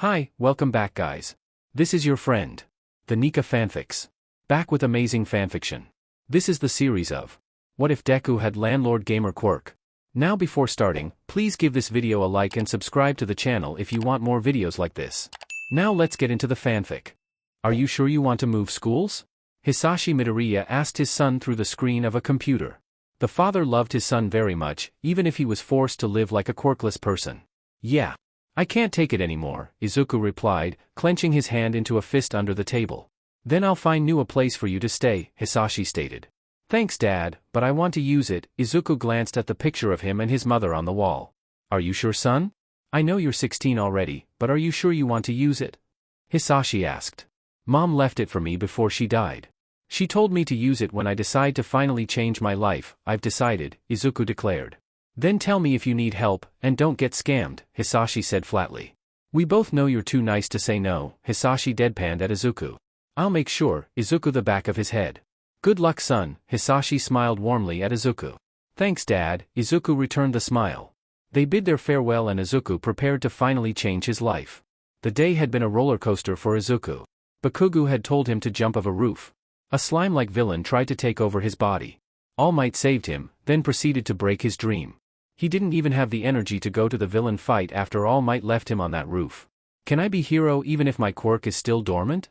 Hi, welcome back guys. This is your friend, the Nika Fanfics. Back with amazing fanfiction. This is the series of What If Deku Had Landlord Gamer Quirk. Now before starting, please give this video a like and subscribe to the channel if you want more videos like this. Now let's get into the fanfic. Are you sure you want to move schools? Hisashi Midoriya asked his son through the screen of a computer. The father loved his son very much, even if he was forced to live like a quirkless person. Yeah. I can't take it anymore, Izuku replied, clenching his hand into a fist under the table. Then I'll find a place for you to stay, Hisashi stated. Thanks Dad, but I want to use it. Izuku glanced at the picture of him and his mother on the wall. Are you sure son? I know you're 16 already, but are you sure you want to use it? Hisashi asked. Mom left it for me before she died. She told me to use it when I decide to finally change my life. I've decided, Izuku declared. Then tell me if you need help, and don't get scammed, Hisashi said flatly. We both know you're too nice to say no, Hisashi deadpanned at Izuku. I'll make sure, Izuku the back of his head. Good luck son, Hisashi smiled warmly at Izuku. Thanks Dad, Izuku returned the smile. They bid their farewell and Izuku prepared to finally change his life. The day had been a roller coaster for Izuku. Bakugo had told him to jump off a roof. A slime-like villain tried to take over his body. All Might saved him, then proceeded to break his dream. He didn't even have the energy to go to the villain fight after All Might left him on that roof. Can I be hero even if my quirk is still dormant?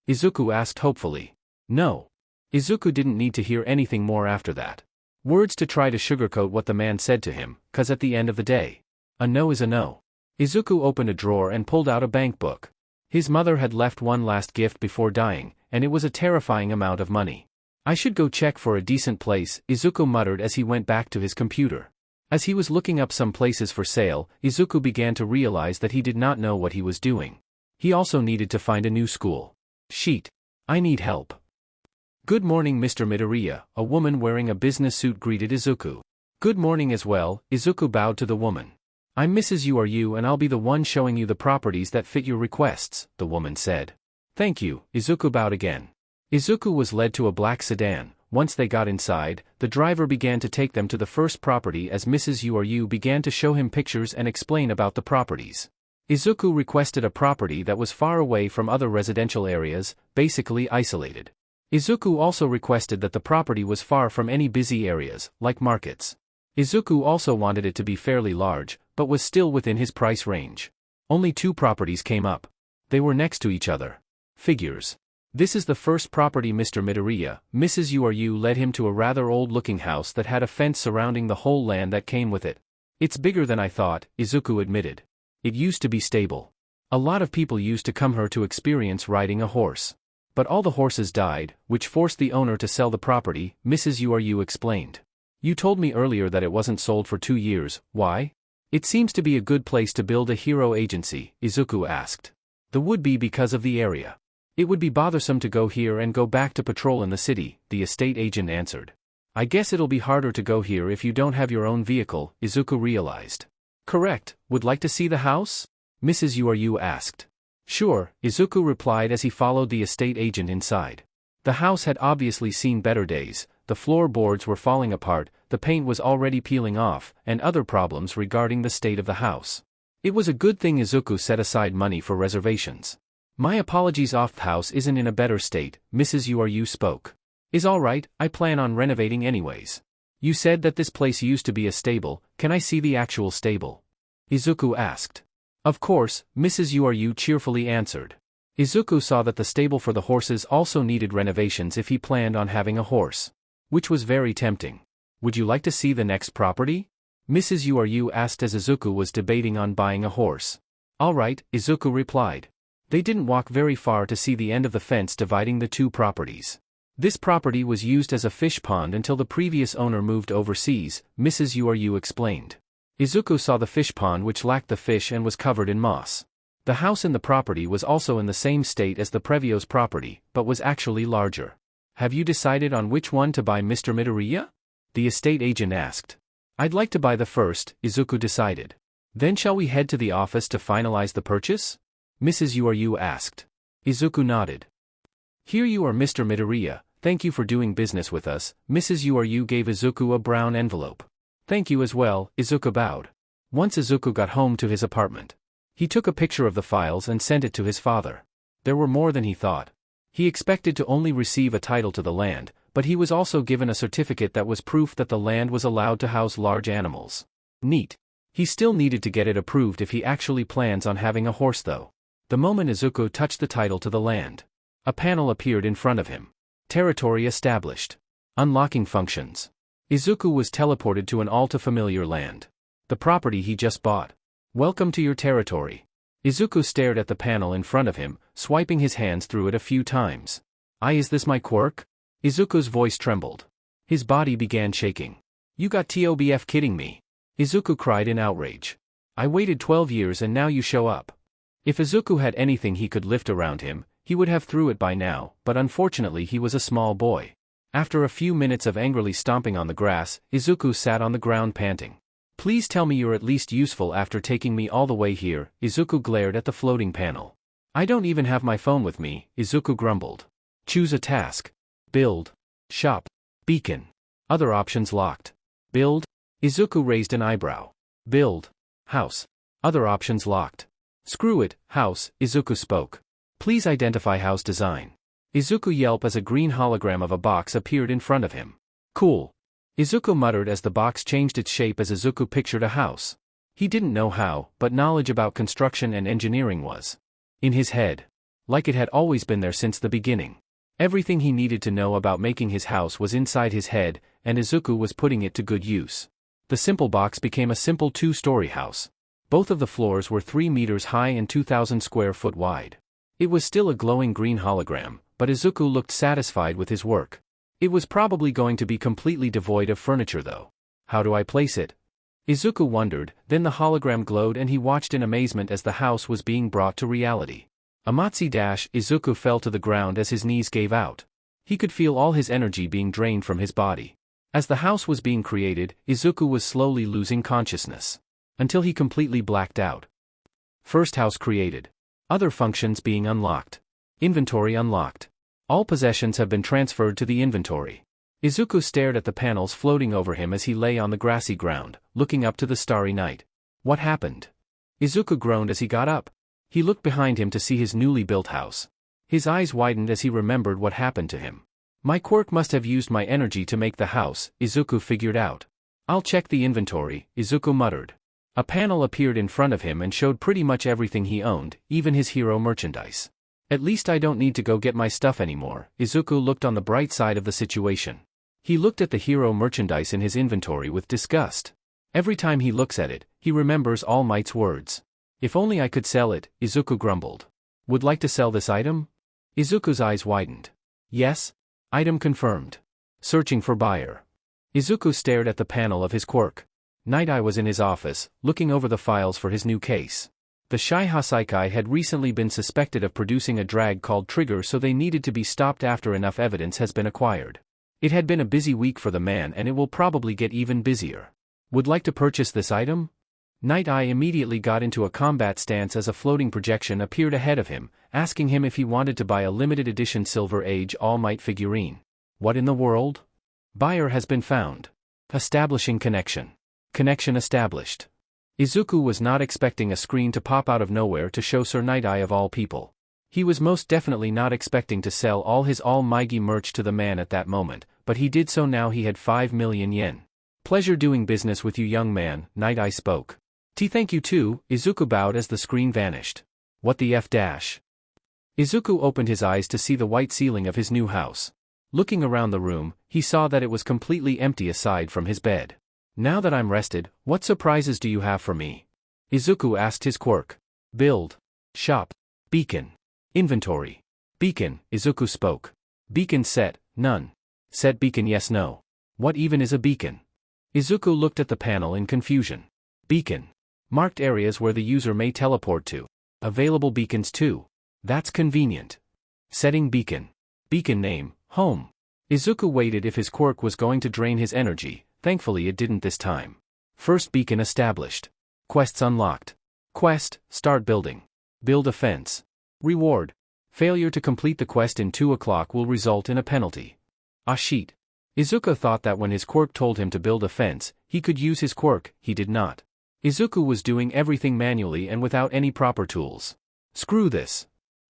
Izuku asked hopefully. No. Izuku didn't need to hear anything more after that. Words to try to sugarcoat what the man said to him, cause at the end of the day, a no is a no. Izuku opened a drawer and pulled out a bank book. His mother had left one last gift before dying, and it was a terrifying amount of money. I should go check for a decent place, Izuku muttered as he went back to his computer. As he was looking up some places for sale, Izuku began to realize that he did not know what he was doing. He also needed to find a new school. Sheet. I need help. Good morning Mr. Midoriya, a woman wearing a business suit greeted Izuku. Good morning as well, Izuku bowed to the woman. I'm Mrs. You and I'll be the one showing you the properties that fit your requests, the woman said. Thank you, Izuku bowed again. Izuku was led to a black sedan. Once they got inside, the driver began to take them to the first property as Mrs. You began to show him pictures and explain about the properties. Izuku requested a property that was far away from other residential areas, basically isolated. Izuku also requested that the property was far from any busy areas, like markets. Izuku also wanted it to be fairly large, but was still within his price range. Only 2 properties came up. They were next to each other. Figures. This is the first property Mr. Midoriya. Mrs. You led him to a rather old-looking house that had a fence surrounding the whole land that came with it. It's bigger than I thought, Izuku admitted. It used to be stable. A lot of people used to come here to experience riding a horse. But all the horses died, which forced the owner to sell the property, Mrs. You explained. You told me earlier that it wasn't sold for 2 years, why? It seems to be a good place to build a hero agency, Izuku asked. The would be because of the area. It would be bothersome to go here and go back to patrol in the city, the estate agent answered. I guess it'll be harder to go here if you don't have your own vehicle, Izuku realized. Correct, would like to see the house? Mrs. You asked. Sure, Izuku replied as he followed the estate agent inside. The house had obviously seen better days, the floorboards were falling apart, the paint was already peeling off, and other problems regarding the state of the house. It was a good thing Izuku set aside money for reservations. My apologies the house isn't in a better state, Mrs. You spoke. Is alright, I plan on renovating anyways. You said that this place used to be a stable, can I see the actual stable? Izuku asked. Of course, Mrs. You cheerfully answered. Izuku saw that the stable for the horses also needed renovations if he planned on having a horse. Which was very tempting. Would you like to see the next property? Mrs. You asked as Izuku was debating on buying a horse. Alright, Izuku replied. They didn't walk very far to see the end of the fence dividing the 2 properties. This property was used as a fish pond until the previous owner moved overseas, Mrs. You explained. Izuku saw the fish pond which lacked the fish and was covered in moss. The house in the property was also in the same state as the previous property, but was actually larger. Have you decided on which one to buy Mr. Midoriya? The estate agent asked. I'd like to buy the first, Izuku decided. Then shall we head to the office to finalize the purchase? Mrs. You asked. Izuku nodded. Here you are Mr. Midoriya, thank you for doing business with us, Mrs. You gave Izuku a brown envelope. Thank you as well, Izuku bowed. Once Izuku got home to his apartment, He took a picture of the files and sent it to his father. There were more than he thought. He expected to only receive a title to the land, but he was also given a certificate that was proof that the land was allowed to house large animals. Neat. He still needed to get it approved if he actually plans on having a horse though. The moment Izuku touched the title to the land, a panel appeared in front of him. Territory established. Unlocking functions. Izuku was teleported to an all-too-familiar land. The property he just bought. Welcome to your territory. Izuku stared at the panel in front of him, swiping his hands through it a few times. Is this my quirk? Izuku's voice trembled. His body began shaking. You got TOBF kidding me? Izuku cried in outrage. I waited 12 years and now you show up. If Izuku had anything he could lift around him, he would have threw it by now, but unfortunately he was a small boy. After a few minutes of angrily stomping on the grass, Izuku sat on the ground panting. Please tell me you're at least useful after taking me all the way here. Izuku glared at the floating panel. I don't even have my phone with me, Izuku grumbled. Choose a task. Build. Shop. Beacon. Other options locked. Build. Izuku raised an eyebrow. Build. House. Other options locked. Screw it, house, Izuku spoke. Please identify house design. Izuku yelped as a green hologram of a box appeared in front of him. Cool. Izuku muttered as the box changed its shape as Izuku pictured a house. He didn't know how, but knowledge about construction and engineering was in his head. Like it had always been there since the beginning. Everything he needed to know about making his house was inside his head, and Izuku was putting it to good use. The simple box became a simple 2-story house. Both of the floors were 3 meters high and 2,000 square foot wide. It was still a glowing green hologram, but Izuku looked satisfied with his work. It was probably going to be completely devoid of furniture though. How do I place it? Izuku wondered, then the hologram glowed and he watched in amazement as the house was being brought to reality. Izuku fell to the ground as his knees gave out. He could feel all his energy being drained from his body. As the house was being created, Izuku was slowly losing consciousness. Until he completely blacked out. First house created. Other functions being unlocked. Inventory unlocked. All possessions have been transferred to the inventory. Izuku stared at the panels floating over him as he lay on the grassy ground, looking up to the starry night. What happened? Izuku groaned as he got up. He looked behind him to see his newly built house. His eyes widened as he remembered what happened to him. My quirk must have used my energy to make the house, Izuku figured out. I'll check the inventory, Izuku muttered. A panel appeared in front of him and showed pretty much everything he owned, even his hero merchandise. At least I don't need to go get my stuff anymore. Izuku looked on the bright side of the situation. He looked at the hero merchandise in his inventory with disgust. Every time he looks at it, he remembers All Might's words. If only I could sell it, Izuku grumbled. Would like to sell this item? Izuku's eyes widened. Yes? Item confirmed. Searching for buyer. Izuku stared at the panel of his quirk. Night Eye was in his office, looking over the files for his new case. The Shai Hasaikai had recently been suspected of producing a drag called Trigger, so they needed to be stopped after enough evidence has been acquired. It had been a busy week for the man and it will probably get even busier. Would like to purchase this item? Night Eye immediately got into a combat stance as a floating projection appeared ahead of him, asking him if he wanted to buy a limited edition Silver Age All Might figurine. What in the world? Buyer has been found. Establishing connection. Connection established. Izuku was not expecting a screen to pop out of nowhere to show Sir Night Eye of all people. He was most definitely not expecting to sell all his All Mighty merch to the man at that moment, but he did so now. He had 5 million yen. Pleasure doing business with you, young man, Night Eye spoke. Thank you too, Izuku bowed as the screen vanished. What the F dash? Izuku opened his eyes to see the white ceiling of his new house. Looking around the room, he saw that it was completely empty aside from his bed. Now that I'm rested, what surprises do you have for me? Izuku asked his quirk. Build. Shop. Beacon. Inventory. Beacon, Izuku spoke. Beacon set, none. Set beacon yes no. What even is a beacon? Izuku looked at the panel in confusion. Beacon. Marked areas where the user may teleport to. Available beacons too. That's convenient. Setting beacon. Beacon name, home. Izuku waited if his quirk was going to drain his energy. Thankfully it didn't this time. First beacon established. Quests unlocked. Quest, start building. Build a fence. Reward. Failure to complete the quest in 2 o'clock will result in a penalty. A sheet. Izuku thought that when his quirk told him to build a fence, he could use his quirk. He did not. Izuku was doing everything manually and without any proper tools. Screw this.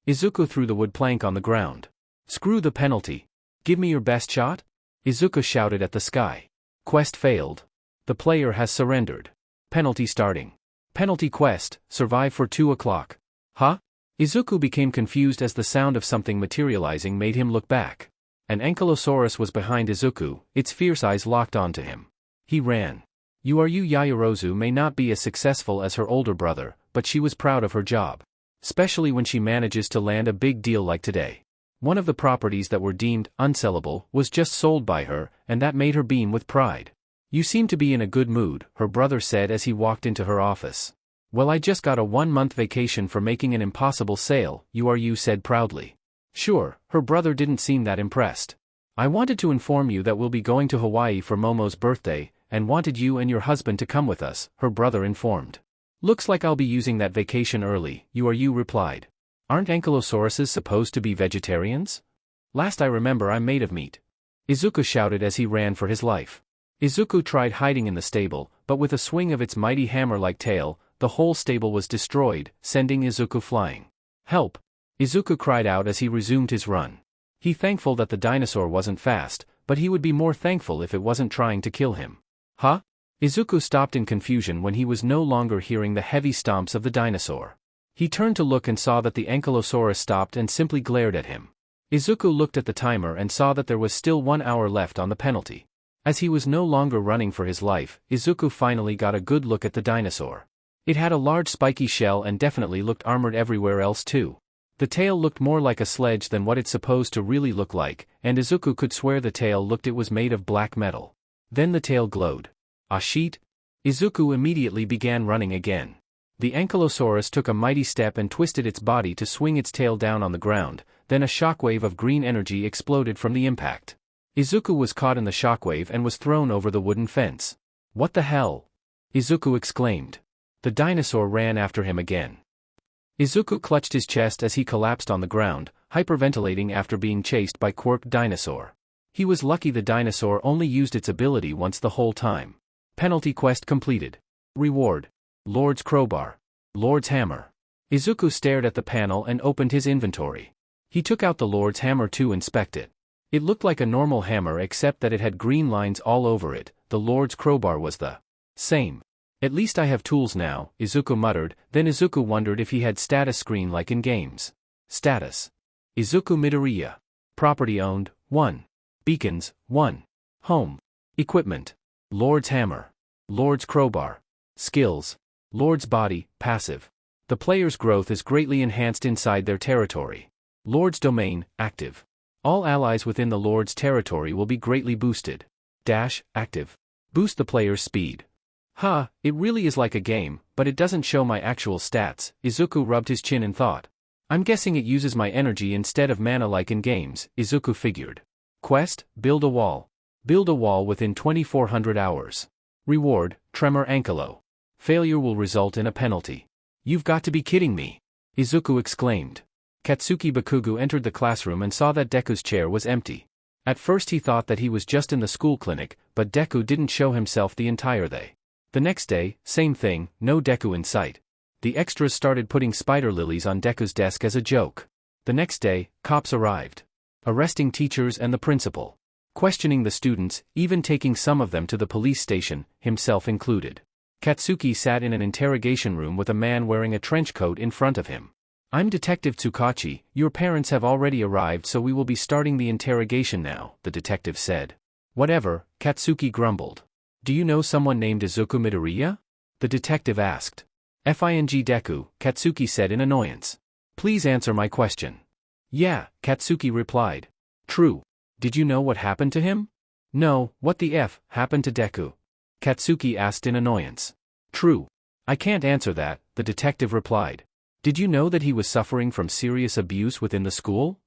Izuku threw the wood plank on the ground. Screw the penalty. Give me your best shot? Izuku shouted at the sky. Quest failed. The player has surrendered. Penalty starting. Penalty quest, survive for 2 o'clock. Huh? Izuku became confused as the sound of something materializing made him look back. An ankylosaurus was behind Izuku, its fierce eyes locked onto him. He ran. Yayorozu may not be as successful as her older brother, but she was proud of her job. Especially when she manages to land a big deal like today. One of the properties that were deemed unsellable was just sold by her, and that made her beam with pride. You seem to be in a good mood, her brother said as he walked into her office. Well, I just got a 1-month vacation for making an impossible sale, you said proudly. Sure, her brother didn't seem that impressed. I wanted to inform you that we'll be going to Hawaii for Momo's birthday, and wanted you and your husband to come with us, her brother informed. Looks like I'll be using that vacation early, you replied. Aren't ankylosauruses supposed to be vegetarians? Last I remember I'm made of meat. Izuku shouted as he ran for his life. Izuku tried hiding in the stable, but with a swing of its mighty hammer-like tail, the whole stable was destroyed, sending Izuku flying. Help! Izuku cried out as he resumed his run. He thankful that the dinosaur wasn't fast, but he would be more thankful if it wasn't trying to kill him. Huh? Izuku stopped in confusion when he was no longer hearing the heavy stomps of the dinosaur. He turned to look and saw that the ankylosaurus stopped and simply glared at him. Izuku looked at the timer and saw that there was still 1 hour left on the penalty. As he was no longer running for his life, Izuku finally got a good look at the dinosaur. It had a large spiky shell and definitely looked armored everywhere else too. The tail looked more like a sledge than what it's supposed to really look like, and Izuku could swear the tail looked it was made of black metal. Then the tail glowed. Ah shit! Izuku immediately began running again. The ankylosaurus took a mighty step and twisted its body to swing its tail down on the ground, then a shockwave of green energy exploded from the impact. Izuku was caught in the shockwave and was thrown over the wooden fence. What the hell? Izuku exclaimed. The dinosaur ran after him again. Izuku clutched his chest as he collapsed on the ground, hyperventilating after being chased by Quirk dinosaur. He was lucky the dinosaur only used its ability once the whole time. Penalty quest completed. Reward. Lord's crowbar. Lord's hammer. Izuku stared at the panel and opened his inventory. He took out the Lord's hammer to inspect it. It looked like a normal hammer except that it had green lines all over it. The Lord's crowbar was the same. At least I have tools now, Izuku muttered, then Izuku wondered if he had status screen like in games. Status. Izuku Midoriya. Property owned, 1. Beacons, 1. Home. Equipment. Lord's hammer. Lord's crowbar. Skills. Lord's body, passive. The player's growth is greatly enhanced inside their territory. Lord's domain, active. All allies within the Lord's territory will be greatly boosted. Dash, active. Boost the player's speed. It really is like a game, but it doesn't show my actual stats, Izuku rubbed his chin and thought. I'm guessing it uses my energy instead of mana like in games, Izuku figured. Quest, build a wall. Build a wall within 2400 hours. Reward, Tremor Ankylo. Failure will result in a penalty. You've got to be kidding me! Izuku exclaimed. Katsuki Bakugo entered the classroom and saw that Deku's chair was empty. At first he thought that he was just in the school clinic, but Deku didn't show himself the entire day. The next day, same thing, no Deku in sight. The extras started putting spider lilies on Deku's desk as a joke. The next day, cops arrived. Arresting teachers and the principal. Questioning the students, even taking some of them to the police station, himself included. Katsuki sat in an interrogation room with a man wearing a trench coat in front of him. I'm Detective Tsukachi, your parents have already arrived so we will be starting the interrogation now, the detective said. Whatever, Katsuki grumbled. Do you know someone named Izuku Midoriya? The detective asked. Fing Deku, Katsuki said in annoyance. Please answer my question. Yeah, Katsuki replied. True. Did you know what happened to him? No, what the F happened to Deku? Katsuki asked in annoyance. True. I can't answer that, the detective replied. Did you know that he was suffering from serious abuse within the school?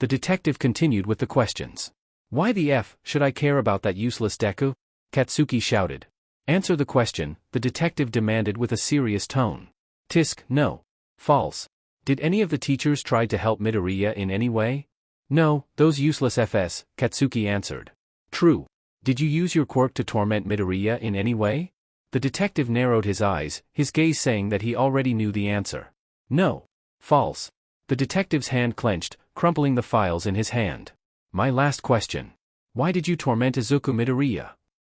The detective continued with the questions. Why the F should I care about that useless Deku? Katsuki shouted. Answer the question, the detective demanded with a serious tone. Tisk, no. False. Did any of the teachers try to help Midoriya in any way? No, those useless FS, Katsuki answered. True. Did you use your quirk to torment Midoriya in any way? The detective narrowed his eyes, his gaze saying that he already knew the answer. No. False. The detective's hand clenched, crumpling the files in his hand. My last question. Why did you torment Izuku Midoriya?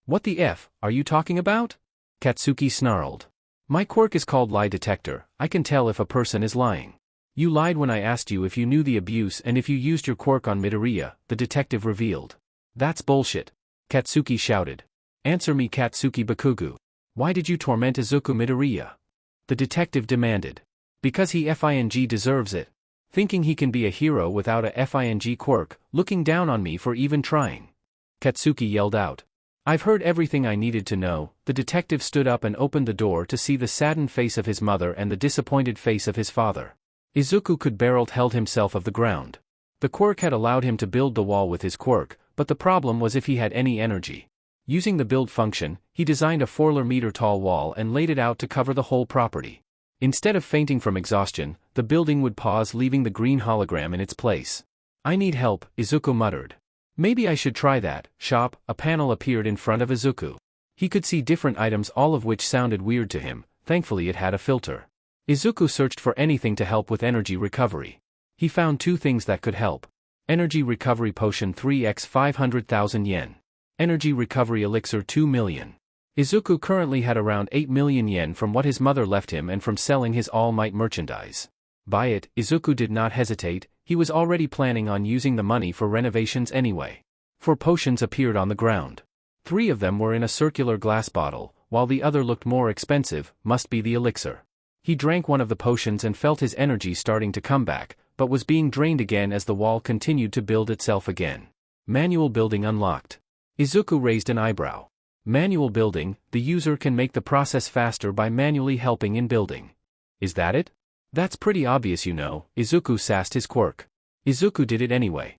What the F are you talking about? Katsuki snarled. My quirk is called lie detector. I can tell if a person is lying. You lied when I asked you if you knew the abuse and if you used your quirk on Midoriya, the detective revealed. That's bullshit. Katsuki shouted. Answer me, Katsuki Bakugu. Why did you torment Izuku Midoriya? The detective demanded. Because he FING deserves it. Thinking he can be a hero without a FING quirk, looking down on me for even trying. Katsuki yelled out. I've heard everything I needed to know. The detective stood up and opened the door to see the saddened face of his mother and the disappointed face of his father. Izuku could barely held himself off the ground. The quirk had allowed him to build the wall with his quirk, but the problem was if he had any energy. Using the build function, he designed a 4-meter tall wall and laid it out to cover the whole property. Instead of fainting from exhaustion, the building would pause, leaving the green hologram in its place. I need help, Izuku muttered. Maybe I should try that. Shop. A panel appeared in front of Izuku. He could see different items, all of which sounded weird to him. Thankfully it had a filter. Izuku searched for anything to help with energy recovery. He found 2 things that could help. Energy recovery potion 3x 500,000 yen. Energy recovery elixir 2 million. Izuku currently had around 8 million yen from what his mother left him and from selling his All Might merchandise. Buy it. Izuku did not hesitate. He was already planning on using the money for renovations anyway. 4 potions appeared on the ground. 3 of them were in a circular glass bottle, while the other looked more expensive, must be the elixir. He drank one of the potions and felt his energy starting to come back, but was being drained again as the wall continued to build itself again. Manual building unlocked. Izuku raised an eyebrow. Manual building, the user can make the process faster by manually helping in building. Is that it? That's pretty obvious, you know. Izuku sassed his quirk. Izuku did it anyway.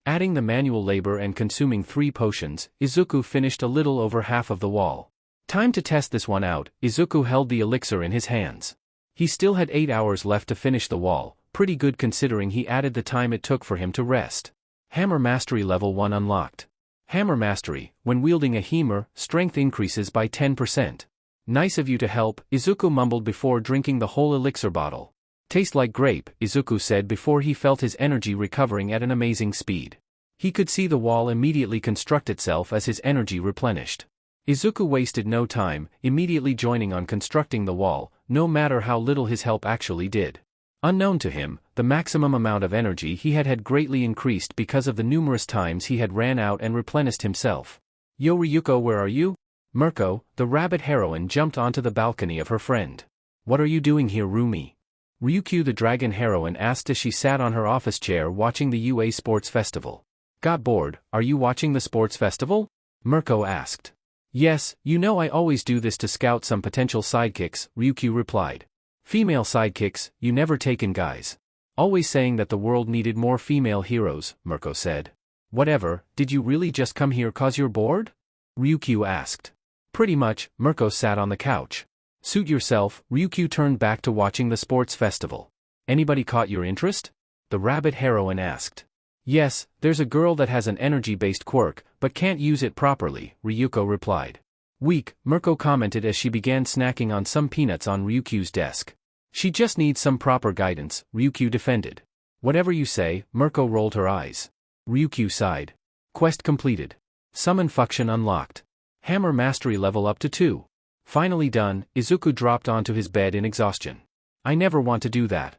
Adding the manual labor and consuming 3 potions, Izuku finished a little over half of the wall. Time to test this one out. Izuku held the elixir in his hands. He still had 8 hours left to finish the wall, pretty good considering he added the time it took for him to rest. Hammer Mastery Level 1 unlocked. Hammer Mastery, when wielding a hammer, strength increases by 10%. Nice of you to help, Izuku mumbled before drinking the whole elixir bottle. Taste like grape, Izuku said before he felt his energy recovering at an amazing speed. He could see the wall immediately construct itself as his energy replenished. Izuku wasted no time, immediately joining on constructing the wall, no matter how little his help actually did. Unknown to him, the maximum amount of energy he had greatly increased because of the numerous times he had ran out and replenished himself. Yo Ryuko, where are you? Mirko, the rabbit heroine, jumped onto the balcony of her friend. What are you doing here, Rumi? Ryukyu, the dragon heroine, asked as she sat on her office chair watching the UA Sports Festival. Got bored. Are you watching the sports festival? Mirko asked. Yes, you know I always do this to scout some potential sidekicks, Ryukyu replied. Female sidekicks, you never taken guys. Always saying that the world needed more female heroes, Mirko said. Whatever, did you really just come here cause you're bored? Ryukyu asked. Pretty much, Mirko sat on the couch. Suit yourself, Ryukyu turned back to watching the sports festival. Anybody caught your interest? The rabbit heroine asked. Yes, there's a girl that has an energy-based quirk, but can't use it properly, Ryuko replied. Weak, Mirko commented as she began snacking on some peanuts on Ryukyu's desk. She just needs some proper guidance, Ryukyu defended. Whatever you say, Mirko rolled her eyes. Ryukyu sighed. Quest completed. Summon function unlocked. Hammer Mastery level up to 2. Finally done, Izuku dropped onto his bed in exhaustion. I never want to do that.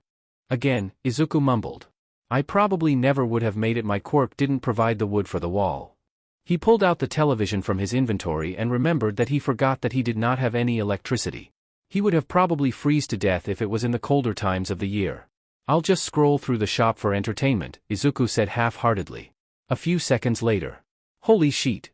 Again, Izuku mumbled. I probably never would have made it, my quirk didn't provide the wood for the wall. He pulled out the television from his inventory and remembered that he forgot that he did not have any electricity. He would have probably freeze to death if it was in the colder times of the year. I'll just scroll through the shop for entertainment, Izuku said half-heartedly. A few seconds later. Holy shit.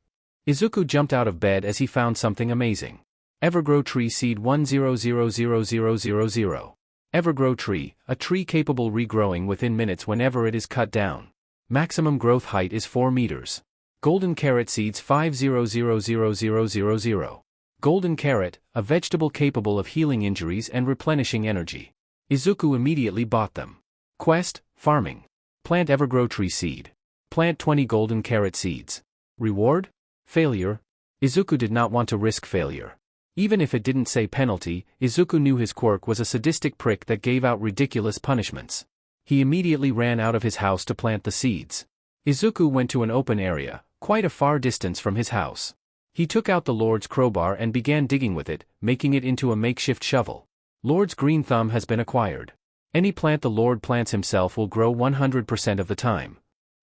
Izuku jumped out of bed as he found something amazing. Evergrow Tree Seed 10000000. Evergrow Tree, a tree capable regrowing within minutes whenever it is cut down. Maximum growth height is 4 meters. Golden Carrot Seeds 50000000. Golden Carrot, a vegetable capable of healing injuries and replenishing energy. Izuku immediately bought them. Quest, Farming. Plant Evergrow Tree Seed. Plant 20 Golden Carrot Seeds. Reward? Failure. Izuku did not want to risk failure. Even if it didn't say penalty, Izuku knew his quirk was a sadistic prick that gave out ridiculous punishments. He immediately ran out of his house to plant the seeds. Izuku went to an open area, quite a far distance from his house. He took out the Lord's crowbar and began digging with it, making it into a makeshift shovel. Lord's green thumb has been acquired. Any plant the Lord plants himself will grow 100% of the time.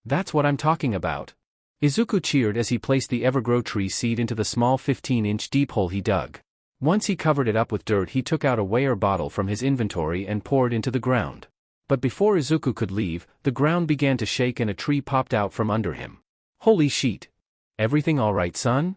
That's what I'm talking about. Izuku cheered as he placed the Evergrow tree seed into the small 15-inch deep hole he dug. Once he covered it up with dirt, he took out a weigher bottle from his inventory and poured into the ground. But before Izuku could leave, the ground began to shake and a tree popped out from under him. Holy shit! Everything alright, son?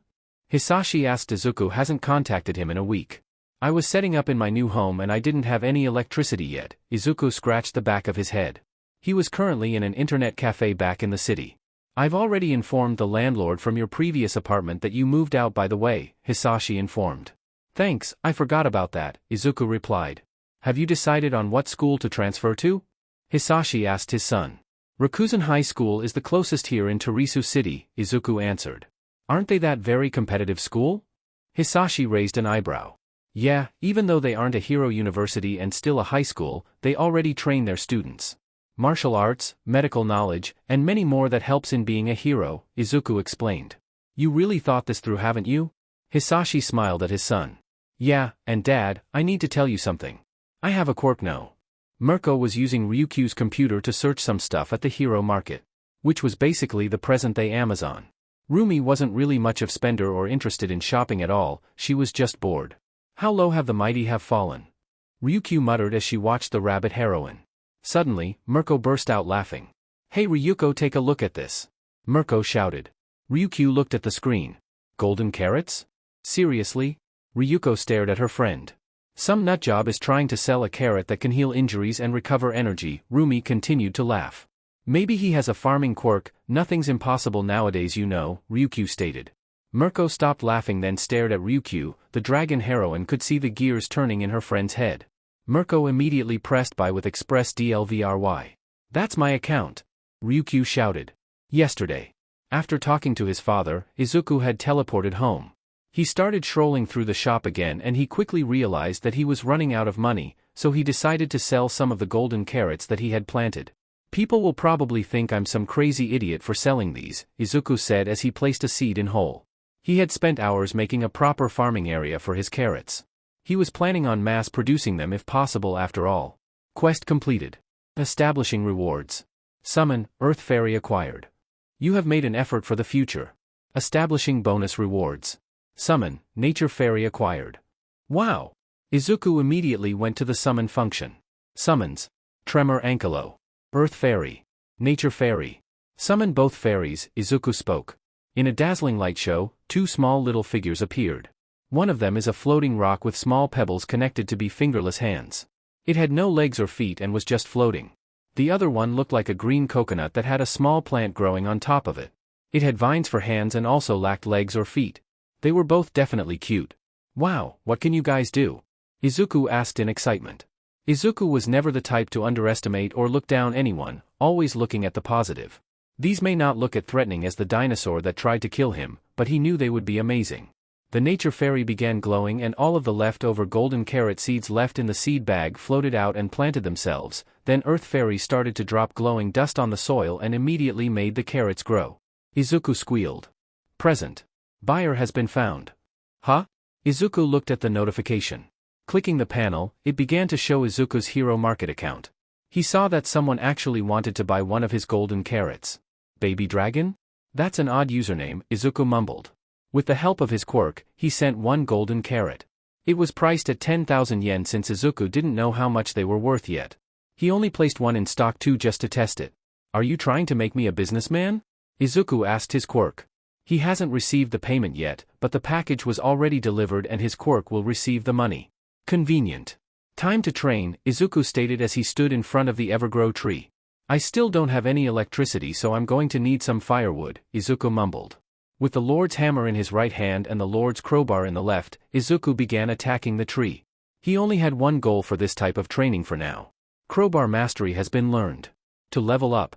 Hisashi asked. Izuku hasn't contacted him in a week. I was setting up in my new home and I didn't have any electricity yet. Izuku scratched the back of his head. He was currently in an internet cafe back in the city. I've already informed the landlord from your previous apartment that you moved out, by the way, Hisashi informed. Thanks, I forgot about that, Izuku replied. Have you decided on what school to transfer to? Hisashi asked his son. Rakuzen High School is the closest here in Torisu City, Izuku answered. Aren't they that very competitive school? Hisashi raised an eyebrow. Yeah, even though they aren't a hero university and still a high school, they already train their students. Martial arts, medical knowledge, and many more that helps in being a hero, Izuku explained. You really thought this through, haven't you? Hisashi smiled at his son. Yeah, and Dad, I need to tell you something. I have a quirk now. Mirko was using Ryukyu's computer to search some stuff at the hero market. Which was basically the present-day Amazon. Rumi wasn't really much of spender or interested in shopping at all, she was just bored. How low have the mighty have fallen? Ryukyu muttered as she watched the rabbit heroine. Suddenly, Mirko burst out laughing. Hey Ryuko, take a look at this. Mirko shouted. Ryukyu looked at the screen. Golden carrots? Seriously? Ryuko stared at her friend. Some nutjob is trying to sell a carrot that can heal injuries and recover energy, Rumi continued to laugh. Maybe he has a farming quirk, nothing's impossible nowadays, you know, Ryukyu stated. Mirko stopped laughing, then stared at Ryukyu. The dragon heroine could see the gears turning in her friend's head. Mirko immediately pressed buy with Express DLVRY. That's my account. Ryukyu shouted. Yesterday. After talking to his father, Izuku had teleported home. He started strolling through the shop again and he quickly realized that he was running out of money, so he decided to sell some of the golden carrots that he had planted. People will probably think I'm some crazy idiot for selling these, Izuku said as he placed a seed in hole. He had spent hours making a proper farming area for his carrots. He was planning on mass producing them if possible after all. Quest completed. Establishing rewards. Summon, Earth Fairy acquired. You have made an effort for the future. Establishing bonus rewards. Summon, Nature Fairy acquired. Wow! Izuku immediately went to the summon function. Summons. Tremor Ankylo. Earth Fairy. Nature Fairy. Summon both fairies, Izuku spoke. In a dazzling light show, two small little figures appeared. One of them is a floating rock with small pebbles connected to be fingerless hands. It had no legs or feet and was just floating. The other one looked like a green coconut that had a small plant growing on top of it. It had vines for hands and also lacked legs or feet. They were both definitely cute. Wow, what can you guys do? Izuku asked in excitement. Izuku was never the type to underestimate or look down anyone, always looking at the positive. These may not look as threatening as the dinosaur that tried to kill him, but he knew they would be amazing. The nature fairy began glowing and all of the leftover golden carrot seeds left in the seed bag floated out and planted themselves, then Earth Fairy started to drop glowing dust on the soil and immediately made the carrots grow. Izuku squealed. Present. Buyer has been found. Huh? Izuku looked at the notification. Clicking the panel, it began to show Izuku's Hero Market account. He saw that someone actually wanted to buy one of his golden carrots. Baby Dragon? That's an odd username, Izuku mumbled. With the help of his quirk, he sent one golden carrot. It was priced at 10,000 yen since Izuku didn't know how much they were worth yet. He only placed one in stock too just to test it. Are you trying to make me a businessman? Izuku asked his quirk. He hasn't received the payment yet, but the package was already delivered and his quirk will receive the money. Convenient. Time to train, Izuku stated as he stood in front of the Evergrow tree. I still don't have any electricity, so I'm going to need some firewood, Izuku mumbled. With the Lord's hammer in his right hand and the Lord's crowbar in the left, Izuku began attacking the tree. He only had one goal for this type of training for now. Crowbar mastery has been learned. To level up.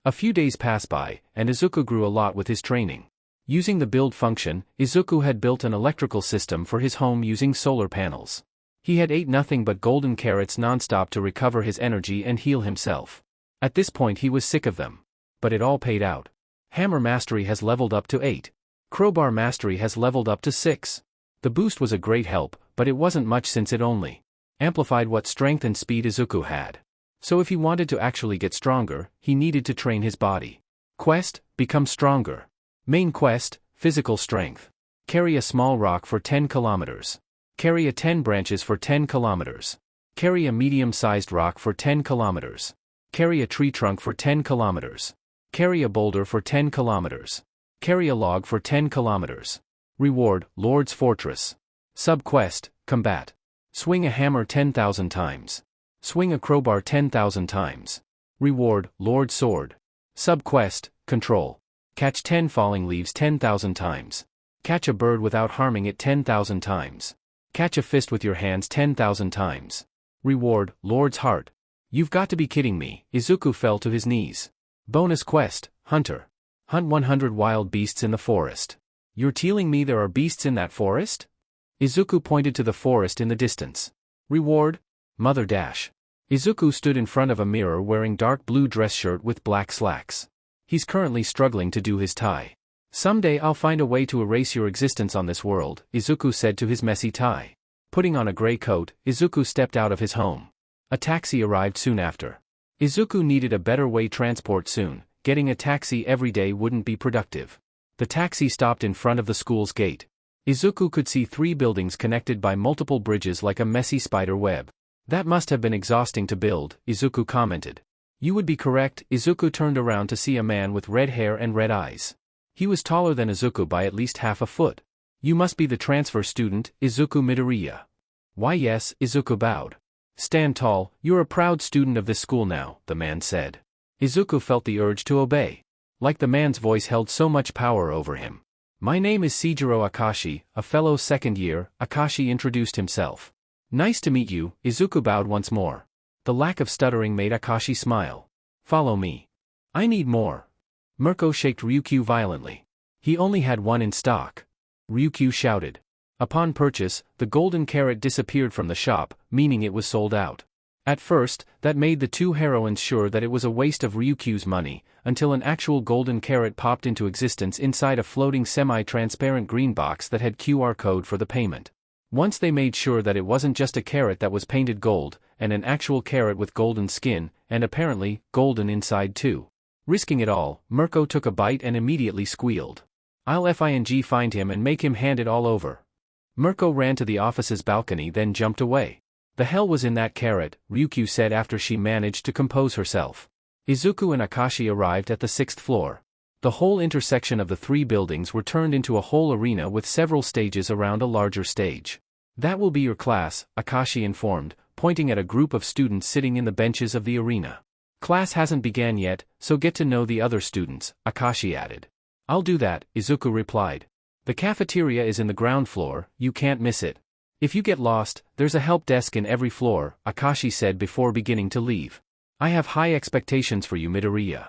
A few days passed by, and Izuku grew a lot with his training. Using the build function, Izuku had built an electrical system for his home using solar panels. He had ate nothing but golden carrots nonstop to recover his energy and heal himself. At this point he was sick of them. But it all paid out. Hammer mastery has leveled up to 8. Crowbar mastery has leveled up to 6. The boost was a great help, but it wasn't much since it only amplified what strength and speed Izuku had. So if he wanted to actually get stronger, he needed to train his body. Quest: Become stronger. Main quest: Physical strength. Carry a small rock for 10 kilometers. Carry a 10 branches for 10 kilometers. Carry a medium-sized rock for 10 kilometers. Carry a tree trunk for 10 kilometers. Carry a boulder for 10 kilometers. Carry a log for 10 kilometers. Reward: Lord's Fortress. Sub-quest: Combat. Swing a hammer 10,000 times. Swing a crowbar 10,000 times. Reward: Lord's Sword. Sub-quest: Control. Catch 10 falling leaves 10,000 times. Catch a bird without harming it 10,000 times. Catch a fist with your hands 10,000 times. Reward: Lord's Heart. You've got to be kidding me. Izuku fell to his knees. Bonus quest: Hunter. Hunt 100 wild beasts in the forest. You're telling me there are beasts in that forest? Izuku pointed to the forest in the distance. Reward: Mother Dash. Izuku stood in front of a mirror wearing dark blue dress shirt with black slacks. He's currently struggling to do his tie. Someday I'll find a way to erase your existence on this world, Izuku said to his messy tie. Putting on a gray coat, Izuku stepped out of his home. A taxi arrived soon after. Izuku needed a better way transport soon. Getting a taxi every day wouldn't be productive. The taxi stopped in front of the school's gate. Izuku could see 3 buildings connected by multiple bridges like a messy spider web. That must have been exhausting to build, Izuku commented. You would be correct. Izuku turned around to see a man with red hair and red eyes. He was taller than Izuku by at least half a foot. You must be the transfer student, Izuku Midoriya. Why yes, Izuku bowed. Stand tall, you're a proud student of this school now, the man said. Izuku felt the urge to obey. Like the man's voice held so much power over him. My name is Seijiro Akashi, a fellow second year, Akashi introduced himself. Nice to meet you, Izuku bowed once more. The lack of stuttering made Akashi smile. Follow me. I need more. Mirko shook Ryukyu violently. He only had one in stock. Ryukyu shouted. Upon purchase, the golden carrot disappeared from the shop, meaning it was sold out. At first, that made the 2 heroines sure that it was a waste of Ryukyu's money, until an actual golden carrot popped into existence inside a floating semi-transparent green box that had QR code for the payment. Once they made sure that it wasn't just a carrot that was painted gold, and an actual carrot with golden skin, and apparently, golden inside too. Risking it all, Mirko took a bite and immediately squealed. I'll find him and make him hand it all over. Mirko ran to the office's balcony then jumped away. The hell was in that carrot, Ryukyu said after she managed to compose herself. Izuku and Akashi arrived at the 6th floor. The whole intersection of the 3 buildings were turned into a whole arena with several stages around a larger stage. That will be your class, Akashi informed, pointing at a group of students sitting in the benches of the arena. Class hasn't begun yet, so get to know the other students, Akashi added. I'll do that, Izuku replied. The cafeteria is in the ground floor, you can't miss it. If you get lost, there's a help desk in every floor, Akashi said before beginning to leave. I have high expectations for you, Midoriya.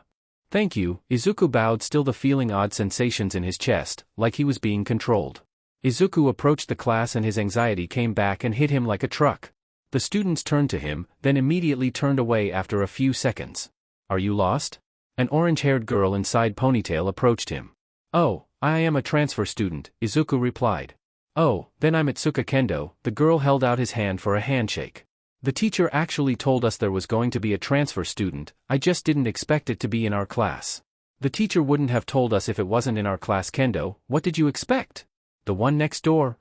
Thank you, Izuku bowed, still feeling odd sensations in his chest, like he was being controlled. Izuku approached the class and his anxiety came back and hit him like a truck. The students turned to him, then immediately turned away after a few seconds. Are you lost? An orange-haired girl in side ponytail approached him. Oh, I am a transfer student, Izuku replied. Oh, then I'm at Tsuka Kendo. The girl held out his hand for a handshake. The teacher actually told us there was going to be a transfer student, I just didn't expect it to be in our class. The teacher wouldn't have told us if it wasn't in our class. Kendo, what did you expect? The one next door?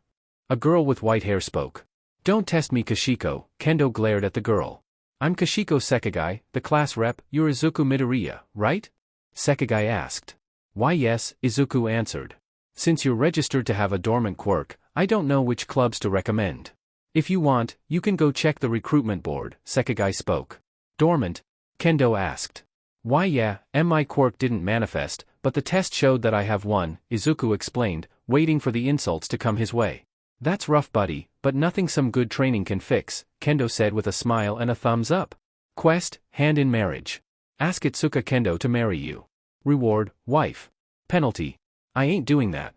A girl with white hair spoke. Don't test me, Kashiko, Kendo glared at the girl. I'm Kashiko Sekigai, the class rep. You're Izuku Midoriya, right? Sekigai asked. Why yes, Izuku answered. Since you're registered to have a dormant quirk, I don't know which clubs to recommend. If you want, you can go check the recruitment board, Sekigai spoke. Dormant? Kendo asked. Why yeah, my quirk didn't manifest, but the test showed that I have one, Izuku explained, waiting for the insults to come his way. That's rough buddy, but nothing some good training can fix, Kendo said with a smile and a thumbs up. Quest, hand in marriage. Ask Itsuka Kendo to marry you. Reward, wife. Penalty. I ain't doing that.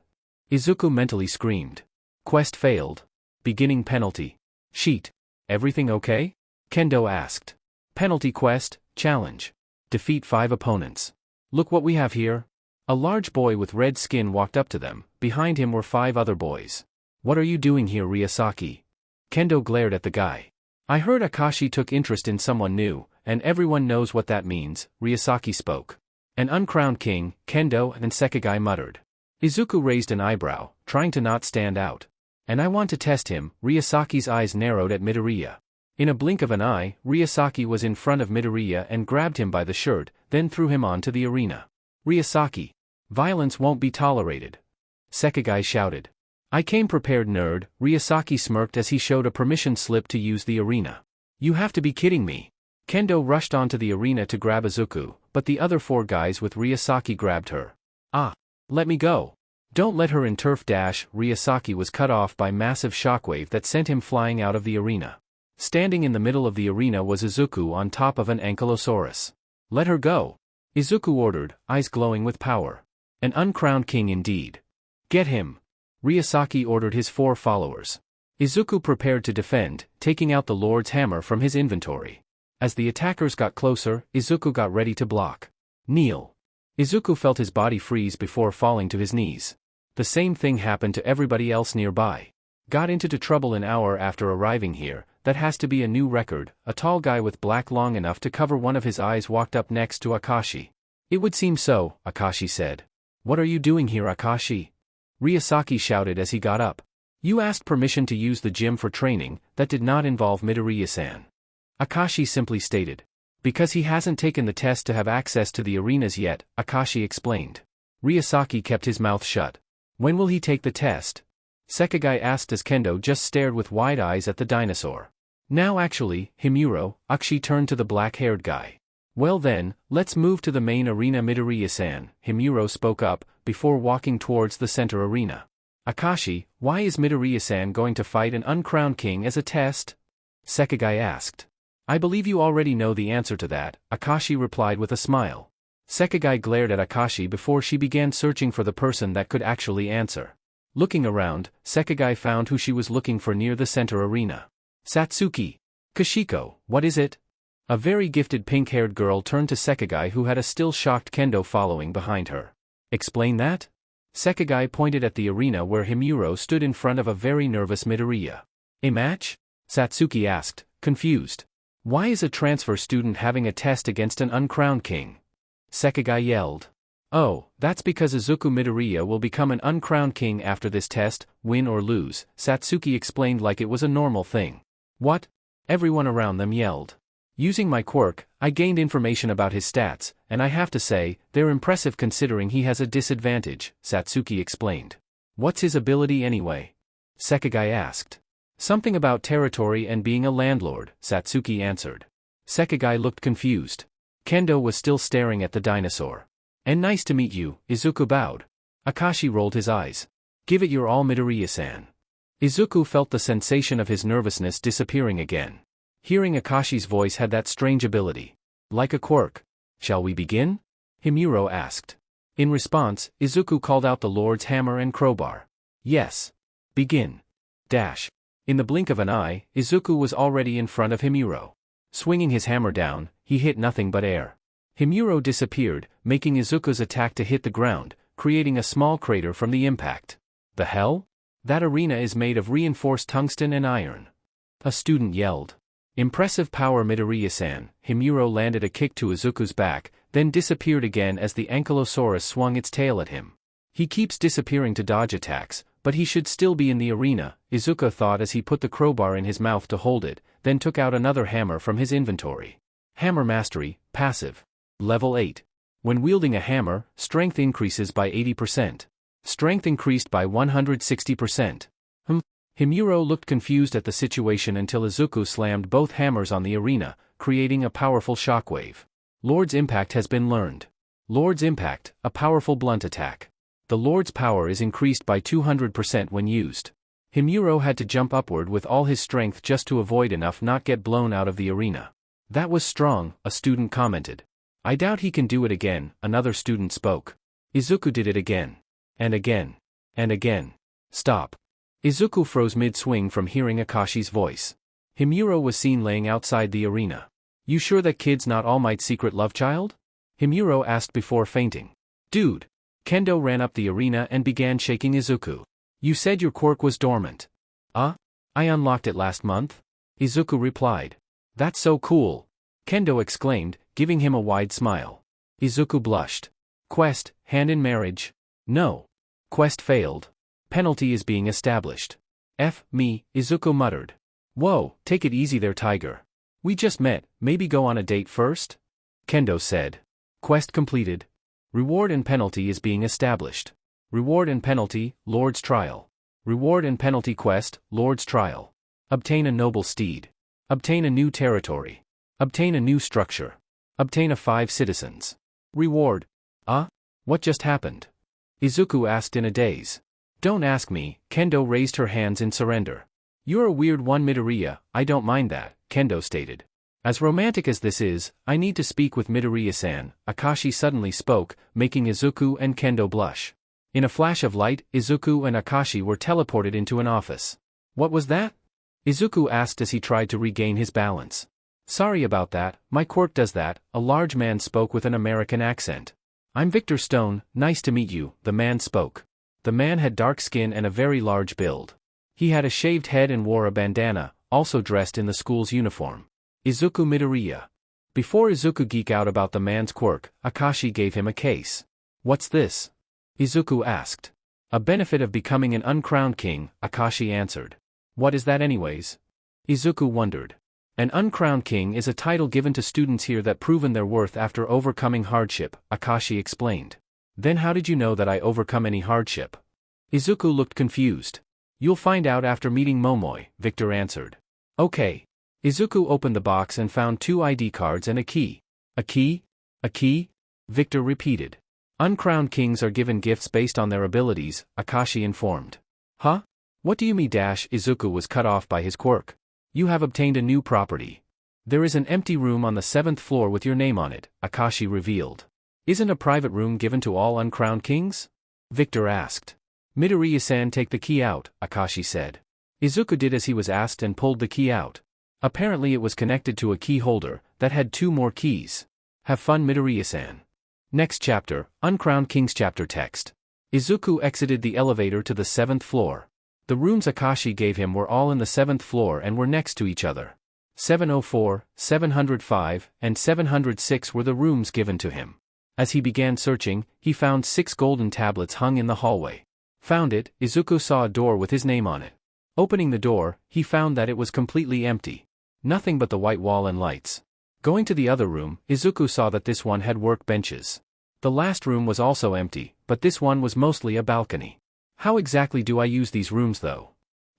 Izuku mentally screamed. Quest failed. Beginning penalty. Sheet. Everything okay? Kendo asked. Penalty quest, challenge. Defeat 5 opponents. Look what we have here. A large boy with red skin walked up to them. Behind him were 5 other boys. What are you doing here, Ryusaki? Kendo glared at the guy. I heard Akashi took interest in someone new, and everyone knows what that means, Ryusaki spoke. An uncrowned king, Kendo and Sekigai muttered. Izuku raised an eyebrow, trying to not stand out. And I want to test him, Ryosaki's eyes narrowed at Midoriya. In a blink of an eye, Ryusaki was in front of Midoriya and grabbed him by the shirt, then threw him onto the arena. Ryusaki. Violence won't be tolerated. Sekigai shouted. I came prepared, nerd, Ryusaki smirked as he showed a permission slip to use the arena. You have to be kidding me. Kendo rushed onto the arena to grab Izuku, but the other 4 guys with Ryusaki grabbed her. Ah. Let me go. Don't let her in turf dash. Ryusaki was cut off by massive shockwave that sent him flying out of the arena. Standing in the middle of the arena was Izuku on top of an ankylosaurus. Let her go. Izuku ordered, eyes glowing with power. An uncrowned king indeed. Get him. Ryusaki ordered his 4 followers. Izuku prepared to defend, taking out the Lord's hammer from his inventory. As the attackers got closer, Izuku got ready to block. Kneel. Izuku felt his body freeze before falling to his knees. The same thing happened to everybody else nearby. Got into trouble an hour after arriving here, that has to be a new record. A tall guy with black long enough to cover one of his eyes walked up next to Akashi. It would seem so, Akashi said. What are you doing here, Akashi? Ryusaki shouted as he got up. You asked permission to use the gym for training, that did not involve Midoriya-san. Akashi simply stated. Because he hasn't taken the test to have access to the arenas yet, Akashi explained. Ryusaki kept his mouth shut. When will he take the test? Sekigai asked as Kendo just stared with wide eyes at the dinosaur. Now actually, Himuro, Akashi turned to the black-haired guy. Well then, let's move to the main arena, Midoriya-san, Himuro spoke up, before walking towards the center arena. Akashi, why is Midoriya-san going to fight an uncrowned king as a test? Sekigai asked. I believe you already know the answer to that, Akashi replied with a smile. Sekigai glared at Akashi before she began searching for the person that could actually answer. Looking around, Sekigai found who she was looking for near the center arena. Satsuki. Kashiko, what is it? A very gifted pink-haired girl turned to Sekigai who had a still shocked Kendo following behind her. Explain that? Sekigai pointed at the arena where Himuro stood in front of a very nervous Midoriya. A match? Satsuki asked, confused. Why is a transfer student having a test against an uncrowned king? Sekigai yelled. Oh, that's because Izuku Midoriya will become an uncrowned king after this test, win or lose, Satsuki explained like it was a normal thing. What? Everyone around them yelled. Using my quirk, I gained information about his stats, and I have to say, they're impressive considering he has a disadvantage, Satsuki explained. What's his ability anyway? Sekigai asked. Something about territory and being a landlord, Satsuki answered. Sekigai looked confused. Kendo was still staring at the dinosaur. And nice to meet you, Izuku bowed. Akashi rolled his eyes. Give it your all, Midoriya-san. Izuku felt the sensation of his nervousness disappearing again. Hearing Akashi's voice had that strange ability. Like a quirk. Shall we begin? Himuro asked. In response, Izuku called out the Lord's hammer and crowbar. Yes. Begin. Dash. In the blink of an eye, Izuku was already in front of Himuro. Swinging his hammer down, he hit nothing but air. Himuro disappeared, making Izuku's attack to hit the ground, creating a small crater from the impact. The hell? That arena is made of reinforced tungsten and iron. A student yelled. Impressive power, Midoriya-san. Himuro landed a kick to Izuku's back, then disappeared again as the ankylosaurus swung its tail at him. He keeps disappearing to dodge attacks, but he should still be in the arena, Izuku thought as he put the crowbar in his mouth to hold it, then took out another hammer from his inventory. Hammer Mastery, Passive. Level 8. When wielding a hammer, strength increases by 80%. Strength increased by 160%. Himuro looked confused at the situation until Izuku slammed both hammers on the arena, creating a powerful shockwave. Lord's Impact has been learned. Lord's Impact, a powerful blunt attack. The Lord's power is increased by 200% when used. Himuro had to jump upward with all his strength just to avoid enough not get blown out of the arena. That was strong, a student commented. I doubt he can do it again, another student spoke. Izuku did it again. And again. And again. Stop. Izuku froze mid-swing from hearing Akashi's voice. Himuro was seen laying outside the arena. You sure that kid's not All Might's secret love child? Himuro asked before fainting. Dude. Kendo ran up the arena and began shaking Izuku. You said your quirk was dormant. I unlocked it last month? Izuku replied. That's so cool. Kendo exclaimed, giving him a wide smile. Izuku blushed. Quest, hand in marriage? No. Quest failed. Penalty is being established. F me, Izuku muttered. Whoa, take it easy there, Tiger. We just met, maybe go on a date first? Kendo said. Quest completed. Reward and penalty is being established. Reward and penalty, Lord's Trial. Reward and penalty quest, Lord's Trial. Obtain a noble steed. Obtain a new territory. Obtain a new structure. Obtain a 5 citizens. Reward. What just happened? Izuku asked in a daze. Don't ask me, Kendo raised her hands in surrender. You're a weird one, Midoriya, I don't mind that, Kendo stated. As romantic as this is, I need to speak with Midoriya-san, Akashi suddenly spoke, making Izuku and Kendo blush. In a flash of light, Izuku and Akashi were teleported into an office. What was that? Izuku asked as he tried to regain his balance. Sorry about that, my quirk does that, a large man spoke with an American accent. I'm Victor Stone, nice to meet you, the man spoke. The man had dark skin and a very large build. He had a shaved head and wore a bandana, also dressed in the school's uniform. Izuku Midoriya. Before Izuku geek out about the man's quirk, Akashi gave him a case. What's this? Izuku asked. A benefit of becoming an uncrowned king, Akashi answered. What is that anyways? Izuku wondered. An uncrowned king is a title given to students here that proven their worth after overcoming hardship, Akashi explained. Then how did you know that I overcome any hardship? Izuku looked confused. You'll find out after meeting Momoi, Victor answered. Okay. Izuku opened the box and found 2 ID cards and a key. A key? A key? Victor repeated. Uncrowned kings are given gifts based on their abilities, Akashi informed. Huh? What do you mean? Izuku was cut off by his quirk. You have obtained a new property. There is an empty room on the 7th floor with your name on it, Akashi revealed. Isn't a private room given to all uncrowned kings? Victor asked. Midoriya-san, take the key out, Akashi said. Izuku did as he was asked and pulled the key out. Apparently it was connected to a key holder that had 2 more keys. Have fun, Midoriya-san. Next chapter, Uncrowned Kings chapter text. Izuku exited the elevator to the 7th floor. The rooms Akashi gave him were all in the 7th floor and were next to each other. 704, 705, and 706 were the rooms given to him. As he began searching, he found 6 golden tablets hung in the hallway. Found it, Izuku saw a door with his name on it. Opening the door, he found that it was completely empty. Nothing but the white wall and lights. Going to the other room, Izuku saw that this one had work benches. The last room was also empty, but this one was mostly a balcony. How exactly do I use these rooms though?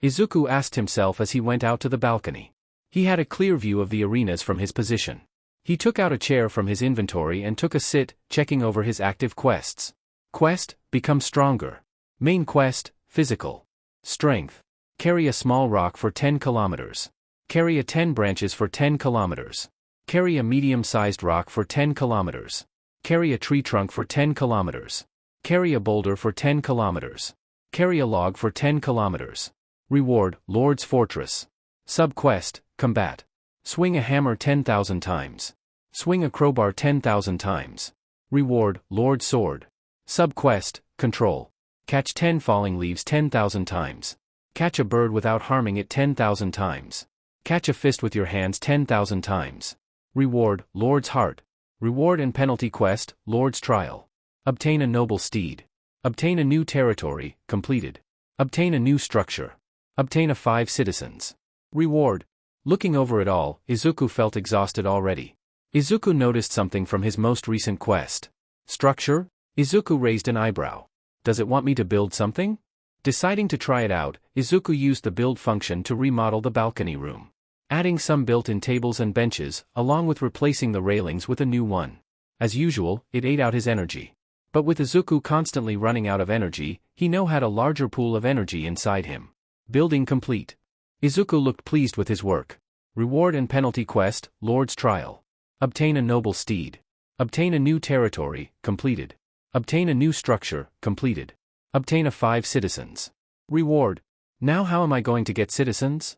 Izuku asked himself as he went out to the balcony. He had a clear view of the arenas from his position. He took out a chair from his inventory and took a sit, checking over his active quests. Quest, become stronger. Main quest, physical. Strength. Carry a small rock for 10 kilometers. Carry a 10 branches for 10 kilometers. Carry a medium-sized rock for 10 kilometers. Carry a tree trunk for 10 kilometers. Carry a boulder for 10 kilometers. Carry a log for 10 kilometers. Reward, Lord's Fortress. Sub-quest, combat. Swing a hammer 10,000 times. Swing a crowbar 10,000 times. Reward, Lord's Sword. Sub-quest, control. Catch 10 falling leaves 10,000 times. Catch a bird without harming it 10,000 times. Catch a fist with your hands 10,000 times. Reward, Lord's Heart. Reward and penalty quest, Lord's Trial. Obtain a noble steed. Obtain a new territory, completed. Obtain a new structure. Obtain a 5 citizens. Reward. Looking over it all, Izuku felt exhausted already. Izuku noticed something from his most recent quest. Structure? Izuku raised an eyebrow. Does it want me to build something? Deciding to try it out, Izuku used the build function to remodel the balcony room. Adding some built-in tables and benches, along with replacing the railings with a new one. As usual, it ate out his energy. But with Izuku constantly running out of energy, he now had a larger pool of energy inside him. Building complete. Izuku looked pleased with his work. Reward and penalty quest, Lord's Trial. Obtain a noble steed. Obtain a new territory, completed. Obtain a new structure, completed. Obtain a 5 citizens. Reward. Now how am I going to get citizens?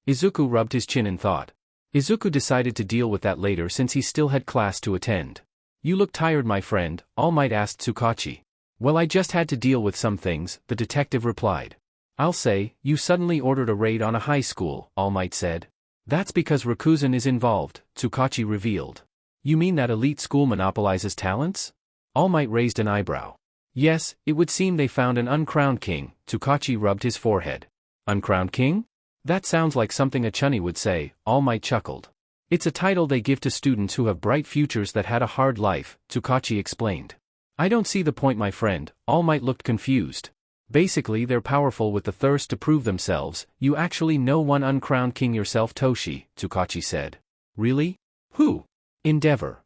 Izuku rubbed his chin in thought. Izuku decided to deal with that later since he still had class to attend. You look tired, my friend, All Might asked Tsukachi. Well, I just had to deal with some things, the detective replied. I'll say, you suddenly ordered a raid on a high school, All Might said. That's because Rikuzen is involved, Tsukachi revealed. You mean that elite school monopolizes talents? All Might raised an eyebrow. Yes, it would seem they found an uncrowned king, Tsukachi rubbed his forehead. Uncrowned king? That sounds like something a chunny would say, All Might chuckled. It's a title they give to students who have bright futures that had a hard life, Tsukachi explained. I don't see the point, my friend, All Might looked confused. Basically they're powerful with the thirst to prove themselves. You actually know one uncrowned king yourself, Toshi, Tsukachi said. Really? Who? Endeavor.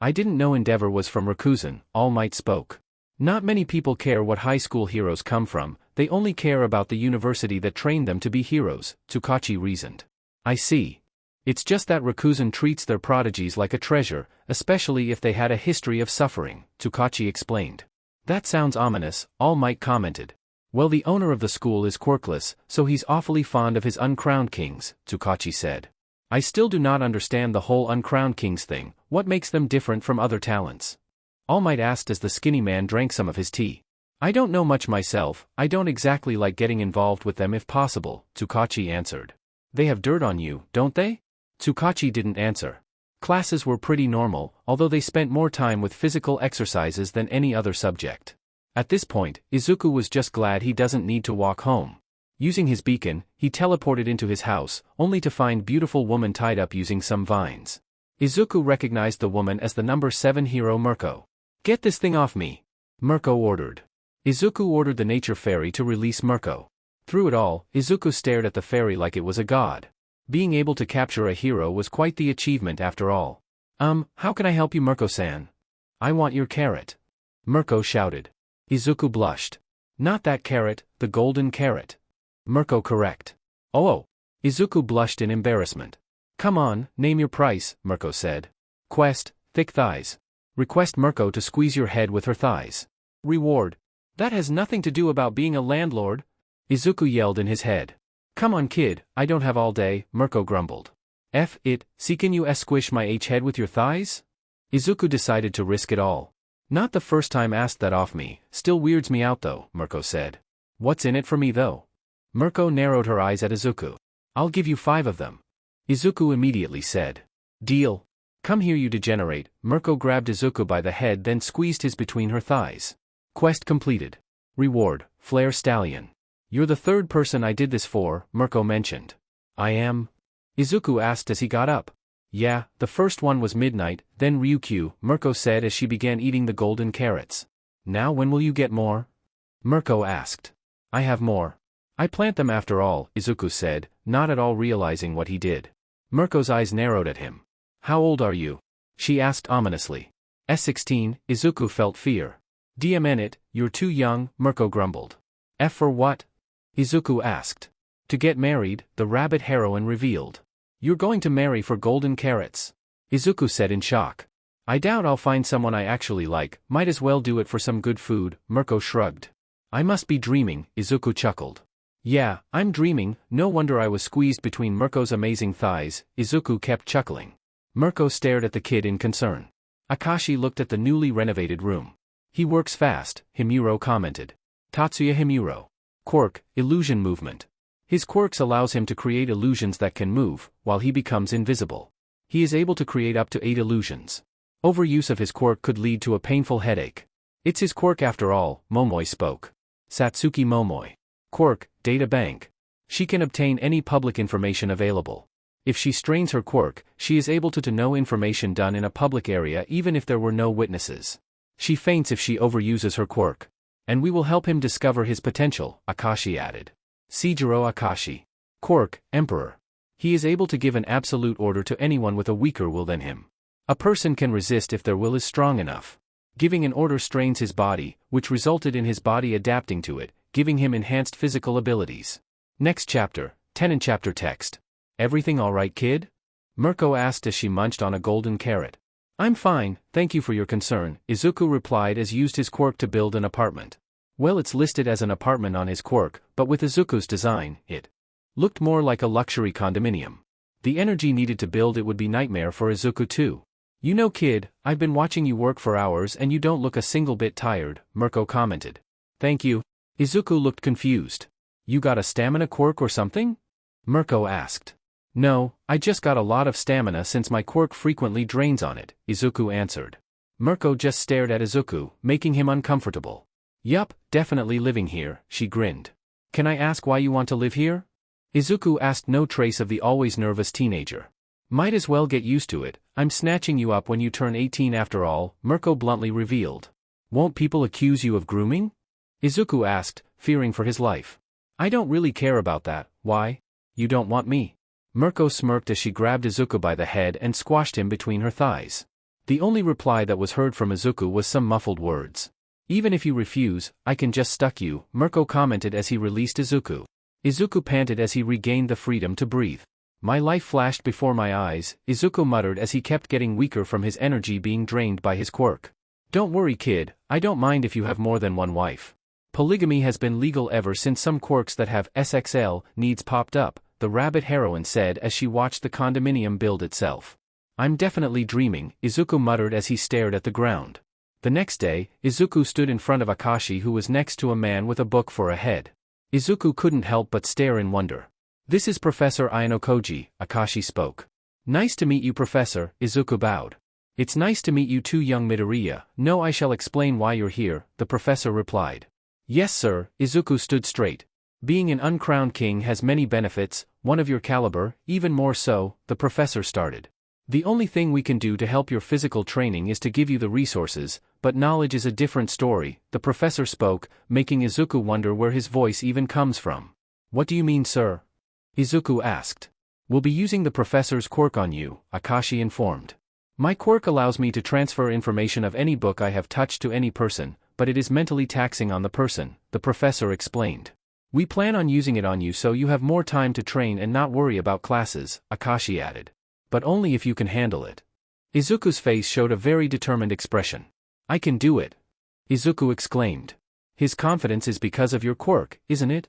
I didn't know Endeavor was from Rikuzen, All Might spoke. Not many people care what high school heroes come from, they only care about the university that trained them to be heroes, Tsukachi reasoned. I see. It's just that Rikuzen treats their prodigies like a treasure, especially if they had a history of suffering, Tsukachi explained. That sounds ominous, All Might commented. Well, the owner of the school is quirkless, so he's awfully fond of his uncrowned kings, Tsukachi said. I still do not understand the whole uncrowned kings thing. What makes them different from other talents? All Might asked as the skinny man drank some of his tea. I don't know much myself, I don't exactly like getting involved with them if possible, Tsukachi answered. They have dirt on you, don't they? Tsukachi didn't answer. Classes were pretty normal, although they spent more time with physical exercises than any other subject. At this point, Izuku was just glad he doesn't need to walk home. Using his beacon, he teleported into his house, only to find beautiful woman tied up using some vines. Izuku recognized the woman as the number 7 hero Mirko. Get this thing off me, Mirko ordered. Izuku ordered the nature fairy to release Mirko. Through it all, Izuku stared at the fairy like it was a god. Being able to capture a hero was quite the achievement after all. How can I help you, Mirko-san? I want your carrot, Mirko shouted. Izuku blushed. Not that carrot, the golden carrot. Mirko correct. Oh. Izuku blushed in embarrassment. Come on, name your price, Mirko said. Quest, thick thighs. Request Mirko to squeeze your head with her thighs. Reward. That has nothing to do about being a landlord, Izuku yelled in his head. Come on kid, I don't have all day, Mirko grumbled. See can you squish my head with your thighs? Izuku decided to risk it all. Not the first time asked that off me, still weirds me out though, Mirko said. What's in it for me though? Mirko narrowed her eyes at Izuku. I'll give you 5 of them. Izuku immediately said. Deal. Come here you degenerate, Mirko grabbed Izuku by the head then squeezed his between her thighs. Quest completed. Reward, Flare Stallion. You're the 3rd person I did this for, Mirko mentioned. I am? Izuku asked as he got up. Yeah, the first one was Midnight, then Ryukyu, Mirko said as she began eating the golden carrots. Now when will you get more? Mirko asked. I have more. I plant them after all, Izuku said, not at all realizing what he did. Mirko's eyes narrowed at him. How old are you? She asked ominously. S16, Izuku felt fear. DMN it, you're too young, Mirko grumbled. F for what? Izuku asked. To get married, the rabbit heroine revealed. You're going to marry for golden carrots. Izuku said in shock. I doubt I'll find someone I actually like, might as well do it for some good food, Mirko shrugged. I must be dreaming, Izuku chuckled. Yeah, I'm dreaming, no wonder I was squeezed between Mirko's amazing thighs, Izuku kept chuckling. Mirko stared at the kid in concern. Akashi looked at the newly renovated room. He works fast, Himuro commented. Tatsuya Himuro. Quirk, illusion movement. His quirks allows him to create illusions that can move, while he becomes invisible. He is able to create up to 8 illusions. Overuse of his quirk could lead to a painful headache. It's his quirk after all, Momoi spoke. Satsuki Momoi. Quirk, data bank. She can obtain any public information available. If she strains her quirk, she is able to know information done in a public area even if there were no witnesses. She faints if she overuses her quirk. And we will help him discover his potential, Akashi added. Seijiro Akashi. Quirk, Emperor. He is able to give an absolute order to anyone with a weaker will than him. A person can resist if their will is strong enough. Giving an order strains his body, which resulted in his body adapting to it, giving him enhanced physical abilities. Next chapter, Tenon chapter text. Everything alright kid? Mirko asked as she munched on a golden carrot. I'm fine, thank you for your concern, Izuku replied as used his quirk to build an apartment. Well, it's listed as an apartment on his quirk, but with Izuku's design, it looked more like a luxury condominium. The energy needed to build it would be nightmare for Izuku too. You know kid, I've been watching you work for hours and you don't look a single bit tired, Mirko commented. Thank you. Izuku looked confused. You got a stamina quirk or something? Mirko asked. No, I just got a lot of stamina since my quirk frequently drains on it, Izuku answered. Mirko just stared at Izuku, making him uncomfortable. Yup, definitely living here, she grinned. Can I ask why you want to live here? Izuku asked, no trace of the always nervous teenager. Might as well get used to it, I'm snatching you up when you turn 18 after all, Mirko bluntly revealed. Won't people accuse you of grooming? Izuku asked, fearing for his life. I don't really care about that, why? You don't want me? Mirko smirked as she grabbed Izuku by the head and squashed him between her thighs. The only reply that was heard from Izuku was some muffled words. Even if you refuse, I can just stuck you, Mirko commented as he released Izuku. Izuku panted as he regained the freedom to breathe. My life flashed before my eyes, Izuku muttered as he kept getting weaker from his energy being drained by his quirk. Don't worry kid, I don't mind if you have more than one wife. Polygamy has been legal ever since some quirks that have SXL needs popped up, the rabbit heroine said as she watched the condominium build itself. I'm definitely dreaming, Izuku muttered as he stared at the ground. The next day, Izuku stood in front of Akashi who was next to a man with a book for a head. Izuku couldn't help but stare in wonder. This is Professor Ainokoji, Akashi spoke. Nice to meet you Professor, Izuku bowed. It's nice to meet you too young Midoriya, no I shall explain why you're here, the professor replied. Yes sir, Izuku stood straight. Being an uncrowned king has many benefits, one of your caliber, even more so, the professor started. The only thing we can do to help your physical training is to give you the resources, but knowledge is a different story, the professor spoke, making Izuku wonder where his voice even comes from. What do you mean sir? Izuku asked. We'll be using the professor's quirk on you, Akashi informed. My quirk allows me to transfer information of any book I have touched to any person, but it is mentally taxing on the person, the professor explained. We plan on using it on you so you have more time to train and not worry about classes, Akashi added. But only if you can handle it. Izuku's face showed a very determined expression. I can do it. Izuku exclaimed. His confidence is because of your quirk, isn't it?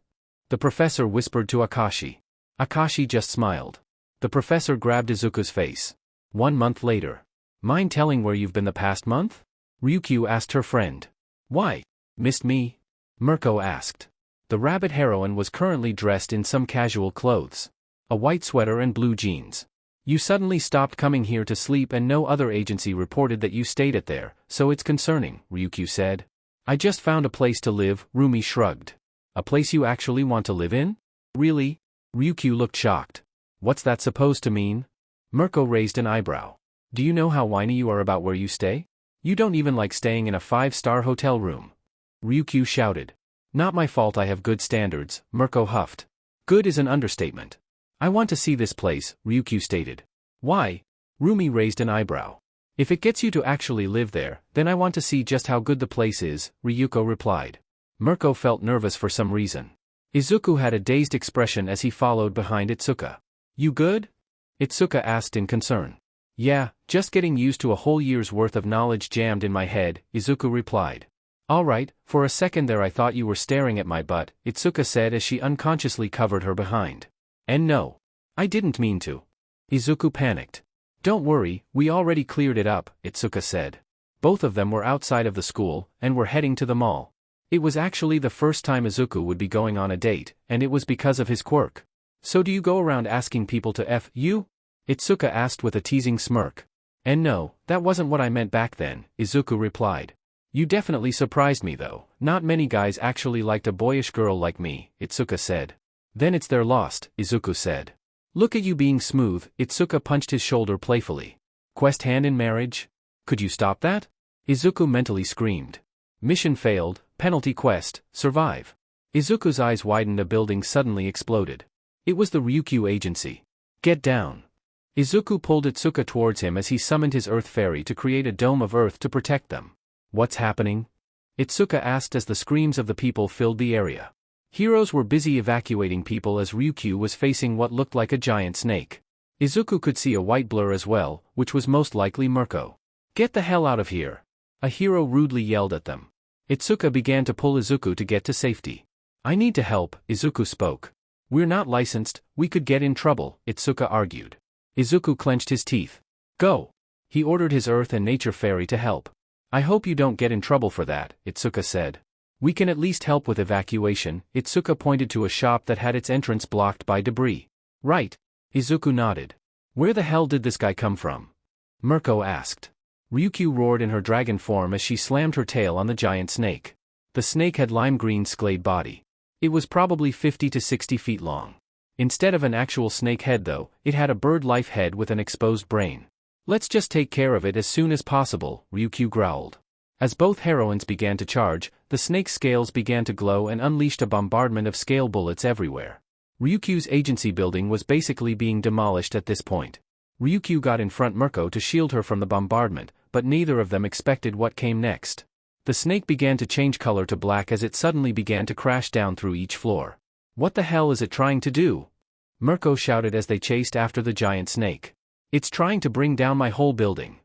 The professor whispered to Akashi. Akashi just smiled. The professor grabbed Izuku's face. 1 month later. Mind telling where you've been the past month? Ryukyu asked her friend. Why? Missed me? Mirko asked. The rabbit heroine was currently dressed in some casual clothes. A white sweater and blue jeans. You suddenly stopped coming here to sleep and no other agency reported that you stayed at there, so it's concerning, Ryukyu said. I just found a place to live, Rumi shrugged. A place you actually want to live in? Really? Ryukyu looked shocked. What's that supposed to mean? Mirko raised an eyebrow. Do you know how whiny you are about where you stay? You don't even like staying in a 5-star hotel room. Ryukyu shouted. Not my fault I have good standards, Mirko huffed. Good is an understatement. I want to see this place, Ryukyu stated. Why? Rumi raised an eyebrow. If it gets you to actually live there, then I want to see just how good the place is, Ryuko replied. Mirko felt nervous for some reason. Izuku had a dazed expression as he followed behind Itsuka. You good? Itsuka asked in concern. Yeah, just getting used to a whole year's worth of knowledge jammed in my head, Izuku replied. Alright, for a second there I thought you were staring at my butt, Itsuka said as she unconsciously covered her behind. And no. I didn't mean to. Izuku panicked. Don't worry, we already cleared it up, Itsuka said. Both of them were outside of the school, and were heading to the mall. It was actually the first time Izuku would be going on a date, and it was because of his quirk. So do you go around asking people to F you? Itsuka asked with a teasing smirk. And no, that wasn't what I meant back then, Izuku replied. You definitely surprised me though, not many guys actually liked a boyish girl like me, Itsuka said. Then it's their lost, Izuku said. Look at you being smooth, Itsuka punched his shoulder playfully. Quest hand in marriage? Could you stop that? Izuku mentally screamed. Mission failed, penalty quest, survive. Izuku's eyes widened. A building suddenly exploded. It was the Ryukyu agency. Get down. Izuku pulled Itsuka towards him as he summoned his earth fairy to create a dome of earth to protect them. What's happening? Itsuka asked as the screams of the people filled the area. Heroes were busy evacuating people as Ryukyu was facing what looked like a giant snake. Izuku could see a white blur as well, which was most likely Mirko. Get the hell out of here! A hero rudely yelled at them. Itsuka began to pull Izuku to get to safety. I need to help, Izuku spoke. We're not licensed, we could get in trouble, Itsuka argued. Izuku clenched his teeth. Go! He ordered his earth and nature fairy to help. I hope you don't get in trouble for that, Itsuka said. We can at least help with evacuation, Itsuka pointed to a shop that had its entrance blocked by debris. Right. Izuku nodded. Where the hell did this guy come from? Mirko asked. Ryukyu roared in her dragon form as she slammed her tail on the giant snake. The snake had lime-green scaled body. It was probably 50 to 60 feet long. Instead of an actual snake head though, it had a bird-life head with an exposed brain. Let's just take care of it as soon as possible, Ryukyu growled. As both heroines began to charge, the snake's scales began to glow and unleashed a bombardment of scale bullets everywhere. Ryukyu's agency building was basically being demolished at this point. Ryukyu got in front Mirko to shield her from the bombardment, but neither of them expected what came next. The snake began to change color to black as it suddenly began to crash down through each floor. What the hell is it trying to do? Mirko shouted as they chased after the giant snake. It's trying to bring down my whole building.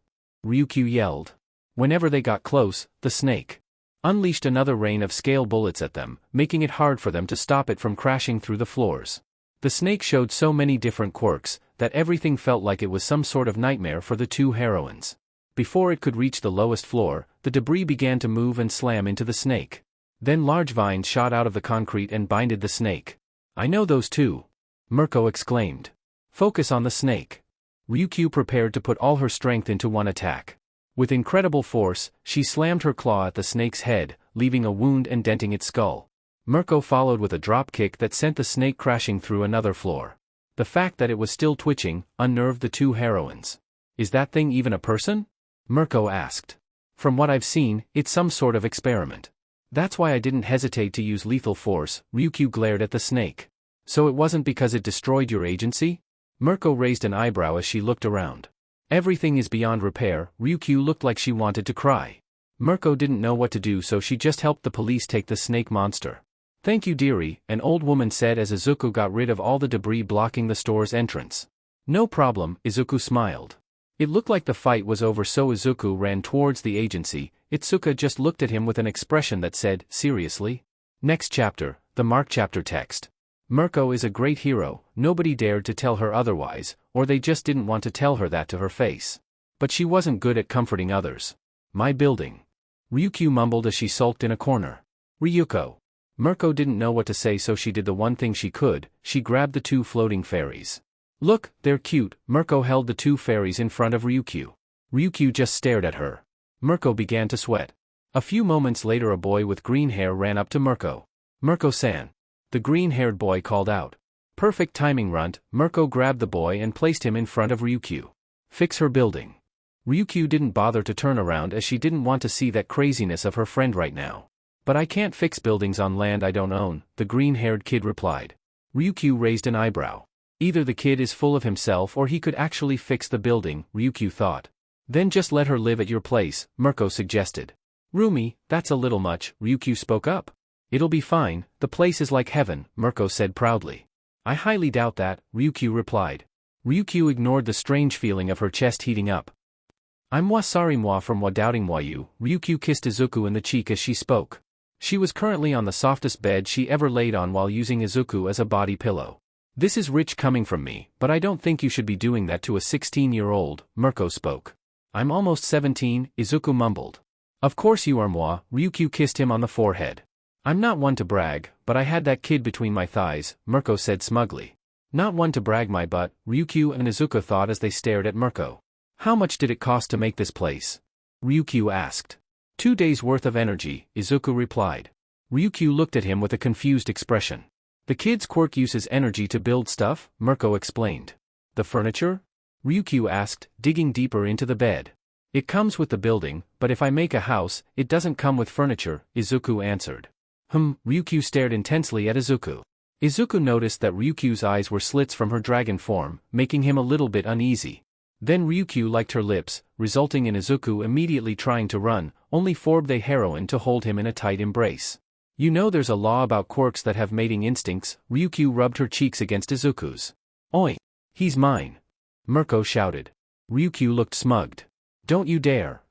Ryukyu yelled. Whenever they got close, the snake unleashed another rain of scale bullets at them, making it hard for them to stop it from crashing through the floors. The snake showed so many different quirks, that everything felt like it was some sort of nightmare for the two heroines. Before it could reach the lowest floor, the debris began to move and slam into the snake. Then large vines shot out of the concrete and binded the snake. I know those two. Mirko exclaimed. Focus on the snake. Ryukyu prepared to put all her strength into one attack. With incredible force, she slammed her claw at the snake's head, leaving a wound and denting its skull. Mirko followed with a drop kick that sent the snake crashing through another floor. The fact that it was still twitching unnerved the two heroines. Is that thing even a person? Mirko asked. From what I've seen, it's some sort of experiment. That's why I didn't hesitate to use lethal force, Ryukyu glared at the snake. So it wasn't because it destroyed your agency? Mirko raised an eyebrow as she looked around. Everything is beyond repair, Ryukyu looked like she wanted to cry. Mirko didn't know what to do so she just helped the police take the snake monster. Thank you dearie, an old woman said as Izuku got rid of all the debris blocking the store's entrance. No problem, Izuku smiled. It looked like the fight was over so Izuku ran towards the agency. Itsuka just looked at him with an expression that said, seriously? Next chapter, the Mark chapter text. Mirko is a great hero, nobody dared to tell her otherwise, or they just didn't want to tell her that to her face. But she wasn't good at comforting others. My building. Ryukyu mumbled as she sulked in a corner. Ryuko. Mirko didn't know what to say so she did the one thing she could, she grabbed the two floating fairies. Look, they're cute, Mirko held the two fairies in front of Ryukyu. Ryukyu just stared at her. Mirko began to sweat. A few moments later a boy with green hair ran up to Mirko. Mirko-san. The green-haired boy called out. Perfect timing runt, Mirko grabbed the boy and placed him in front of Ryukyu. Fix her building. Ryukyu didn't bother to turn around as she didn't want to see that craziness of her friend right now. But I can't fix buildings on land I don't own, the green-haired kid replied. Ryukyu raised an eyebrow. Either the kid is full of himself or he could actually fix the building, Ryukyu thought. Then just let her live at your place, Mirko suggested. Rumi, that's a little much, Ryukyu spoke up. It'll be fine, the place is like heaven, Mirko said proudly. I highly doubt that, Ryukyu replied. Ryukyu ignored the strange feeling of her chest heating up. I'm moi sorry moi from moi doubting moi you, Ryukyu kissed Izuku in the cheek as she spoke. She was currently on the softest bed she ever laid on while using Izuku as a body pillow. This is rich coming from me, but I don't think you should be doing that to a 16-year-old, Mirko spoke. I'm almost 17, Izuku mumbled. Of course you are moi, Ryukyu kissed him on the forehead. I'm not one to brag, but I had that kid between my thighs, Mirko said smugly. Not one to brag my butt, Ryukyu and Izuku thought as they stared at Mirko. How much did it cost to make this place? Ryukyu asked. 2 days' worth of energy, Izuku replied. Ryukyu looked at him with a confused expression. The kid's quirk uses energy to build stuff, Mirko explained. The furniture? Ryukyu asked, digging deeper into the bed. It comes with the building, but if I make a house, it doesn't come with furniture, Izuku answered. Ryukyu stared intensely at Izuku. Izuku noticed that Ryukyu's eyes were slits from her dragon form, making him a little bit uneasy. Then Ryukyu liked her lips, resulting in Izuku immediately trying to run, only for the heroine to hold him in a tight embrace. You know there's a law about quirks that have mating instincts, Ryukyu rubbed her cheeks against Izuku's. Oi! He's mine! Mirko shouted. Ryukyu looked smugged. Don't you dare!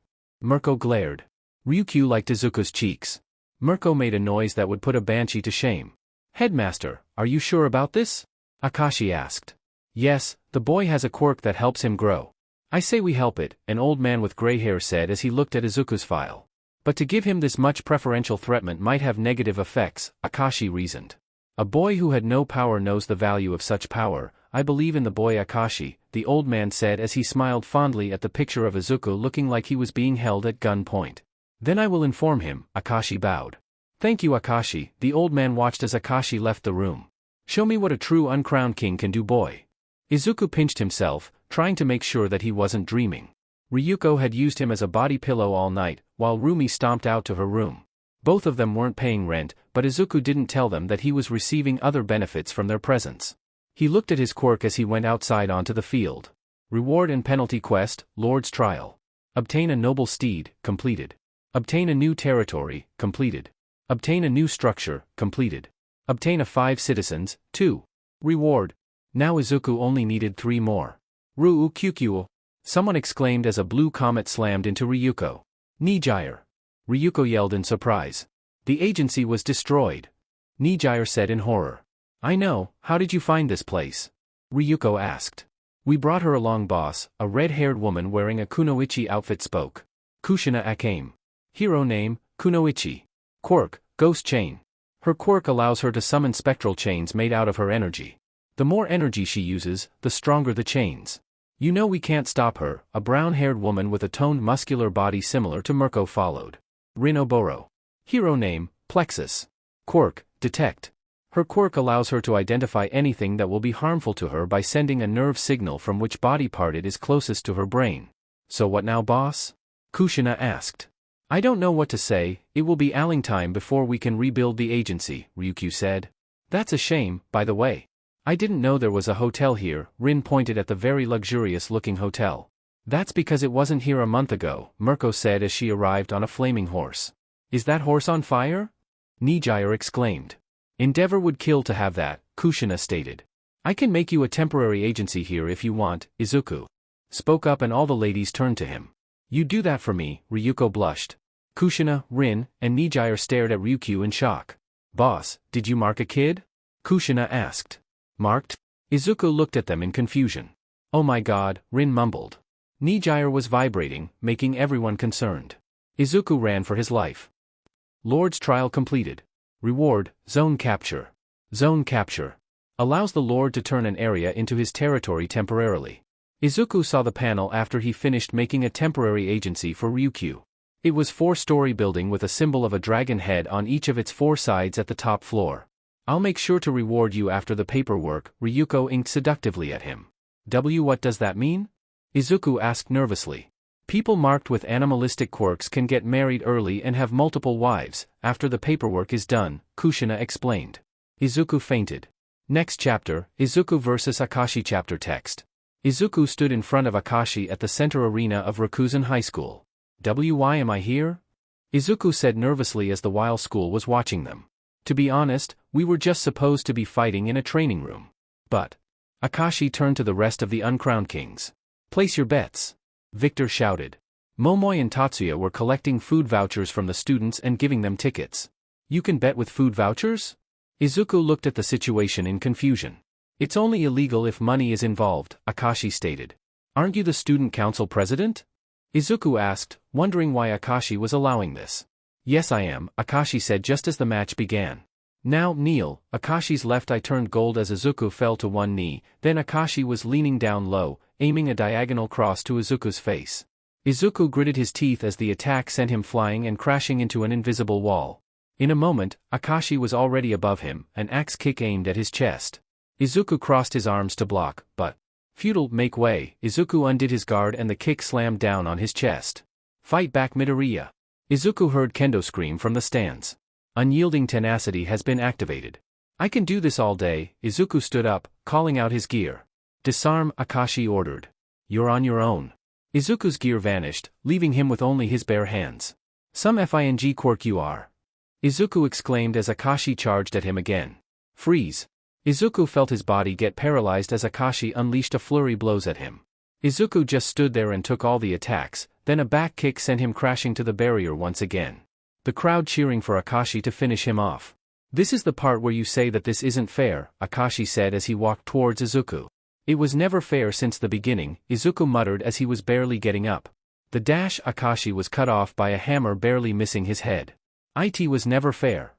Mirko glared. Ryukyu liked Izuku's cheeks. Mirko made a noise that would put a banshee to shame. Headmaster, are you sure about this? Akashi asked. Yes, the boy has a quirk that helps him grow. I say we help it, an old man with gray hair said as he looked at Izuku's file. But to give him this much preferential treatment might have negative effects, Akashi reasoned. A boy who had no power knows the value of such power. I believe in the boy Akashi, the old man said as he smiled fondly at the picture of Izuku looking like he was being held at gunpoint. Then I will inform him, Akashi bowed. Thank you Akashi, the old man watched as Akashi left the room. Show me what a true uncrowned king can do boy. Izuku pinched himself, trying to make sure that he wasn't dreaming. Ryuko had used him as a body pillow all night, while Rumi stomped out to her room. Both of them weren't paying rent, but Izuku didn't tell them that he was receiving other benefits from their presence. He looked at his quirk as he went outside onto the field. Reward and penalty quest, Lord's Trial. Obtain a noble steed, completed. Obtain a new territory, completed. Obtain a new structure, completed. Obtain a 5 citizens, 2. Reward. Now Izuku only needed 3 more. Ryukyu. Someone exclaimed as a blue comet slammed into Ryuko. Nijire. Ryuko yelled in surprise. The agency was destroyed. Nijire said in horror. I know, how did you find this place? Ryuko asked. We brought her along boss, a red-haired woman wearing a kunoichi outfit spoke. Kushina Akame. Hero name, Kunoichi. Quirk, Ghost Chain. Her quirk allows her to summon spectral chains made out of her energy. The more energy she uses, the stronger the chains. You know we can't stop her, a brown-haired woman with a toned muscular body similar to Mirko followed. Rinoboro. Hero name, Plexus. Quirk, Detect. Her quirk allows her to identify anything that will be harmful to her by sending a nerve signal from which body part it is closest to her brain. So what now boss? Kushina asked. I don't know what to say, it will be ailing time before we can rebuild the agency, Ryukyu said. That's a shame, by the way. I didn't know there was a hotel here, Rin pointed at the very luxurious-looking hotel. That's because it wasn't here a month ago, Mirko said as she arrived on a flaming horse. Is that horse on fire? Nijire exclaimed. Endeavor would kill to have that, Kushina stated. I can make you a temporary agency here if you want, Izuku spoke up and all the ladies turned to him. You do that for me, Ryuko blushed. Kushina, Rin, and Nijire stared at Ryukyu in shock. Boss, did you mark a kid? Kushina asked. Marked? Izuku looked at them in confusion. Oh my god, Rin mumbled. Nijire was vibrating, making everyone concerned. Izuku ran for his life. Lord's Trial completed. Reward, Zone Capture. Zone Capture allows the Lord to turn an area into his territory temporarily. Izuku saw the panel after he finished making a temporary agency for Ryukyu. It was 4-story building with a symbol of a dragon head on each of its 4 sides at the top floor. I'll make sure to reward you after the paperwork, Ryuko inked seductively at him. What does that mean? Izuku asked nervously. People marked with animalistic quirks can get married early and have multiple wives, after the paperwork is done, Kushina explained. Izuku fainted. Next chapter, Izuku vs Akashi chapter text. Izuku stood in front of Akashi at the center arena of Rakuzen High School. Why am I here? Izuku said nervously as the while school was watching them. To be honest, we were just supposed to be fighting in a training room. But Akashi turned to the rest of the uncrowned kings. Place your bets. Victor shouted. Momoi and Tatsuya were collecting food vouchers from the students and giving them tickets. You can bet with food vouchers? Izuku looked at the situation in confusion. It's only illegal if money is involved, Akashi stated. Aren't you the student council president? Izuku asked, wondering why Akashi was allowing this. Yes I am, Akashi said just as the match began. Now, kneel. Akashi's left eye turned gold as Izuku fell to one knee, then Akashi was leaning down low, aiming a diagonal cross to Izuku's face. Izuku gritted his teeth as the attack sent him flying and crashing into an invisible wall. In a moment, Akashi was already above him, an axe kick aimed at his chest. Izuku crossed his arms to block, but futile, make way. Izuku undid his guard and the kick slammed down on his chest. Fight back Midoriya. Izuku heard Kendo scream from the stands. Unyielding tenacity has been activated. I can do this all day. Izuku stood up, calling out his gear. Disarm, Akashi ordered. You're on your own. Izuku's gear vanished, leaving him with only his bare hands. Some FING quirk you are. Izuku exclaimed as Akashi charged at him again. Freeze. Izuku felt his body get paralyzed as Akashi unleashed a flurry blows at him. Izuku just stood there and took all the attacks, then a back kick sent him crashing to the barrier once again. The crowd cheering for Akashi to finish him off. "This is the part where you say that this isn't fair," Akashi said as he walked towards Izuku. "It was never fair since the beginning," Izuku muttered as he was barely getting up. The dash Akashi was cut off by a hammer barely missing his head. "It was never fair."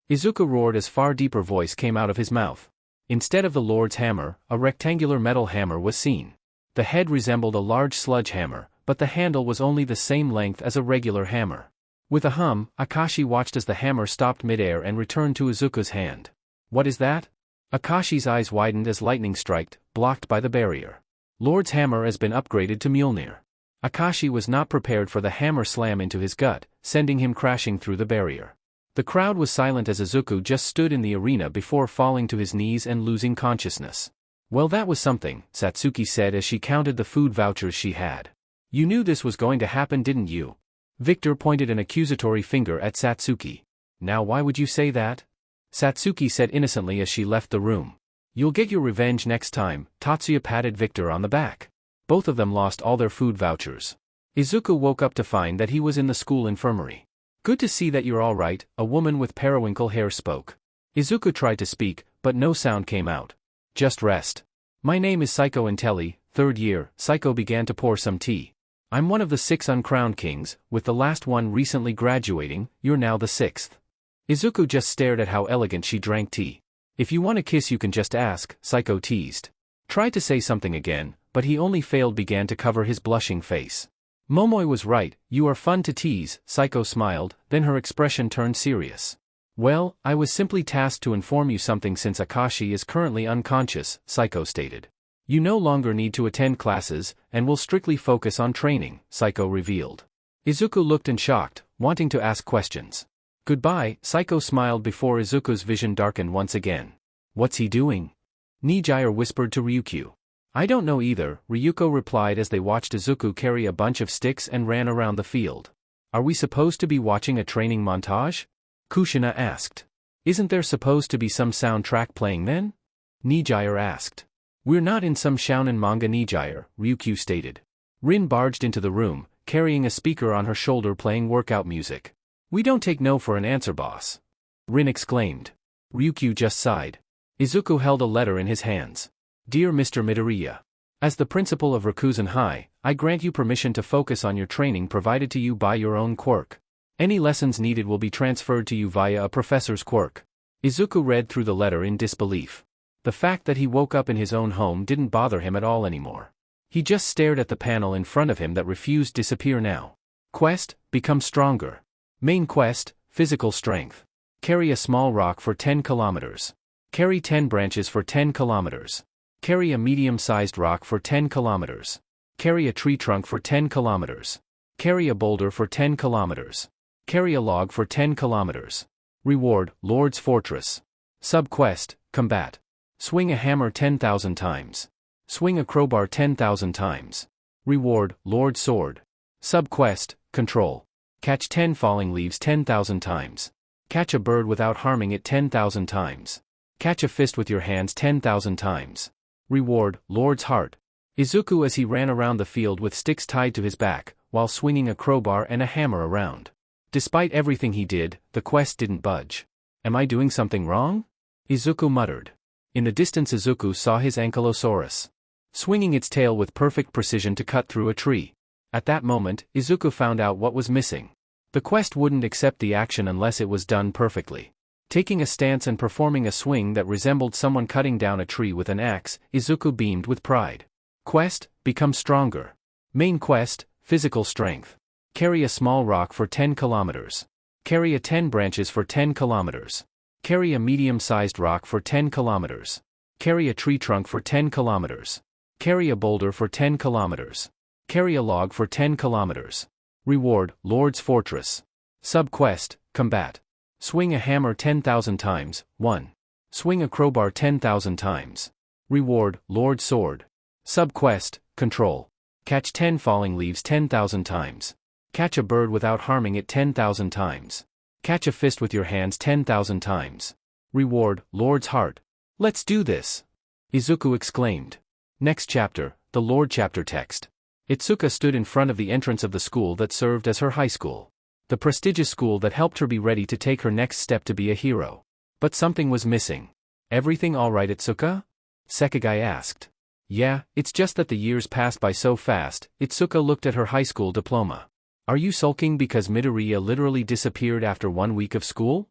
Izuku roared as far deeper voice came out of his mouth. Instead of the Lord's hammer, a rectangular metal hammer was seen. The head resembled a large sledgehammer, but the handle was only the same length as a regular hammer. With a hum, Akashi watched as the hammer stopped midair and returned to Izuku's hand. "What is that?" Akashi's eyes widened as lightning struck, blocked by the barrier. "Lord's hammer has been upgraded to Mjolnir." Akashi was not prepared for the hammer slam into his gut, sending him crashing through the barrier. The crowd was silent as Izuku just stood in the arena before falling to his knees and losing consciousness. "Well, that was something," Satsuki said as she counted the food vouchers she had. "You knew this was going to happen, didn't you?" Victor pointed an accusatory finger at Satsuki. "Now why would you say that?" Satsuki said innocently as she left the room. "You'll get your revenge next time," Tatsuya patted Victor on the back. Both of them lost all their food vouchers. Izuku woke up to find that he was in the school infirmary. "Good to see that you're all right," a woman with periwinkle hair spoke. Izuku tried to speak, but no sound came out. "Just rest. My name is Psycho Intelli, 3rd year." Psycho began to pour some tea. "I'm one of the 6 uncrowned kings, with the last one recently graduating. You're now the 6th. Izuku just stared at how elegant she drank tea. "If you want a kiss you can just ask," Psycho teased. Tried to say something again, but he only failed began to cover his blushing face. "Momoi was right, you are fun to tease," Psycho smiled, then her expression turned serious. "Well, I was simply tasked to inform you something since Akashi is currently unconscious," Psycho stated. "You no longer need to attend classes, and will strictly focus on training," Psycho revealed. Izuku looked in shocked, wanting to ask questions. "Goodbye," Psycho smiled before Izuku's vision darkened once again. "What's he doing?" Nijire whispered to Ryukyu. "I don't know either," Ryuko replied as they watched Izuku carry a bunch of sticks and ran around the field. "Are we supposed to be watching a training montage?" Kushina asked. "Isn't there supposed to be some soundtrack playing then?" Nijire asked. "We're not in some shounen manga, Nijire," Ryukyu stated. Rin barged into the room, carrying a speaker on her shoulder playing workout music. "We don't take no for an answer, boss," Rin exclaimed. Ryukyu just sighed. Izuku held a letter in his hands. "Dear Mr. Midoriya, as the principal of Rikuzen High, I grant you permission to focus on your training provided to you by your own quirk. Any lessons needed will be transferred to you via a professor's quirk." Izuku read through the letter in disbelief. The fact that he woke up in his own home didn't bother him at all anymore. He just stared at the panel in front of him that refused disappear now. Quest, become stronger. Main quest, physical strength. Carry a small rock for 10 kilometers. Carry 10 branches for 10 kilometers. Carry a medium-sized rock for 10 kilometers. Carry a tree trunk for 10 kilometers. Carry a boulder for 10 kilometers. Carry a log for 10 kilometers. Reward, Lord's Fortress. Sub-quest, combat. Swing a hammer 10,000 times. Swing a crowbar 10,000 times. Reward, Lord's Sword. Sub-quest, control. Catch 10 falling leaves 10,000 times. Catch a bird without harming it 10,000 times. Catch a fist with your hands 10,000 times. Reward, Lord's Heart. Izuku as he ran around the field with sticks tied to his back, while swinging a crowbar and a hammer around. Despite everything he did, the quest didn't budge. "Am I doing something wrong?" Izuku muttered. In the distance Izuku saw his ankylosaurus, swinging its tail with perfect precision to cut through a tree. At that moment, Izuku found out what was missing. The quest wouldn't accept the action unless it was done perfectly. Taking a stance and performing a swing that resembled someone cutting down a tree with an axe, Izuku beamed with pride. Quest, become stronger. Main quest, physical strength. Carry a small rock for 10 kilometers. Carry a 10 branches for 10 kilometers. Carry a medium-sized rock for 10 kilometers. Carry a tree trunk for 10 kilometers. Carry a boulder for 10 kilometers. Carry a log for 10 kilometers. Reward, Lord's Fortress. Sub-quest, combat. Swing a hammer 10,000 times, 1. Swing a crowbar 10,000 times. Reward, Lord's Sword. Sub-quest, control. Catch 10 falling leaves 10,000 times. Catch a bird without harming it 10,000 times. Catch a fist with your hands 10,000 times. Reward, Lord's Heart. "Let's do this!" Izuku exclaimed. Next chapter, The Lord chapter text. Itsuka stood in front of the entrance of the school that served as her high school. The prestigious school that helped her be ready to take her next step to be a hero. But something was missing. Everything all right, Itsuka? Sekigai asked. Yeah, it's just that the years passed by so fast. Itsuka looked at her high school diploma. Are you sulking because Midoriya literally disappeared after 1 week of school?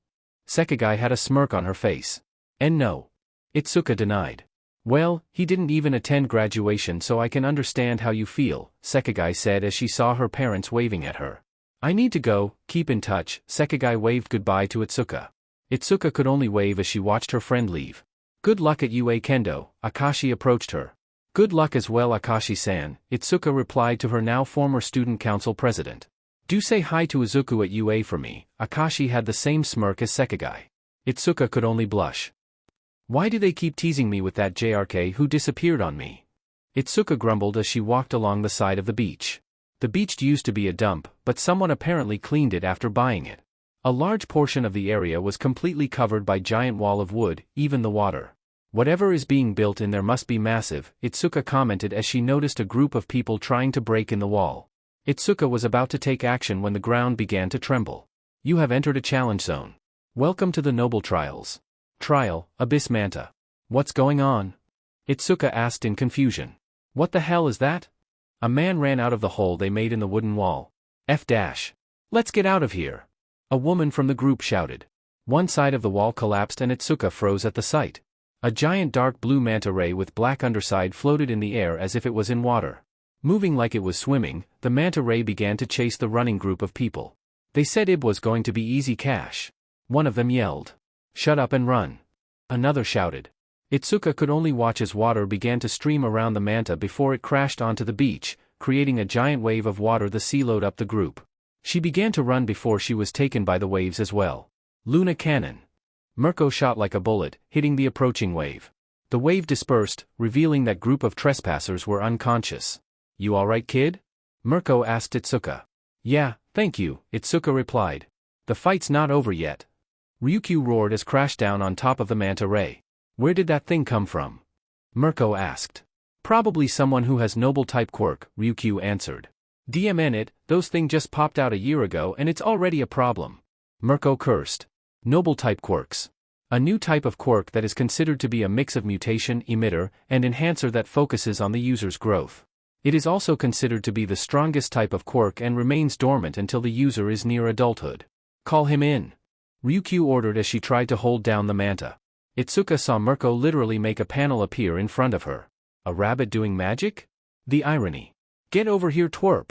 Sekigai had a smirk on her face. And no. Itsuka denied. Well, he didn't even attend graduation, so I can understand how you feel, Sekigai said as she saw her parents waving at her. I need to go, keep in touch. Sekigai waved goodbye to Itsuka. Itsuka could only wave as she watched her friend leave. Good luck at UA Kendo, Akashi approached her. Good luck as well, Akashi-san, Itsuka replied to her now former student council president. Do say hi to Izuku at UA for me. Akashi had the same smirk as Sekigai. Itsuka could only blush. Why do they keep teasing me with that JRK who disappeared on me? Itsuka grumbled as she walked along the side of the beach. The beach used to be a dump, but someone apparently cleaned it after buying it. A large portion of the area was completely covered by giant wall of wood, even the water. Whatever is being built in there must be massive, Itsuka commented as she noticed a group of people trying to break in the wall. Itsuka was about to take action when the ground began to tremble. You have entered a challenge zone. Welcome to the Noble Trials. Trial, Abyss Manta. What's going on? Itsuka asked in confusion. What the hell is that? A man ran out of the hole they made in the wooden wall. Let's get out of here. A woman from the group shouted. One side of the wall collapsed and Itsuka froze at the sight. A giant dark blue manta ray with black underside floated in the air as if it was in water. Moving like it was swimming, the manta ray began to chase the running group of people. They said it was going to be easy cash. One of them yelled. Shut up and run. Another shouted. Itsuka could only watch as water began to stream around the manta before it crashed onto the beach, creating a giant wave of water that siloed up the group. She began to run before she was taken by the waves as well. Luna Cannon. Mirko shot like a bullet, hitting the approaching wave. The wave dispersed, revealing that group of trespassers were unconscious. You alright, kid? Mirko asked Itsuka. Yeah, thank you, Itsuka replied. The fight's not over yet. Ryukyu roared as crashed down on top of the manta ray. Where did that thing come from? Mirko asked. Probably someone who has noble type quirk, Ryukyu answered. DMN it, those thing just popped out a year ago and it's already a problem. Mirko cursed. Noble type quirks. A new type of quirk that is considered to be a mix of mutation, emitter, and enhancer that focuses on the user's growth. It is also considered to be the strongest type of quirk and remains dormant until the user is near adulthood. Call him in. Ryukyu ordered as she tried to hold down the manta. Itsuka saw Mirko literally make a panel appear in front of her. A rabbit doing magic? The irony. Get over here, twerp.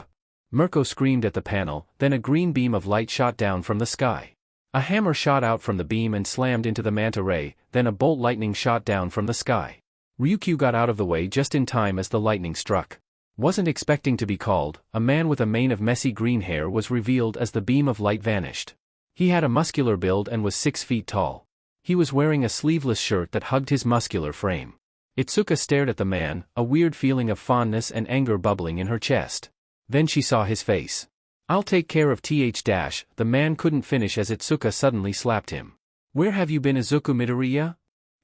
Mirko screamed at the panel, then a green beam of light shot down from the sky. A hammer shot out from the beam and slammed into the manta ray, then a bolt lightning shot down from the sky. Ryukyu got out of the way just in time as the lightning struck. Wasn't expecting to be called, a man with a mane of messy green hair was revealed as the beam of light vanished. He had a muscular build and was 6 feet tall. He was wearing a sleeveless shirt that hugged his muscular frame. Itsuka stared at the man, a weird feeling of fondness and anger bubbling in her chest. Then she saw his face. I'll take care of the man couldn't finish as Itsuka suddenly slapped him. Where have you been, Izuku Midoriya?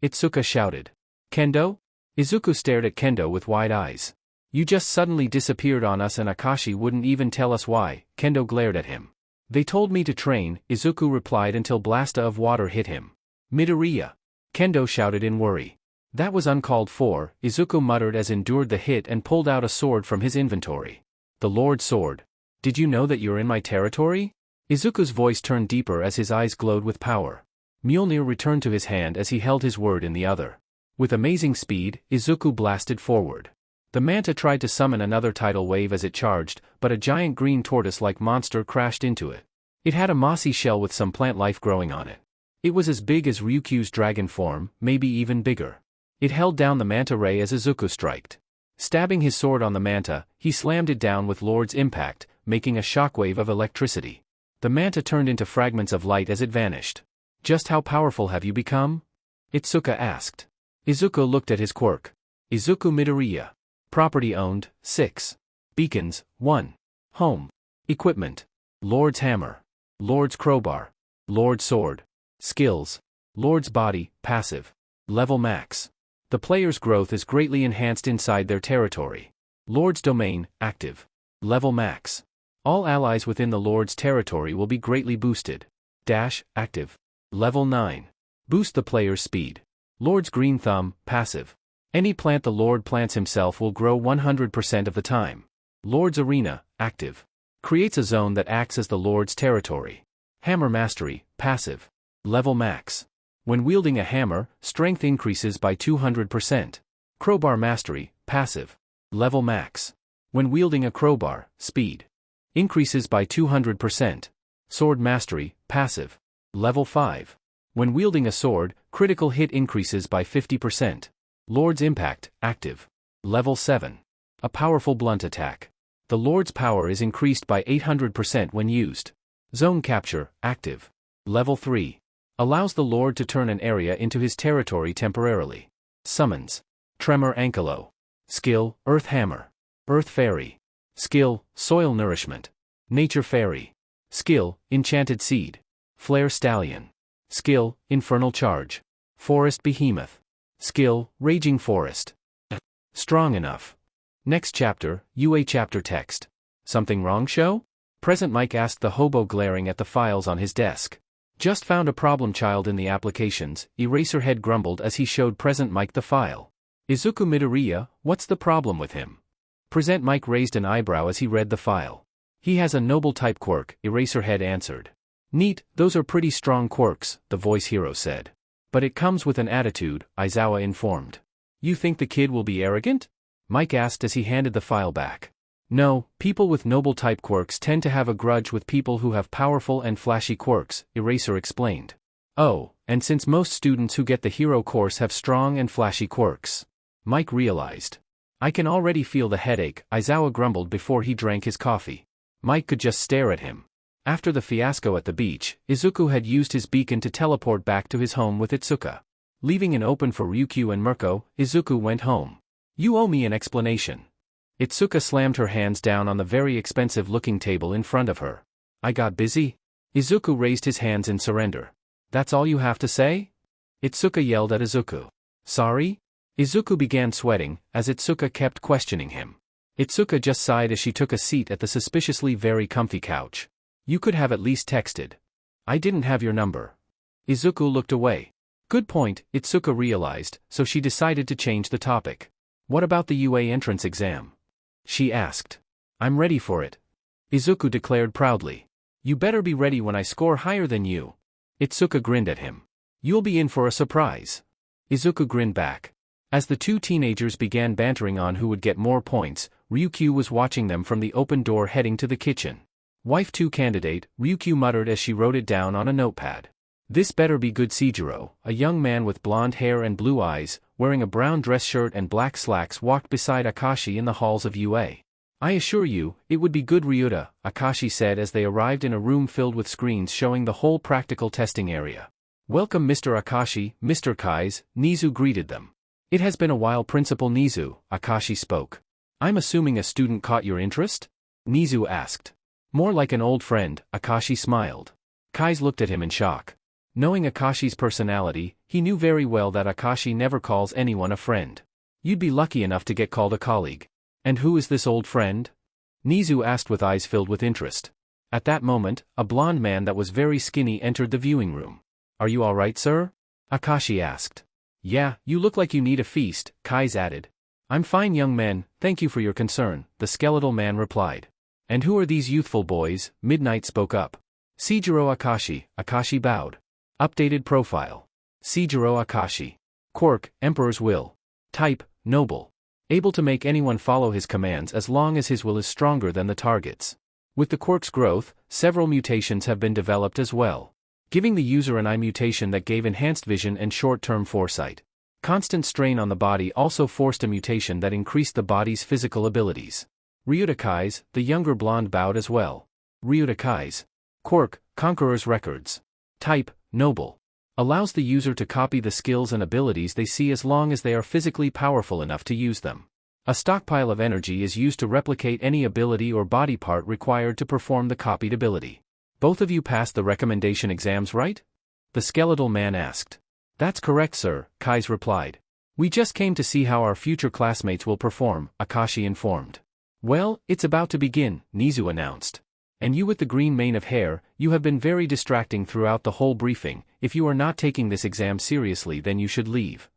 Itsuka shouted. Kendo? Izuku stared at Kendo with wide eyes. You just suddenly disappeared on us and Akashi wouldn't even tell us why, Kendo glared at him. They told me to train, Izuku replied until blasta of water hit him. Midoriya. Kendo shouted in worry. That was uncalled for, Izuku muttered as endured the hit and pulled out a sword from his inventory. The Lord Sword. Did you know that you're in my territory? Izuku's voice turned deeper as his eyes glowed with power. Mjolnir returned to his hand as he held his word in the other. With amazing speed, Izuku blasted forward. The manta tried to summon another tidal wave as it charged, but a giant green tortoise-like monster crashed into it. It had a mossy shell with some plant life growing on it. It was as big as Ryukyu's dragon form, maybe even bigger. It held down the manta ray as Izuku striked. Stabbing his sword on the manta, he slammed it down with Lord's impact, making a shockwave of electricity. The manta turned into fragments of light as it vanished. Just how powerful have you become? Itsuka asked. Izuku looked at his quirk. Izuku Midoriya. Property owned, 6. Beacons, 1. Home. Equipment. Lord's hammer. Lord's crowbar. Lord's sword. Skills. Lord's body, passive. Level max. The player's growth is greatly enhanced inside their territory. Lord's domain, active. Level max. All allies within the Lord's territory will be greatly boosted. Dash, active. Level 9. Boost the player's speed. Lord's green thumb, passive. Any plant the Lord plants himself will grow 100% of the time. Lord's arena, active. Creates a zone that acts as the Lord's territory. Hammer mastery, passive. Level max. When wielding a hammer, strength increases by 200%. Crowbar mastery, passive. Level max. When wielding a crowbar, speed increases by 200%. Sword mastery, passive. Level 5. When wielding a sword, critical hit increases by 50%. Lord's impact, active. Level 7. A powerful blunt attack. The Lord's power is increased by 800% when used. Zone capture, active. Level 3. Allows the Lord to turn an area into his territory temporarily. Summons. Tremor Ankylo. Skill, Earth Hammer. Earth Fairy. Skill, Soil Nourishment. Nature Fairy. Skill, Enchanted Seed. Flare Stallion. Skill, Infernal Charge. Forest Behemoth. Skill, Raging Forest. Strong enough. Next chapter, UA chapter text. Something wrong, show? Present Mike asked the hobo, glaring at the files on his desk. Just found a problem child in the applications, Eraserhead grumbled as he showed Present Mike the file. Izuku Midoriya, what's the problem with him? Present Mike raised an eyebrow as he read the file. He has a noble type quirk, Eraserhead answered. Neat, those are pretty strong quirks, the voice hero said. But it comes with an attitude, Aizawa informed. You think the kid will be arrogant? Mike asked as he handed the file back. No, people with noble type quirks tend to have a grudge with people who have powerful and flashy quirks, Eraser explained. Oh, and since most students who get the hero course have strong and flashy quirks. Mike realized. I can already feel the headache, Aizawa grumbled before he drank his coffee. Mike could just stare at him. After the fiasco at the beach, Izuku had used his beacon to teleport back to his home with Itsuka. Leaving it open for Ryukyu and Mirko, Izuku went home. You owe me an explanation. Itsuka slammed her hands down on the very expensive-looking table in front of her. I got busy? Izuku raised his hands in surrender. That's all you have to say? Itsuka yelled at Izuku. Sorry? Izuku began sweating, as Itsuka kept questioning him. Itsuka just sighed as she took a seat at the suspiciously very comfy couch. You could have at least texted. I didn't have your number. Izuku looked away. Good point, Itsuka realized, so she decided to change the topic. What about the UA entrance exam? She asked. I'm ready for it. Izuku declared proudly. You better be ready when I score higher than you. Itsuka grinned at him. You'll be in for a surprise. Izuku grinned back. As the two teenagers began bantering on who would get more points, Ryukyu was watching them from the open door heading to the kitchen. Wife 2 candidate, Ryukyu muttered as she wrote it down on a notepad. This better be good. Seijiro, a young man with blonde hair and blue eyes, wearing a brown dress shirt and black slacks, walked beside Akashi in the halls of UA. I assure you, it would be good. Ryuta, Akashi said as they arrived in a room filled with screens showing the whole practical testing area. Welcome Mr. Akashi, Mr. Kais, Nizu greeted them. It has been a while. Principal Nizu, Akashi spoke. I'm assuming a student caught your interest? Nizu asked. More like an old friend, Akashi smiled. Kais looked at him in shock. Knowing Akashi's personality, he knew very well that Akashi never calls anyone a friend. You'd be lucky enough to get called a colleague. And who is this old friend? Nizu asked with eyes filled with interest. At that moment, a blonde man that was very skinny entered the viewing room. Are you all right, sir? Akashi asked. Yeah, you look like you need a feast, Kais added. I'm fine, young men, thank you for your concern, the skeletal man replied. And who are these youthful boys? Midnight spoke up. Seijiro Akashi, Akashi bowed. Updated profile. Seijiro Akashi. Quirk, Emperor's Will. Type, Noble. Able to make anyone follow his commands as long as his will is stronger than the target's. With the quirk's growth, several mutations have been developed as well, giving the user an eye mutation that gave enhanced vision and short-term foresight. Constant strain on the body also forced a mutation that increased the body's physical abilities. Ryuta Kais, the younger blonde, bowed as well. Ryuta Kais. Quirk, Conqueror's Records. Type, Noble. Allows the user to copy the skills and abilities they see as long as they are physically powerful enough to use them. A stockpile of energy is used to replicate any ability or body part required to perform the copied ability. Both of you passed the recommendation exams, right? The skeletal man asked. That's correct, sir, Kais replied. We just came to see how our future classmates will perform, Akashi informed. Well, it's about to begin, Nizu announced. And you with the green mane of hair, you have been very distracting throughout the whole briefing. If you are not taking this exam seriously, then you should leave.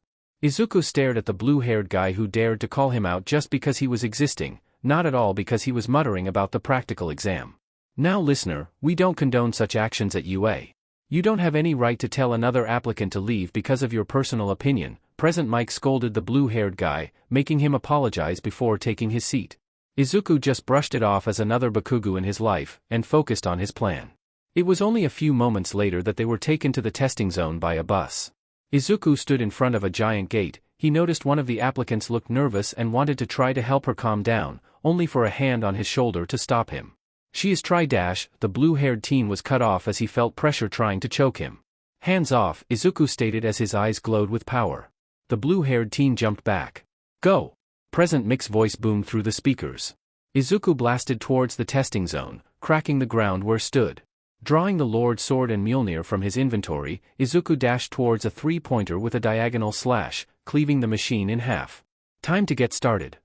Izuku stared at the blue-haired guy who dared to call him out just because he was existing, not at all because he was muttering about the practical exam. Now listener, we don't condone such actions at UA. You don't have any right to tell another applicant to leave because of your personal opinion. Present Mike scolded the blue-haired guy, making him apologize before taking his seat. Izuku just brushed it off as another bakugu in his life, and focused on his plan. It was only a few moments later that they were taken to the testing zone by a bus. Izuku stood in front of a giant gate. He noticed one of the applicants looked nervous and wanted to try to help her calm down, only for a hand on his shoulder to stop him. She is the blue-haired teen was cut off as he felt pressure trying to choke him. Hands off, Izuku stated as his eyes glowed with power. The blue-haired teen jumped back. Go! Present Mick's voice boomed through the speakers. Izuku blasted towards the testing zone, cracking the ground where stood. Drawing the Lord sword and Mjolnir from his inventory, Izuku dashed towards a three-pointer with a diagonal slash, cleaving the machine in half. Time to get started.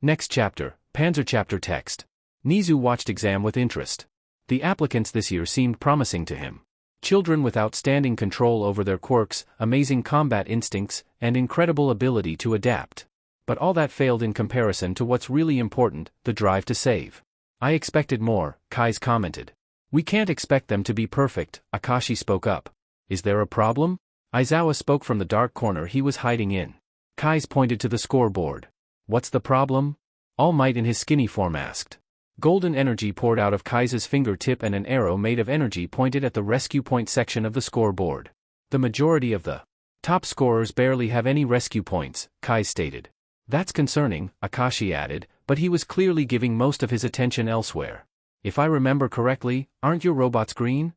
Next chapter, Panzer chapter text. Nizu watched exam with interest. The applicants this year seemed promising to him. Children with outstanding control over their quirks, amazing combat instincts, and incredible ability to adapt. But all that failed in comparison to what's really important, the drive to save. I expected more, Kai's commented. We can't expect them to be perfect, Akashi spoke up. Is there a problem? Aizawa spoke from the dark corner he was hiding in. Kai's pointed to the scoreboard. What's the problem? All Might in his skinny form asked. Golden energy poured out of Kai's fingertip and an arrow made of energy pointed at the rescue point section of the scoreboard. The majority of the top scorers barely have any rescue points, Kai stated. That's concerning, Akashi added, but he was clearly giving most of his attention elsewhere. If I remember correctly, aren't your robots green?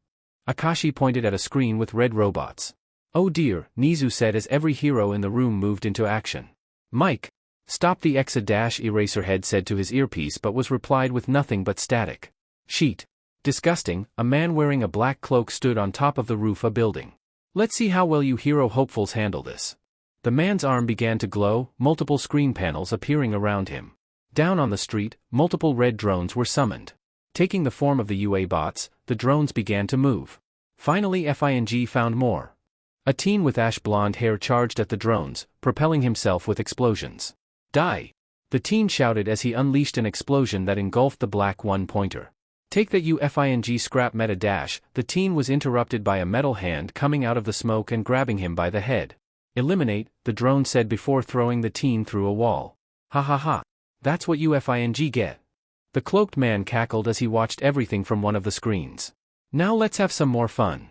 Akashi pointed at a screen with red robots. Oh dear, Nizu said as every hero in the room moved into action. Mike! Stop the Eraserhead said to his earpiece but was replied with nothing but static. Sheet. Disgusting, a man wearing a black cloak stood on top of the roof of a building. Let's see how well you hero hopefuls handle this. The man's arm began to glow, multiple screen panels appearing around him. Down on the street, multiple red drones were summoned. Taking the form of the UA bots, the drones began to move. Finally FING found more. A teen with ash blonde hair charged at the drones, propelling himself with explosions. Die! The teen shouted as he unleashed an explosion that engulfed the black one-pointer. Take that you FING scrap meta dash. The teen was interrupted by a metal hand coming out of the smoke and grabbing him by the head. Eliminate, the drone said before throwing the teen through a wall. Ha ha ha. That's what you FING get. The cloaked man cackled as he watched everything from one of the screens. Now let's have some more fun.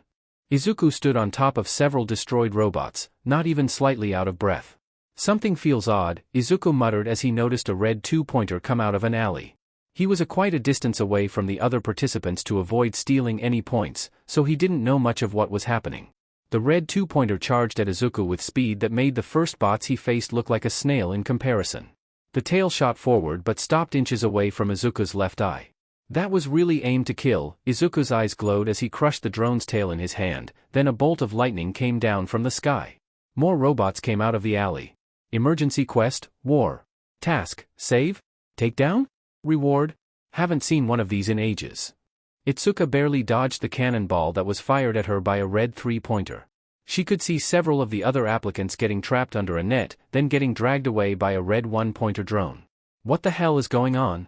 Izuku stood on top of several destroyed robots, not even slightly out of breath. Something feels odd, Izuku muttered as he noticed a red two-pointer come out of an alley. He was quite a distance away from the other participants to avoid stealing any points, so he didn't know much of what was happening. The red two-pointer charged at Izuku with speed that made the first bots he faced look like a snail in comparison. The tail shot forward but stopped inches away from Izuku's left eye. That was really aimed to kill. Izuku's eyes glowed as he crushed the drone's tail in his hand, then a bolt of lightning came down from the sky. More robots came out of the alley. Emergency quest, war. Task, save? Takedown? Reward? Haven't seen one of these in ages. Itsuka barely dodged the cannonball that was fired at her by a red three-pointer. She could see several of the other applicants getting trapped under a net, then getting dragged away by a red one-pointer drone. What the hell is going on?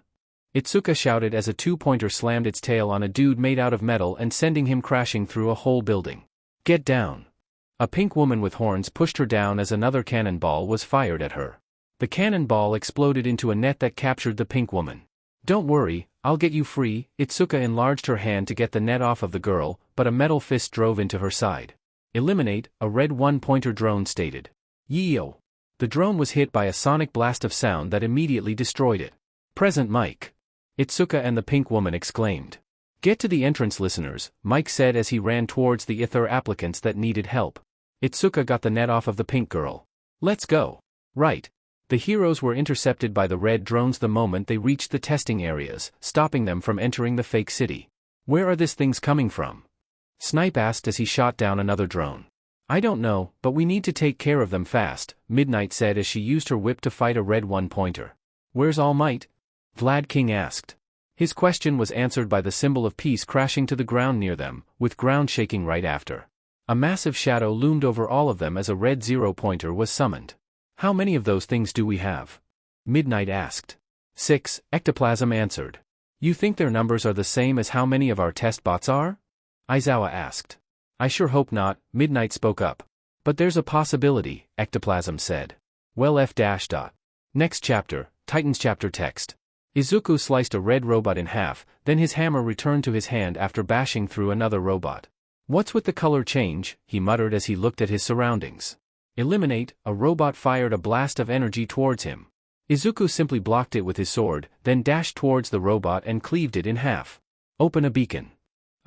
Itsuka shouted as a two-pointer slammed its tail on a dude made out of metal and sending him crashing through a whole building. Get down. A pink woman with horns pushed her down as another cannonball was fired at her. The cannonball exploded into a net that captured the pink woman. Don't worry, I'll get you free. Itsuka enlarged her hand to get the net off of the girl, but a metal fist drove into her side. Eliminate, a red one-pointer drone stated. Yeo. The drone was hit by a sonic blast of sound that immediately destroyed it. Present Mike. Itsuka and the pink woman exclaimed. Get to the entrance listeners, Mike said as he ran towards the ether applicants that needed help. Itsuka got the net off of the pink girl. Let's go. Right. The heroes were intercepted by the red drones the moment they reached the testing areas, stopping them from entering the fake city. Where are these things coming from? Snipe asked as he shot down another drone. I don't know, but we need to take care of them fast, Midnight said as she used her whip to fight a red one-pointer. Where's All Might? Vlad King asked. His question was answered by the symbol of peace crashing to the ground near them, with ground shaking right after. A massive shadow loomed over all of them as a red zero-pointer was summoned. How many of those things do we have? Midnight asked. 6, Ectoplasm answered. You think their numbers are the same as how many of our test bots are? Aizawa asked. I sure hope not, Midnight spoke up. But there's a possibility, Ectoplasm said. Well f-. Next chapter, Titans chapter text. Izuku sliced a red robot in half, then his hammer returned to his hand after bashing through another robot. What's with the color change, he muttered as he looked at his surroundings. Eliminate, a robot fired a blast of energy towards him. Izuku simply blocked it with his sword, then dashed towards the robot and cleaved it in half. Open a beacon.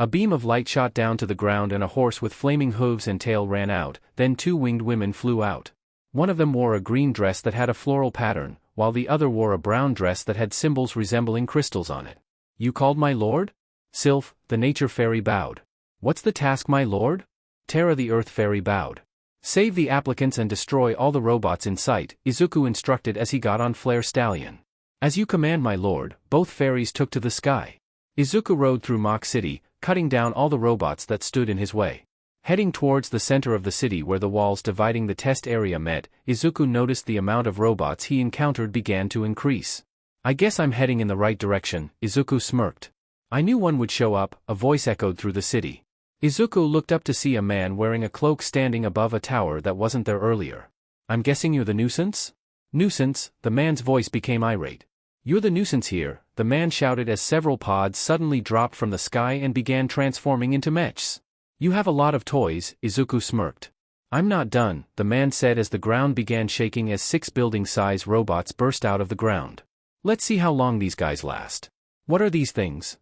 A beam of light shot down to the ground and a horse with flaming hooves and tail ran out, then 2 winged women flew out. One of them wore a green dress that had a floral pattern, while the other wore a brown dress that had symbols resembling crystals on it. You called my lord? Sylph, the nature fairy bowed. What's the task, my lord? Terra the earth fairy bowed. Save the applicants and destroy all the robots in sight, Izuku instructed as he got on Flare Stallion. As you command, my lord, both fairies took to the sky. Izuku rode through Mach City, cutting down all the robots that stood in his way. Heading towards the center of the city where the walls dividing the test area met, Izuku noticed the amount of robots he encountered began to increase. I guess I'm heading in the right direction, Izuku smirked. I knew one would show up, a voice echoed through the city. Izuku looked up to see a man wearing a cloak standing above a tower that wasn't there earlier. I'm guessing you're the nuisance? Nuisance, the man's voice became irate. You're the nuisance here, the man shouted as several pods suddenly dropped from the sky and began transforming into mechs. You have a lot of toys, Izuku smirked. I'm not done, the man said as the ground began shaking as 6 building-size robots burst out of the ground. Let's see how long these guys last. What are these things?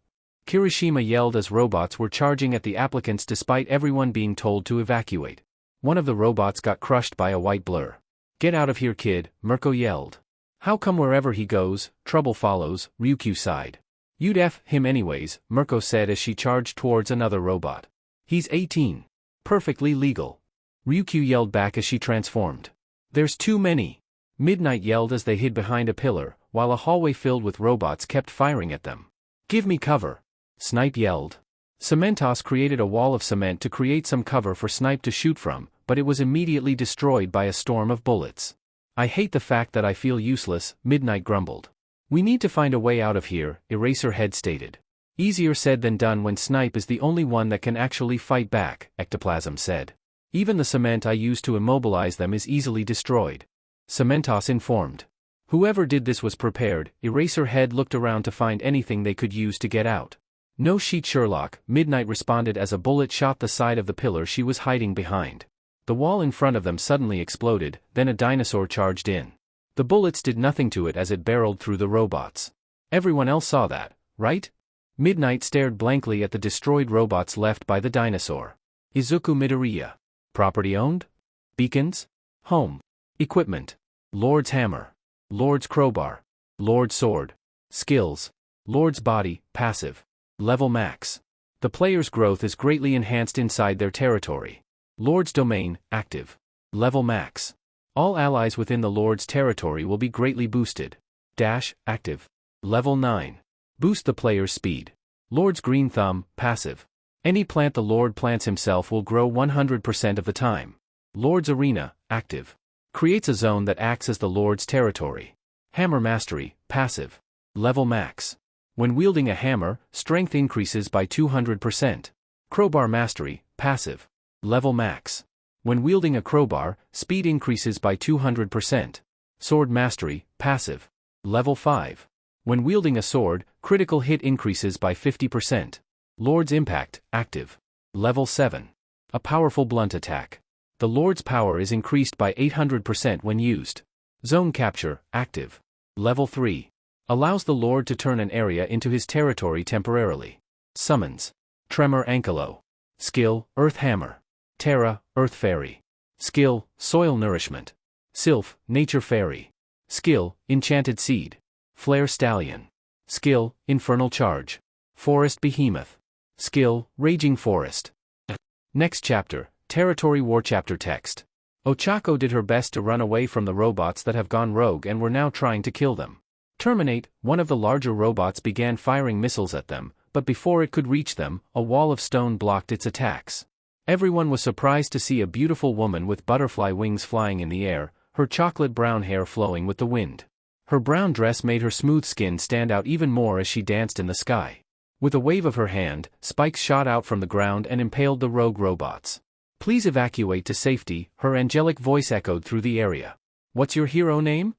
Kirishima yelled as robots were charging at the applicants despite everyone being told to evacuate. One of the robots got crushed by a white blur. Get out of here, kid, Mirko yelled. How come wherever he goes, trouble follows, Ryukyu sighed. You'd F him anyways, Mirko said as she charged towards another robot. He's 18. Perfectly legal. Ryukyu yelled back as she transformed. There's too many. Midnight yelled as they hid behind a pillar, while a hallway filled with robots kept firing at them. Give me cover. Snipe yelled. Cementos created a wall of cement to create some cover for Snipe to shoot from, but it was immediately destroyed by a storm of bullets. I hate the fact that I feel useless, Midnight grumbled. We need to find a way out of here, Eraserhead stated. Easier said than done when Snipe is the only one that can actually fight back, Ectoplasm said. Even the cement I used to immobilize them is easily destroyed. Cementos informed. Whoever did this was prepared. Eraserhead looked around to find anything they could use to get out. No shit, Sherlock, Midnight responded as a bullet shot the side of the pillar she was hiding behind. The wall in front of them suddenly exploded, then a dinosaur charged in. The bullets did nothing to it as it barreled through the robots. Everyone else saw that, right? Midnight stared blankly at the destroyed robots left by the dinosaur. Izuku Midoriya. Property owned? Beacons? Home. Equipment. Lord's hammer. Lord's crowbar. Lord's sword. Skills. Lord's body, passive. Level max. The player's growth is greatly enhanced inside their territory. Lord's domain, active. Level max. All allies within the Lord's territory will be greatly boosted. Dash, active. Level 9. Boost the player's speed. Lord's green thumb, passive. Any plant the Lord plants himself will grow 100% of the time. Lord's arena, active. Creates a zone that acts as the Lord's territory. Hammer mastery, passive. Level max. When wielding a hammer, strength increases by 200%. Crowbar mastery, passive. Level max. When wielding a crowbar, speed increases by 200%. Sword mastery, passive. Level 5. When wielding a sword, critical hit increases by 50%. Lord's impact, active. Level 7. A powerful blunt attack. The Lord's power is increased by 800% when used. Zone capture, active. Level 3. Allows the Lord to turn an area into his territory temporarily. Summons. Tremor Ankylo. Skill, Earth Hammer. Terra, Earth Fairy. Skill, Soil Nourishment. Sylph, Nature Fairy. Skill, Enchanted Seed. Flare Stallion. Skill, Infernal Charge. Forest Behemoth. Skill, Raging Forest. Next chapter, Territory War Chapter Text. Ochako did her best to run away from the robots that have gone rogue and were now trying to kill them. Terminate, one of the larger robots began firing missiles at them, but before it could reach them, a wall of stone blocked its attacks. Everyone was surprised to see a beautiful woman with butterfly wings flying in the air, her chocolate brown hair flowing with the wind. Her brown dress made her smooth skin stand out even more as she danced in the sky. With a wave of her hand, spikes shot out from the ground and impaled the rogue robots. Please evacuate to safety, her angelic voice echoed through the area. What's your hero name?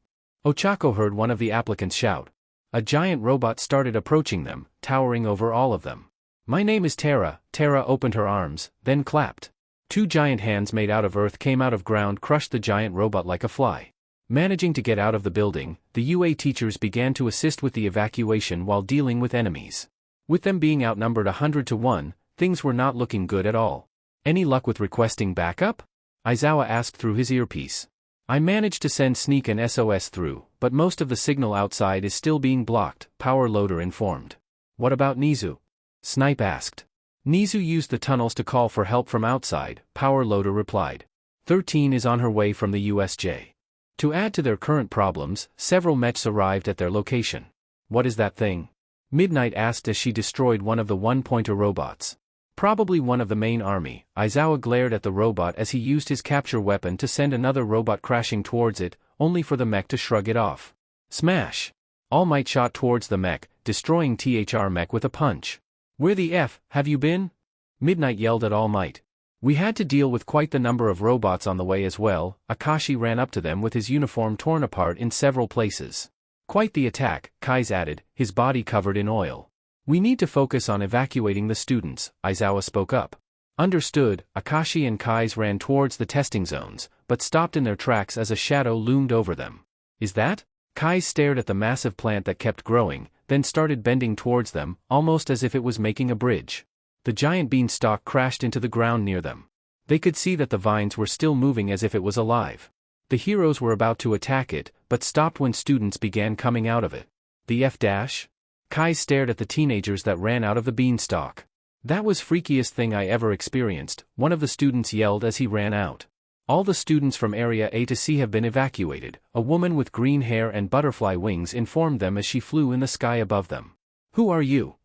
Ochako heard one of the applicants shout. A giant robot started approaching them, towering over all of them. My name is Terra. Terra opened her arms, then clapped. Two giant hands made out of earth came out of ground, crushed the giant robot like a fly. Managing to get out of the building, the UA teachers began to assist with the evacuation while dealing with enemies. With them being outnumbered 100 to 1, things were not looking good at all. Any luck with requesting backup? Aizawa asked through his earpiece. I managed to send Sneak and SOS through, but most of the signal outside is still being blocked, Power Loader informed. What about Nizu? Snipe asked. Nizu used the tunnels to call for help from outside, Power Loader replied. 13 is on her way from the USJ. To add to their current problems, several mechs arrived at their location. What is that thing? Midnight asked as she destroyed one of the one-pointer robots. Probably one of the main army. Aizawa glared at the robot as he used his capture weapon to send another robot crashing towards it, only for the mech to shrug it off. Smash! All Might shot towards the mech, destroying THR mech with a punch. Where the F have you been? Midnight yelled at All Might. We had to deal with quite the number of robots on the way as well. Akashi ran up to them with his uniform torn apart in several places. Quite the attack, Kai's added, his body covered in oil. We need to focus on evacuating the students, Aizawa spoke up. Understood, Akashi and Kai's ran towards the testing zones, but stopped in their tracks as a shadow loomed over them. Is that? Kai stared at the massive plant that kept growing, then started bending towards them, almost as if it was making a bridge. The giant beanstalk crashed into the ground near them. They could see that the vines were still moving as if it was alive. The heroes were about to attack it, but stopped when students began coming out of it. The F-dash? Kai stared at the teenagers that ran out of the beanstalk. That was freakiest thing I ever experienced, one of the students yelled as he ran out. All the students from Area A to C have been evacuated, a woman with green hair and butterfly wings informed them as she flew in the sky above them. Who are you?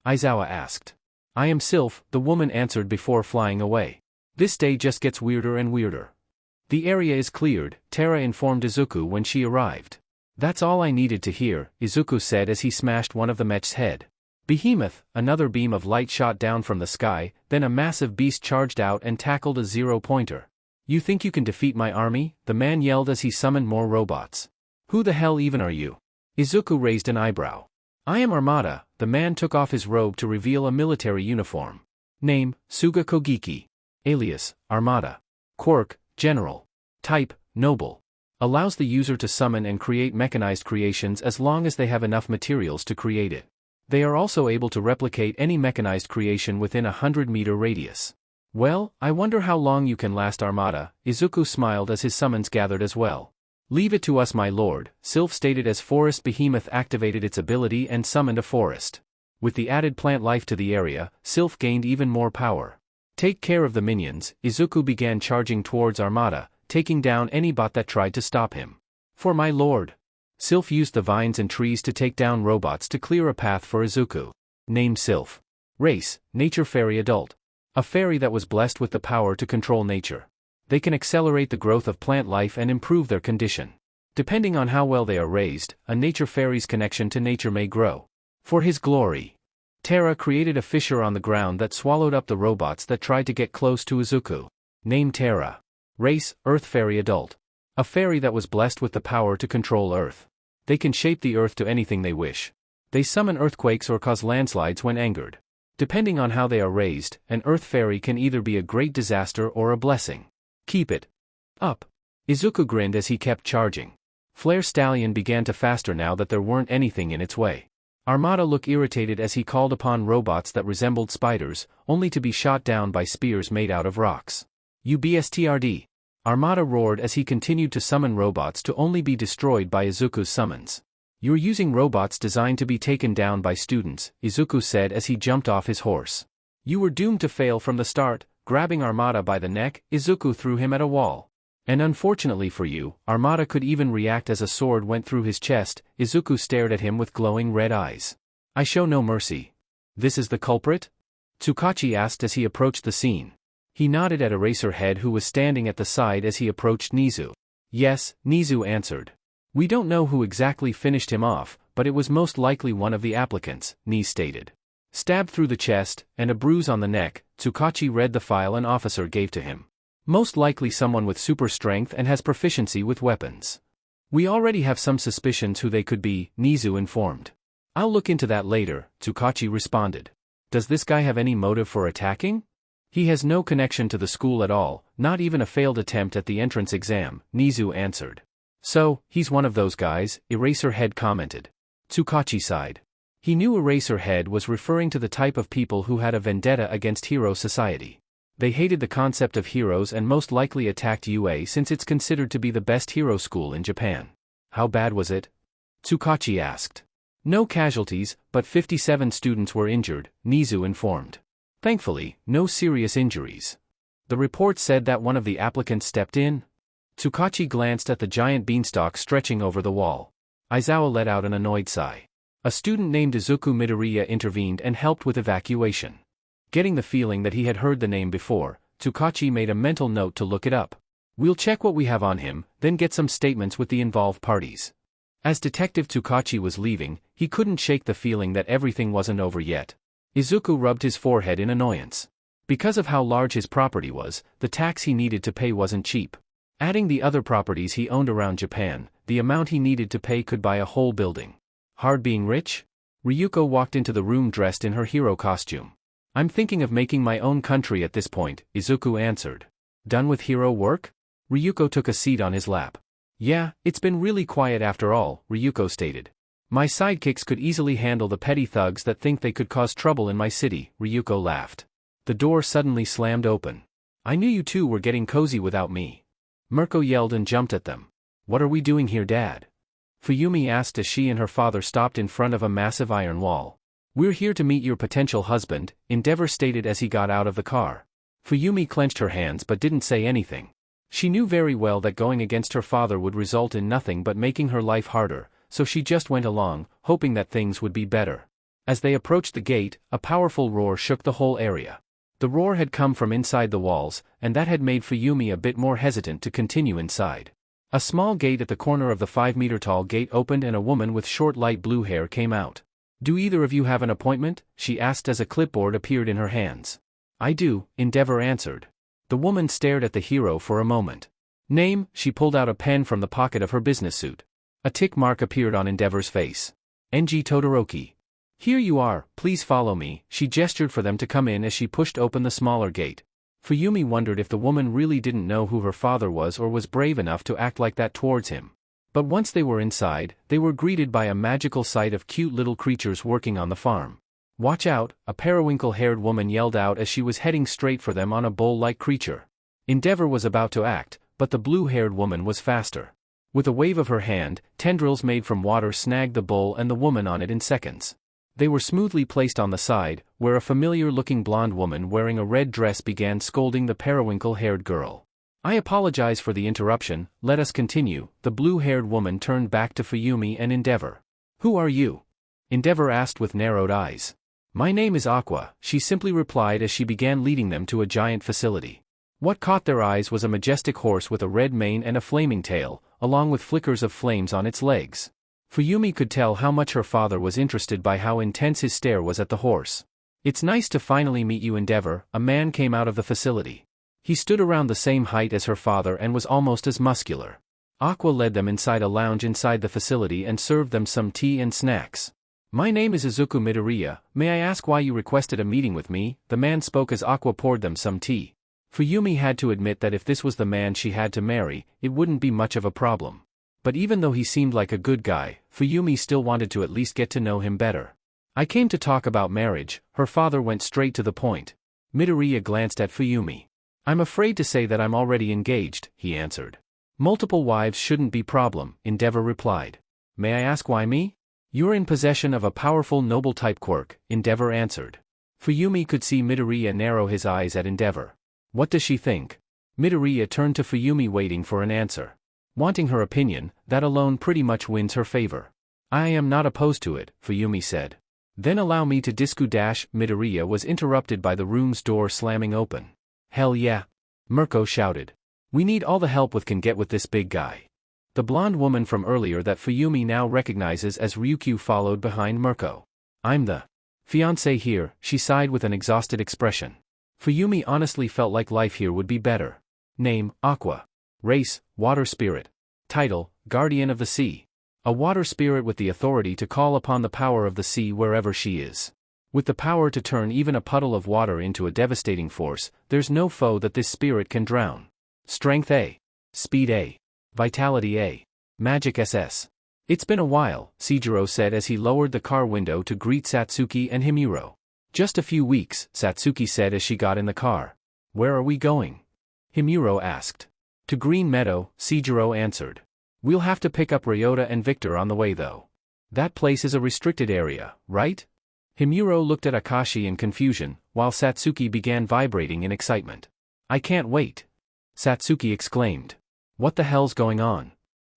Aizawa asked. I am Sylph, the woman answered before flying away. This day just gets weirder and weirder. The area is cleared, Terra informed Izuku when she arrived. That's all I needed to hear, Izuku said as he smashed one of the mech's head. Behemoth, another beam of light shot down from the sky, then a massive beast charged out and tackled a zero-pointer. You think you can defeat my army? The man yelled as he summoned more robots. Who the hell even are you? Izuku raised an eyebrow. I am Armada. The man took off his robe to reveal a military uniform. Name, Suga Kogiki. Alias, Armada. Quirk, General. Type, Noble. Allows the user to summon and create mechanized creations as long as they have enough materials to create it. They are also able to replicate any mechanized creation within a 100-meter radius. Well, I wonder how long you can last, Armada. Izuku smiled as his summons gathered as well. Leave it to us, my lord, Sylph stated as Forest Behemoth activated its ability and summoned a forest. With the added plant life to the area, Sylph gained even more power. Take care of the minions. Izuku began charging towards Armada, taking down any bot that tried to stop him. For my lord. Sylph used the vines and trees to take down robots to clear a path for Izuku. Name Sylph. Race, Nature Fairy Adult. A fairy that was blessed with the power to control nature. They can accelerate the growth of plant life and improve their condition. Depending on how well they are raised, a nature fairy's connection to nature may grow. For his glory. Terra created a fissure on the ground that swallowed up the robots that tried to get close to Izuku. Name Terra. Race, Earth Fairy Adult. A fairy that was blessed with the power to control Earth. They can shape the Earth to anything they wish. They summon earthquakes or cause landslides when angered. Depending on how they are raised, an Earth Fairy can either be a great disaster or a blessing. Keep it up. Izuku grinned as he kept charging. Flare Stallion began to faster now that there weren't anything in its way. Armada looked irritated as he called upon robots that resembled spiders, only to be shot down by spears made out of rocks. UBSTRD. Armada roared as he continued to summon robots to only be destroyed by Izuku's summons. You're using robots designed to be taken down by students, Izuku said as he jumped off his horse. You were doomed to fail from the start. Grabbing Armada by the neck, Izuku threw him at a wall. And unfortunately for you, Armada could even react as a sword went through his chest. Izuku stared at him with glowing red eyes. I show no mercy. This is the culprit? Tsukachi asked as he approached the scene. He nodded at Eraserhead who was standing at the side as he approached Nizu. Yes, Nizu answered. We don't know who exactly finished him off, but it was most likely one of the applicants, Nizu stated. Stabbed through the chest, and a bruise on the neck, Tsukachi read the file an officer gave to him. Most likely someone with super strength and has proficiency with weapons. We already have some suspicions who they could be, Nizu informed. I'll look into that later, Tsukachi responded. Does this guy have any motive for attacking? He has no connection to the school at all, not even a failed attempt at the entrance exam, Nizu answered. So, he's one of those guys, Eraserhead commented. Tsukachi sighed. He knew Eraserhead was referring to the type of people who had a vendetta against hero society. They hated the concept of heroes and most likely attacked UA since it's considered to be the best hero school in Japan. How bad was it? Tsukachi asked. No casualties, but 57 students were injured, Nizu informed. Thankfully, no serious injuries. The report said that one of the applicants stepped in. Tsukachi glanced at the giant beanstalk stretching over the wall. Aizawa let out an annoyed sigh. A student named Izuku Midoriya intervened and helped with evacuation. Getting the feeling that he had heard the name before, Tsukachi made a mental note to look it up. We'll check what we have on him, then get some statements with the involved parties. As Detective Tsukachi was leaving, he couldn't shake the feeling that everything wasn't over yet. Izuku rubbed his forehead in annoyance. Because of how large his property was, the tax he needed to pay wasn't cheap. Adding the other properties he owned around Japan, the amount he needed to pay could buy a whole building. Hard being rich? Ryuko walked into the room dressed in her hero costume. I'm thinking of making my own country at this point, Izuku answered. Done with hero work? Ryuko took a seat on his lap. Yeah, it's been really quiet after all, Ryuko stated. My sidekicks could easily handle the petty thugs that think they could cause trouble in my city, Ryuko laughed. The door suddenly slammed open. I knew you two were getting cozy without me. Mirko yelled and jumped at them. What are we doing here, Dad? Fuyumi asked as she and her father stopped in front of a massive iron wall. We're here to meet your potential husband, Endeavor stated as he got out of the car. Fuyumi clenched her hands but didn't say anything. She knew very well that going against her father would result in nothing but making her life harder, so she just went along, hoping that things would be better. As they approached the gate, a powerful roar shook the whole area. The roar had come from inside the walls, and that had made Fuyumi a bit more hesitant to continue inside. A small gate at the corner of the 5-meter-tall gate opened and a woman with short light blue hair came out. Do either of you have an appointment? She asked as a clipboard appeared in her hands. I do, Endeavor answered. The woman stared at the hero for a moment. Name? She pulled out a pen from the pocket of her business suit. A tick mark appeared on Endeavor's face. NG Todoroki. Here you are, please follow me. She gestured for them to come in as she pushed open the smaller gate. Fuyumi wondered if the woman really didn't know who her father was or was brave enough to act like that towards him. But once they were inside, they were greeted by a magical sight of cute little creatures working on the farm. Watch out, a periwinkle-haired woman yelled out as she was heading straight for them on a bull-like creature. Endeavor was about to act, but the blue-haired woman was faster. With a wave of her hand, tendrils made from water snagged the bull and the woman on it in seconds. They were smoothly placed on the side, where a familiar-looking blonde woman wearing a red dress began scolding the periwinkle-haired girl. I apologize for the interruption, let us continue. The blue-haired woman turned back to Fuyumi and Endeavor. Who are you? Endeavor asked with narrowed eyes. My name is Aqua, she simply replied as she began leading them to a giant facility. What caught their eyes was a majestic horse with a red mane and a flaming tail, along with flickers of flames on its legs. Fuyumi could tell how much her father was interested by how intense his stare was at the horse. It's nice to finally meet you, Endeavor. A man came out of the facility. He stood around the same height as her father and was almost as muscular. Aqua led them inside a lounge inside the facility and served them some tea and snacks. My name is Izuku Midoriya, may I ask why you requested a meeting with me? The man spoke as Aqua poured them some tea. Fuyumi had to admit that if this was the man she had to marry, it wouldn't be much of a problem. But even though he seemed like a good guy, Fuyumi still wanted to at least get to know him better. I came to talk about marriage, her father went straight to the point. Midoriya glanced at Fuyumi. I'm afraid to say that I'm already engaged, he answered. Multiple wives shouldn't be problem, Endeavor replied. May I ask why me? You're in possession of a powerful noble-type quirk, Endeavor answered. Fuyumi could see Midoriya narrow his eyes at Endeavor. What does she think? Midoriya turned to Fuyumi waiting for an answer. Wanting her opinion, that alone pretty much wins her favor. I am not opposed to it, Fuyumi said. Then allow me to Deku. Midoriya was interrupted by the room's door slamming open. Hell yeah! Mirko shouted. We need all the help we can get with this big guy. The blonde woman from earlier that Fuyumi now recognizes as Ryukyu followed behind Mirko. I'm the fiancé here, she sighed with an exhausted expression. Fuyumi honestly felt like life here would be better. Name, Aqua. Race, Water Spirit. Title, Guardian of the Sea. A water spirit with the authority to call upon the power of the sea wherever she is. With the power to turn even a puddle of water into a devastating force, there's no foe that this spirit can drown. Strength A. Speed A. Vitality A. Magic SS. It's been a while, Seijiro said as he lowered the car window to greet Satsuki and Himuro. Just a few weeks, Satsuki said as she got in the car. Where are we going? Himuro asked. To Green Meadow, Seijiro answered. We'll have to pick up Ryota and Victor on the way though. That place is a restricted area, right? Himuro looked at Akashi in confusion, while Satsuki began vibrating in excitement. I can't wait. Satsuki exclaimed. What the hell's going on?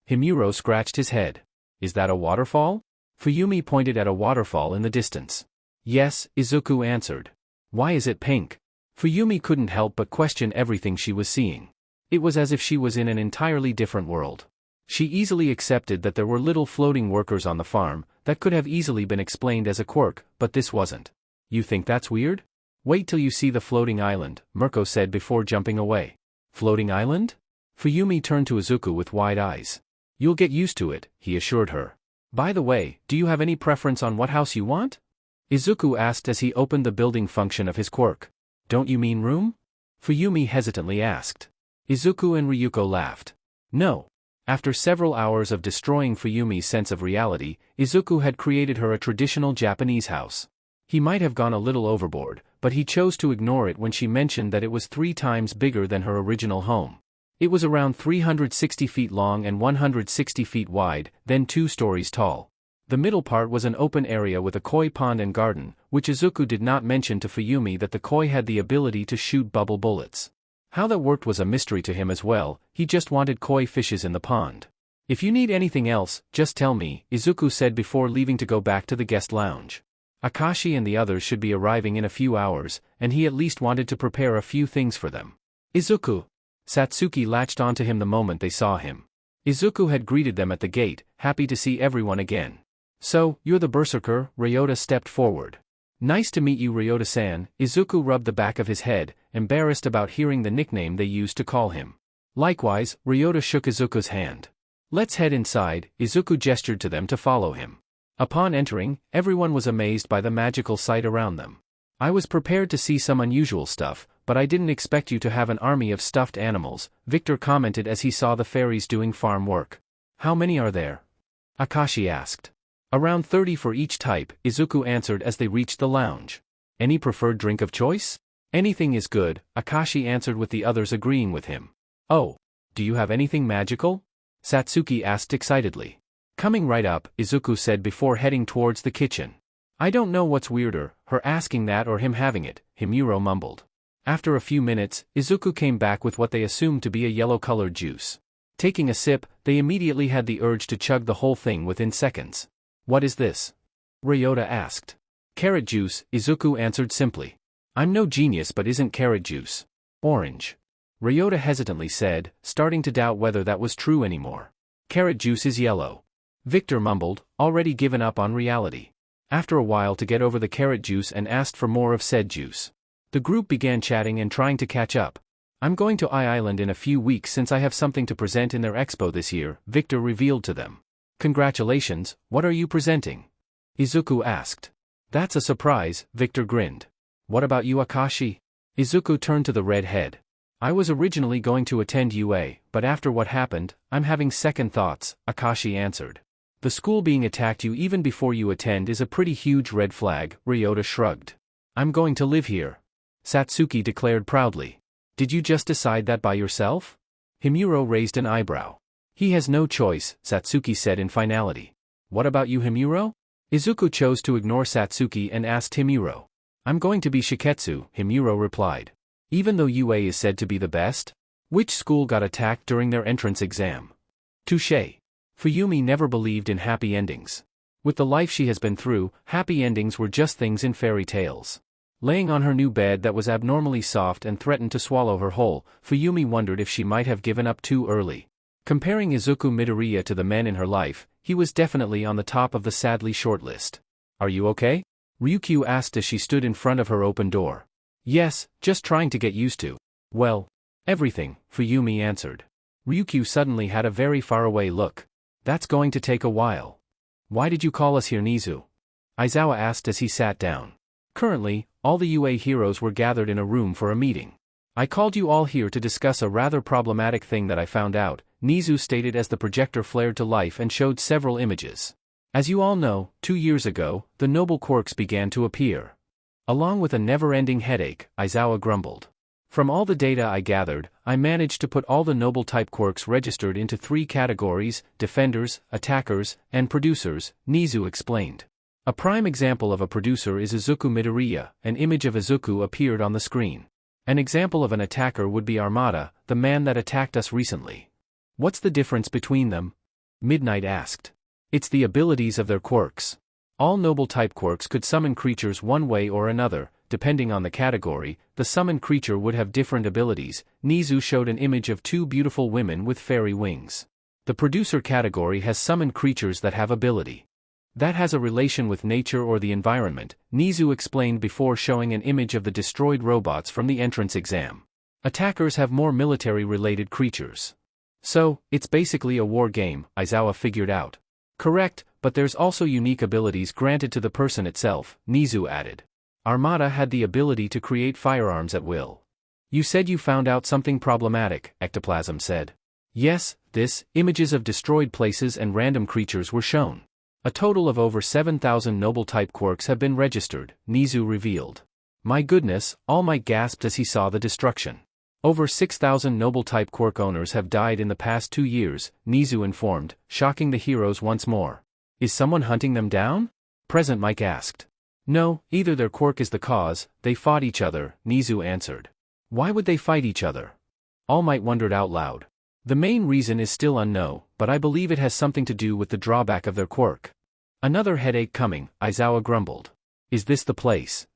Himuro scratched his head. Is that a waterfall? Fuyumi pointed at a waterfall in the distance. Yes, Izuku answered. Why is it pink? Fuyumi couldn't help but question everything she was seeing. It was as if she was in an entirely different world. She easily accepted that there were little floating workers on the farm, that could have easily been explained as a quirk, but this wasn't. You think that's weird? Wait till you see the floating island, Mirko said before jumping away. Floating island? Fuyumi turned to Izuku with wide eyes. You'll get used to it, he assured her. By the way, do you have any preference on what house you want? Izuku asked as he opened the building function of his quirk. Don't you mean room? Fuyumi hesitantly asked. Izuku and Ryuko laughed. No. After several hours of destroying Fuyumi's sense of reality, Izuku had created her a traditional Japanese house. He might have gone a little overboard, but he chose to ignore it when she mentioned that it was 3 times bigger than her original home. It was around 360 feet long and 160 feet wide, then 2 stories tall. The middle part was an open area with a koi pond and garden, which Izuku did not mention to Fuyumi that the koi had the ability to shoot bubble bullets. How that worked was a mystery to him as well, he just wanted koi fishes in the pond. If you need anything else, just tell me, Izuku said before leaving to go back to the guest lounge. Akashi and the others should be arriving in a few hours, and he at least wanted to prepare a few things for them. Izuku! Satsuki latched onto him the moment they saw him. Izuku had greeted them at the gate, happy to see everyone again. So, you're the berserker, Ryota stepped forward. Nice to meet you, Ryota-san. Izuku rubbed the back of his head, embarrassed about hearing the nickname they used to call him. Likewise, Ryota shook Izuku's hand. Let's head inside, Izuku gestured to them to follow him. Upon entering, everyone was amazed by the magical sight around them. I was prepared to see some unusual stuff, but I didn't expect you to have an army of stuffed animals, Victor commented as he saw the fairies doing farm work. How many are there? Akashi asked. Around 30 for each type, Izuku answered as they reached the lounge. Any preferred drink of choice? Anything is good, Akashi answered with the others agreeing with him. Oh, do you have anything magical? Satsuki asked excitedly. Coming right up, Izuku said before heading towards the kitchen. I don't know what's weirder, her asking that or him having it, Himuro mumbled. After a few minutes, Izuku came back with what they assumed to be a yellow-colored juice. Taking a sip, they immediately had the urge to chug the whole thing within seconds. What is this? Ryota asked. Carrot juice, Izuku answered simply. I'm no genius, but isn't carrot juice orange? Ryota hesitantly said, starting to doubt whether that was true anymore. Carrot juice is yellow. Victor mumbled, already given up on reality. After a while to get over the carrot juice and asked for more of said juice. The group began chatting and trying to catch up. I'm going to Island in a few weeks since I have something to present in their expo this year, Victor revealed to them. Congratulations, what are you presenting? Izuku asked. That's a surprise, Victor grinned. What about you, Akashi? Izuku turned to the red head. I was originally going to attend UA, but after what happened, I'm having second thoughts, Akashi answered. The school being attacked you even before you attend is a pretty huge red flag, Ryota shrugged. I'm going to live here. Satsuki declared proudly. Did you just decide that by yourself? Himuro raised an eyebrow. He has no choice, Satsuki said in finality. What about you, Himuro? Izuku chose to ignore Satsuki and asked Himuro. I'm going to be Shiketsu, Himuro replied. Even though UA is said to be the best? Which school got attacked during their entrance exam? Touché. Fuyumi never believed in happy endings. With the life she has been through, happy endings were just things in fairy tales. Laying on her new bed that was abnormally soft and threatened to swallow her whole, Fuyumi wondered if she might have given up too early. Comparing Izuku Midoriya to the men in her life, he was definitely on the top of the sadly short list. Are you okay? Ryukyu asked as she stood in front of her open door. Yes, just trying to get used to. Well, everything, Fuyumi answered. Ryukyu suddenly had a very faraway look. That's going to take a while. Why did you call us here, Nizu? Aizawa asked as he sat down. Currently, all the UA heroes were gathered in a room for a meeting. I called you all here to discuss a rather problematic thing that I found out, Nizu stated as the projector flared to life and showed several images. As you all know, 2 years ago, the noble quirks began to appear. Along with a never-ending headache, Aizawa grumbled. From all the data I gathered, I managed to put all the noble type quirks registered into 3 categories: defenders, attackers, and producers, Nizu explained. A prime example of a producer is Izuku Midoriya. An image of Izuku appeared on the screen. An example of an attacker would be Armada, the man that attacked us recently. What's the difference between them? Midnight asked. It's the abilities of their quirks. All noble type quirks could summon creatures one way or another. Depending on the category, the summoned creature would have different abilities. Nizu showed an image of 2 beautiful women with fairy wings. The producer category has summoned creatures that have ability. That has a relation with nature or the environment, Nizu explained before showing an image of the destroyed robots from the entrance exam. Attackers have more military-related creatures. So, it's basically a war game, Aizawa figured out. Correct, but there's also unique abilities granted to the person itself, Nizu added. Armada had the ability to create firearms at will. You said you found out something problematic, Ectoplasm said. Yes, images of destroyed places and random creatures were shown. A total of over 7,000 noble-type quirks have been registered, Nizu revealed. My goodness, All Might gasped as he saw the destruction. Over 6,000 noble-type quirk owners have died in the past 2 years, Nizu informed, shocking the heroes once more. Is someone hunting them down? Present Mike asked. No, either their quirk is the cause, they fought each other, Nizu answered. Why would they fight each other? All Might wondered out loud. The main reason is still unknown, but I believe it has something to do with the drawback of their quirk. Another headache coming, Aizawa grumbled. Is this the place?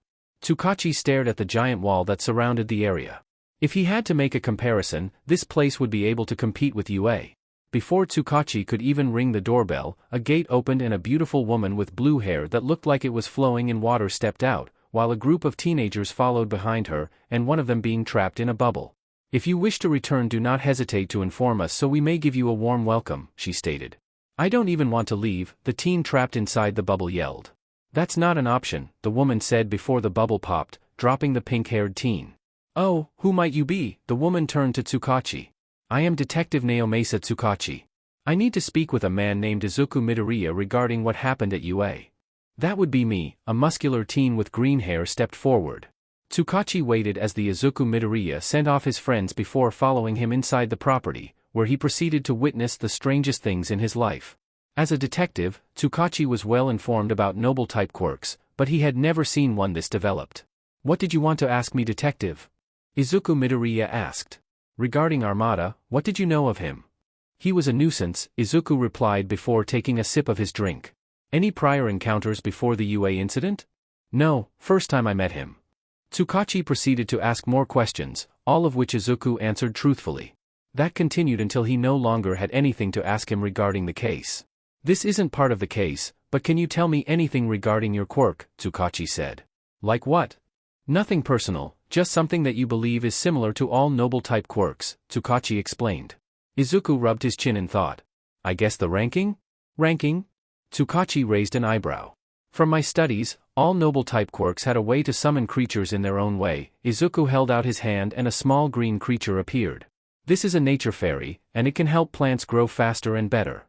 Tsukachi stared at the giant wall that surrounded the area. If he had to make a comparison, this place would be able to compete with UA. Before Tsukachi could even ring the doorbell, a gate opened and a beautiful woman with blue hair that looked like it was flowing in water stepped out, while a group of teenagers followed behind her, and one of them being trapped in a bubble. If you wish to return, do not hesitate to inform us so we may give you a warm welcome, she stated. I don't even want to leave, the teen trapped inside the bubble yelled. That's not an option, the woman said before the bubble popped, dropping the pink-haired teen. Oh, who might you be? The woman turned to Tsukachi. I am Detective Naomasa Tsukachi. I need to speak with a man named Izuku Midoriya regarding what happened at UA. That would be me, a muscular teen with green hair stepped forward. Tsukachi waited as the Izuku Midoriya sent off his friends before following him inside the property, where he proceeded to witness the strangest things in his life. As a detective, Tsukachi was well informed about noble-type quirks, but he had never seen one this developed. What did you want to ask me, detective? Izuku Midoriya asked. Regarding Armada, what did you know of him? He was a nuisance, Izuku replied before taking a sip of his drink. Any prior encounters before the UA incident? No, first time I met him. Tsukachi proceeded to ask more questions, all of which Izuku answered truthfully. That continued until he no longer had anything to ask him regarding the case. This isn't part of the case, but can you tell me anything regarding your quirk? Tsukachi said. Like what? Nothing personal, just something that you believe is similar to all noble-type quirks, Tsukachi explained. Izuku rubbed his chin in thought. I guess the ranking? Ranking? Tsukachi raised an eyebrow. From my studies, all noble-type quirks had a way to summon creatures in their own way. Izuku held out his hand and a small green creature appeared. This is a nature fairy, and it can help plants grow faster and better.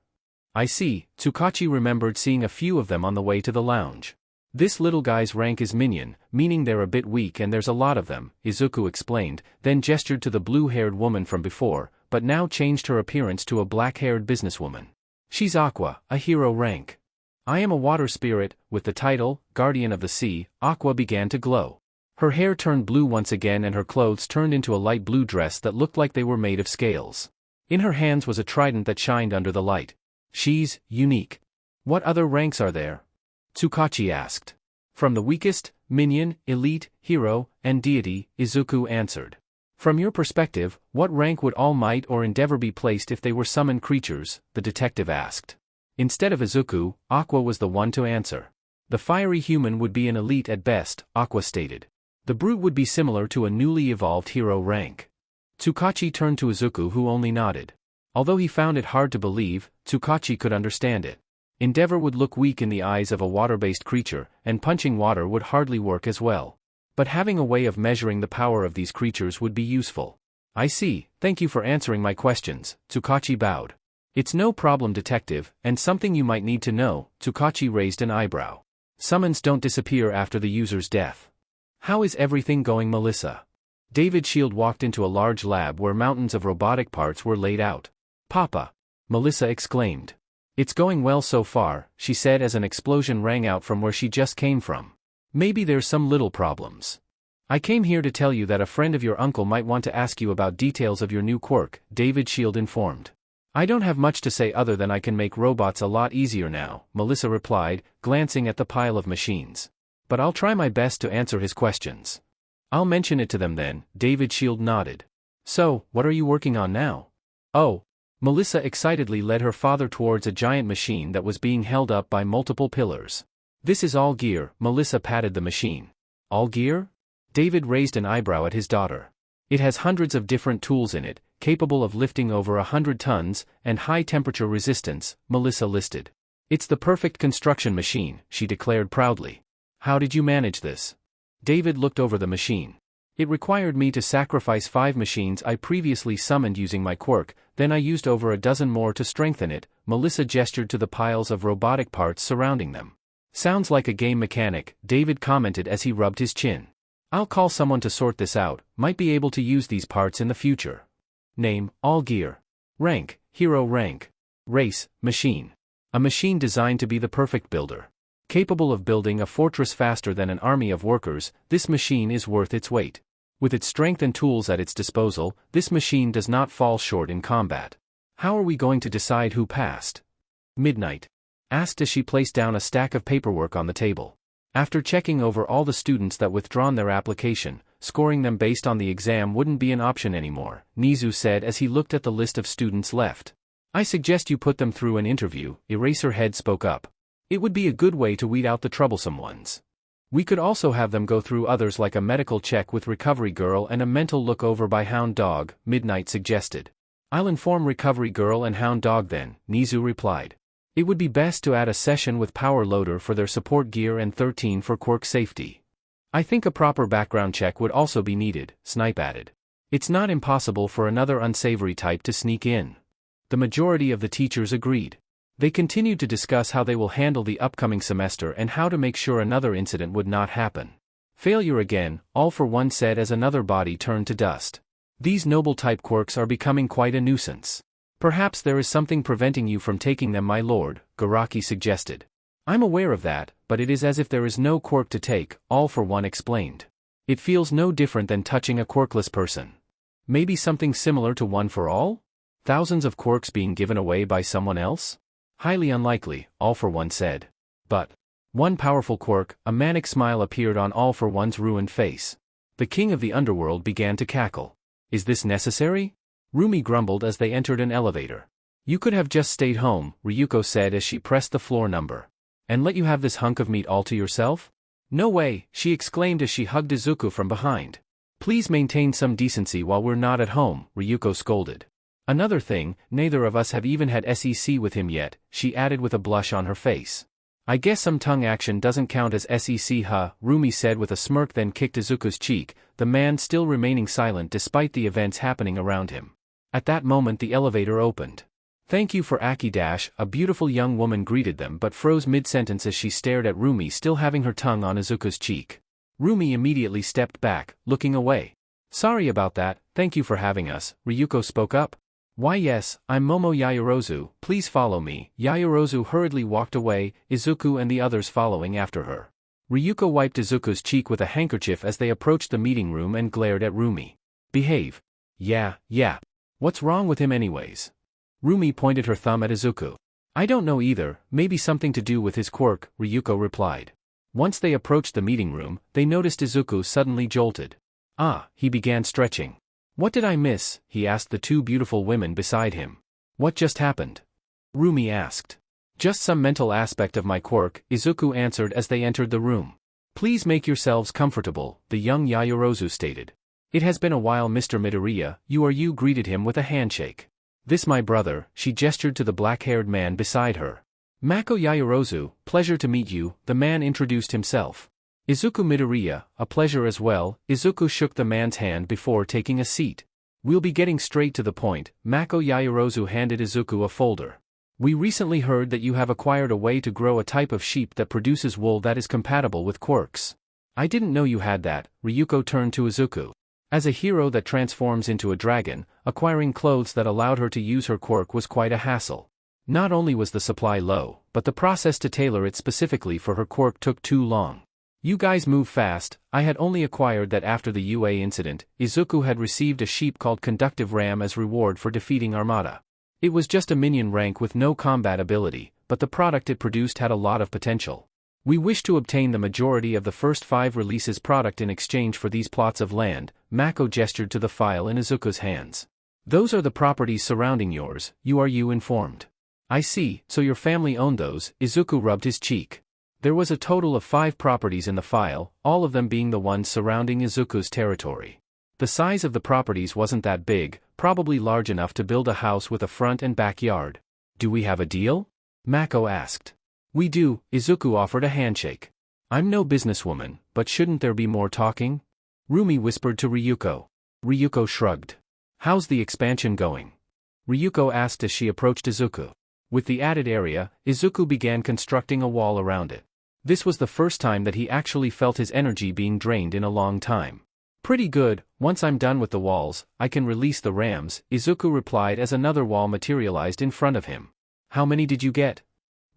I see, Tsukachi remembered seeing a few of them on the way to the lounge. This little guy's rank is minion, meaning they're a bit weak and there's a lot of them, Izuku explained, then gestured to the blue-haired woman from before, but now changed her appearance to a black-haired businesswoman. She's Aqua, a hero rank. I am a water spirit, with the title, Guardian of the Sea. Aqua began to glow. Her hair turned blue once again and her clothes turned into a light blue dress that looked like they were made of scales. In her hands was a trident that shined under the light. She's unique. What other ranks are there? Tsukachi asked. From the weakest, minion, elite, hero, and deity, Izuku answered. From your perspective, what rank would All Might or Endeavor be placed if they were summoned creatures? The detective asked. Instead of Izuku, Aqua was the one to answer. The fiery human would be an elite at best, Aqua stated. The brute would be similar to a newly evolved hero rank. Tsukachi turned to Izuku, who only nodded. Although he found it hard to believe, Tsukachi could understand it. Endeavor would look weak in the eyes of a water-based creature, and punching water would hardly work as well. But having a way of measuring the power of these creatures would be useful. I see, thank you for answering my questions, Tsukachi bowed. It's no problem, detective, and something you might need to know, Tsukachi raised an eyebrow. Summons don't disappear after the user's death. How is everything going, Melissa? David Shield walked into a large lab where mountains of robotic parts were laid out. Papa! Melissa exclaimed. It's going well so far, she said as an explosion rang out from where she just came from. Maybe there's some little problems. I came here to tell you that a friend of your uncle might want to ask you about details of your new quirk, David Shield informed. I don't have much to say other than I can make robots a lot easier now, Melissa replied, glancing at the pile of machines. But I'll try my best to answer his questions. I'll mention it to them then, David Shield nodded. So, what are you working on now? Oh. Melissa excitedly led her father towards a giant machine that was being held up by multiple pillars. This is All Gear, Melissa patted the machine. All Gear? David raised an eyebrow at his daughter. It has hundreds of different tools in it, capable of lifting over 100 tons, and high temperature resistance, Melissa listed. It's the perfect construction machine, she declared proudly. How did you manage this? David looked over the machine. It required me to sacrifice 5 machines I previously summoned using my quirk, then I used over a dozen more to strengthen it, Melissa gestured to the piles of robotic parts surrounding them. Sounds like a game mechanic, David commented as he rubbed his chin. I'll call someone to sort this out, might be able to use these parts in the future. Name, All Gear. Rank, Hero rank. Race, Machine. A machine designed to be the perfect builder. Capable of building a fortress faster than an army of workers, this machine is worth its weight. With its strength and tools at its disposal, this machine does not fall short in combat. How are we going to decide who passed? Midnight asked as she placed down a stack of paperwork on the table. After checking over all the students that withdrawn their application, scoring them based on the exam wouldn't be an option anymore, Nizu said as he looked at the list of students left. I suggest you put them through an interview, Eraserhead spoke up. It would be a good way to weed out the troublesome ones. We could also have them go through others like a medical check with Recovery Girl and a mental look over by Hound Dog, Midnight suggested. I'll inform Recovery Girl and Hound Dog then, Nizu replied. It would be best to add a session with Power Loader for their support gear and 13 for Quirk safety. I think a proper background check would also be needed, Snipe added. It's not impossible for another unsavory type to sneak in. The majority of the teachers agreed. They continued to discuss how they will handle the upcoming semester and how to make sure another incident would not happen. Failure again, All for One said as another body turned to dust. These noble-type quirks are becoming quite a nuisance. Perhaps there is something preventing you from taking them, my lord, Garaki suggested. I'm aware of that, but it is as if there is no quirk to take, All for One explained. It feels no different than touching a quirkless person. Maybe something similar to One for All? Thousands of quirks being given away by someone else? Highly unlikely, All for One said. But one powerful quirk, a manic smile appeared on All for One's ruined face. The king of the underworld began to cackle. Is this necessary? Rumi grumbled as they entered an elevator. You could have just stayed home, Ryuko said as she pressed the floor number. And let you have this hunk of meat all to yourself? No way, she exclaimed as she hugged Izuku from behind. Please maintain some decency while we're not at home, Ryuko scolded. Another thing, neither of us have even had SEC with him yet, she added with a blush on her face. I guess some tongue action doesn't count as SEC, huh? Rumi said with a smirk, then kicked Izuku's cheek, the man still remaining silent despite the events happening around him. At that moment the elevator opened. Thank you for Aki-dash, a beautiful young woman greeted them but froze mid-sentence as she stared at Rumi still having her tongue on Izuku's cheek. Rumi immediately stepped back, looking away. Sorry about that, thank you for having us, Ryuko spoke up. Why yes, I'm Momo Yaoyorozu, please follow me. Yaoyorozu hurriedly walked away, Izuku and the others following after her. Ryuko wiped Izuku's cheek with a handkerchief as they approached the meeting room and glared at Rumi. Behave. Yeah. What's wrong with him anyways? Rumi pointed her thumb at Izuku. I don't know either, maybe something to do with his quirk, Ryuko replied. Once they approached the meeting room, they noticed Izuku suddenly jolted. He began stretching. What did I miss? He asked the two beautiful women beside him. What just happened? Rumi asked. Just some mental aspect of my quirk, Izuku answered as they entered the room. Please make yourselves comfortable, the young Yaoyorozu stated. It has been a while, Mr. Midoriya. You greeted him with a handshake. This my brother, she gestured to the black-haired man beside her. Mako Yaoyorozu, pleasure to meet you, the man introduced himself. Izuku Midoriya, a pleasure as well. Izuku shook the man's hand before taking a seat. We'll be getting straight to the point, Mako Yaoyorozu handed Izuku a folder. We recently heard that you have acquired a way to grow a type of sheep that produces wool that is compatible with quirks. I didn't know you had that, Ryuko turned to Izuku. As a hero that transforms into a dragon, acquiring clothes that allowed her to use her quirk was quite a hassle. Not only was the supply low, but the process to tailor it specifically for her quirk took too long. You guys move fast. I had only acquired that after the UA incident. Izuku had received a sheep called Conductive Ram as reward for defeating Armada. It was just a minion rank with no combat ability, but the product it produced had a lot of potential. We wish to obtain the majority of the first 5 releases product in exchange for these plots of land. Mako gestured to the file in Izuku's hands. Those are the properties surrounding yours, you informed. I see, so your family owned those. Izuku rubbed his cheek. There was a total of 5 properties in the file, all of them being the ones surrounding Izuku's territory. The size of the properties wasn't that big, probably large enough to build a house with a front and backyard. Do we have a deal? Mako asked. We do, Izuku offered a handshake. I'm no businesswoman, but shouldn't there be more talking? Rumi whispered to Ryuko. Ryuko shrugged. How's the expansion going? Ryuko asked as she approached Izuku. With the added area, Izuku began constructing a wall around it. This was the first time that he actually felt his energy being drained in a long time. Pretty good, once I'm done with the walls, I can release the rams, Izuku replied as another wall materialized in front of him. How many did you get?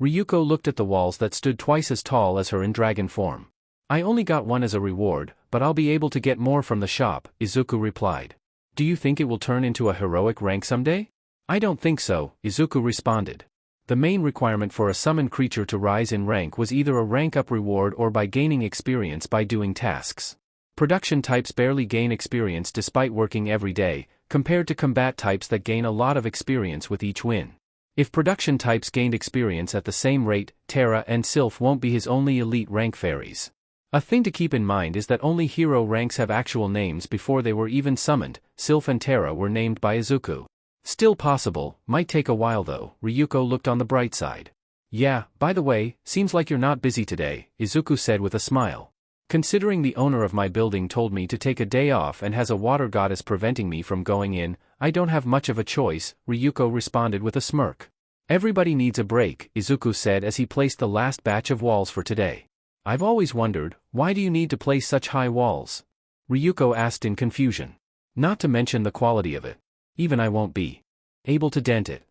Ryuko looked at the walls that stood twice as tall as her in dragon form. I only got one as a reward, but I'll be able to get more from the shop, Izuku replied. Do you think it will turn into a heroic rank someday? I don't think so, Izuku responded. The main requirement for a summoned creature to rise in rank was either a rank-up reward or by gaining experience by doing tasks. Production types barely gain experience despite working every day, compared to combat types that gain a lot of experience with each win. If production types gained experience at the same rate, Terra and Sylph won't be his only elite rank fairies. A thing to keep in mind is that only hero ranks have actual names before they were even summoned. Sylph and Terra were named by Izuku. Still possible, might take a while though. Ryuko looked on the bright side. Yeah, by the way, seems like you're not busy today, Izuku said with a smile. Considering the owner of my building told me to take a day off and has a water goddess preventing me from going in, I don't have much of a choice, Ryuko responded with a smirk. Everybody needs a break, Izuku said as he placed the last batch of walls for today. I've always wondered, why do you need to place such high walls? Ryuko asked in confusion. Not to mention the quality of it. Even I won't be able to dent it.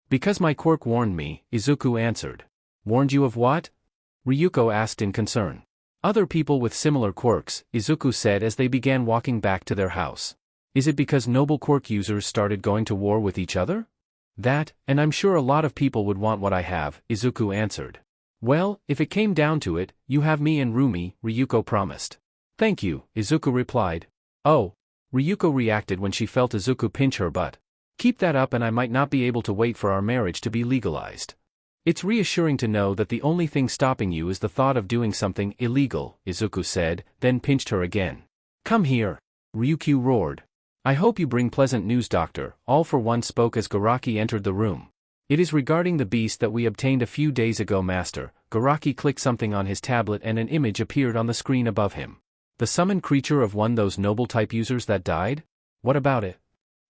Because my quirk warned me, Izuku answered. Warned you of what? Ryuko asked in concern. Other people with similar quirks, Izuku said as they began walking back to their house. Is it because noble quirk users started going to war with each other? That, and I'm sure a lot of people would want what I have, Izuku answered. Well, if it came down to it, you have me and Rumi, Ryuko promised. Thank you, Izuku replied. Oh. Ryuko reacted when she felt Izuku pinch her butt. Keep that up and I might not be able to wait for our marriage to be legalized. It's reassuring to know that the only thing stopping you is the thought of doing something illegal, Izuku said, then pinched her again. Come here. Ryukyu roared. I hope you bring pleasant news, Doctor. All for One spoke as Garaki entered the room. It is regarding the beast that we obtained a few days ago, Master. Garaki clicked something on his tablet and an image appeared on the screen above him. The summoned creature of one those noble type users that died? What about it?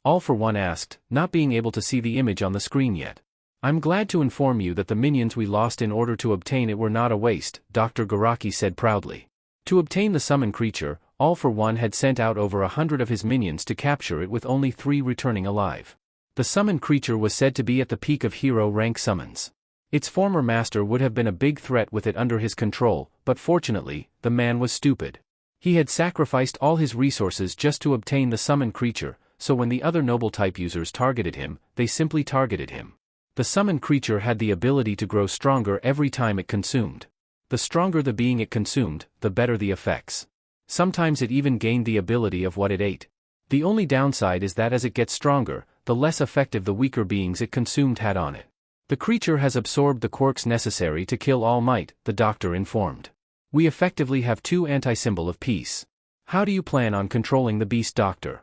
All for One asked, not being able to see the image on the screen yet. I'm glad to inform you that the minions we lost in order to obtain it were not a waste, Dr. Garaki said proudly. To obtain the summoned creature, All for One had sent out over 100 of his minions to capture it with only 3 returning alive. The summoned creature was said to be at the peak of hero rank summons. Its former master would have been a big threat with it under his control, but fortunately, the man was stupid. He had sacrificed all his resources just to obtain the summon creature, so when the other noble type users targeted him, they simply targeted him. The summoned creature had the ability to grow stronger every time it consumed. The stronger the being it consumed, the better the effects. Sometimes it even gained the ability of what it ate. The only downside is that as it gets stronger, the less effective the weaker beings it consumed had on it. The creature has absorbed the quirks necessary to kill All Might, the doctor informed. We effectively have two anti-symbol of peace. How do you plan on controlling the beast doctor?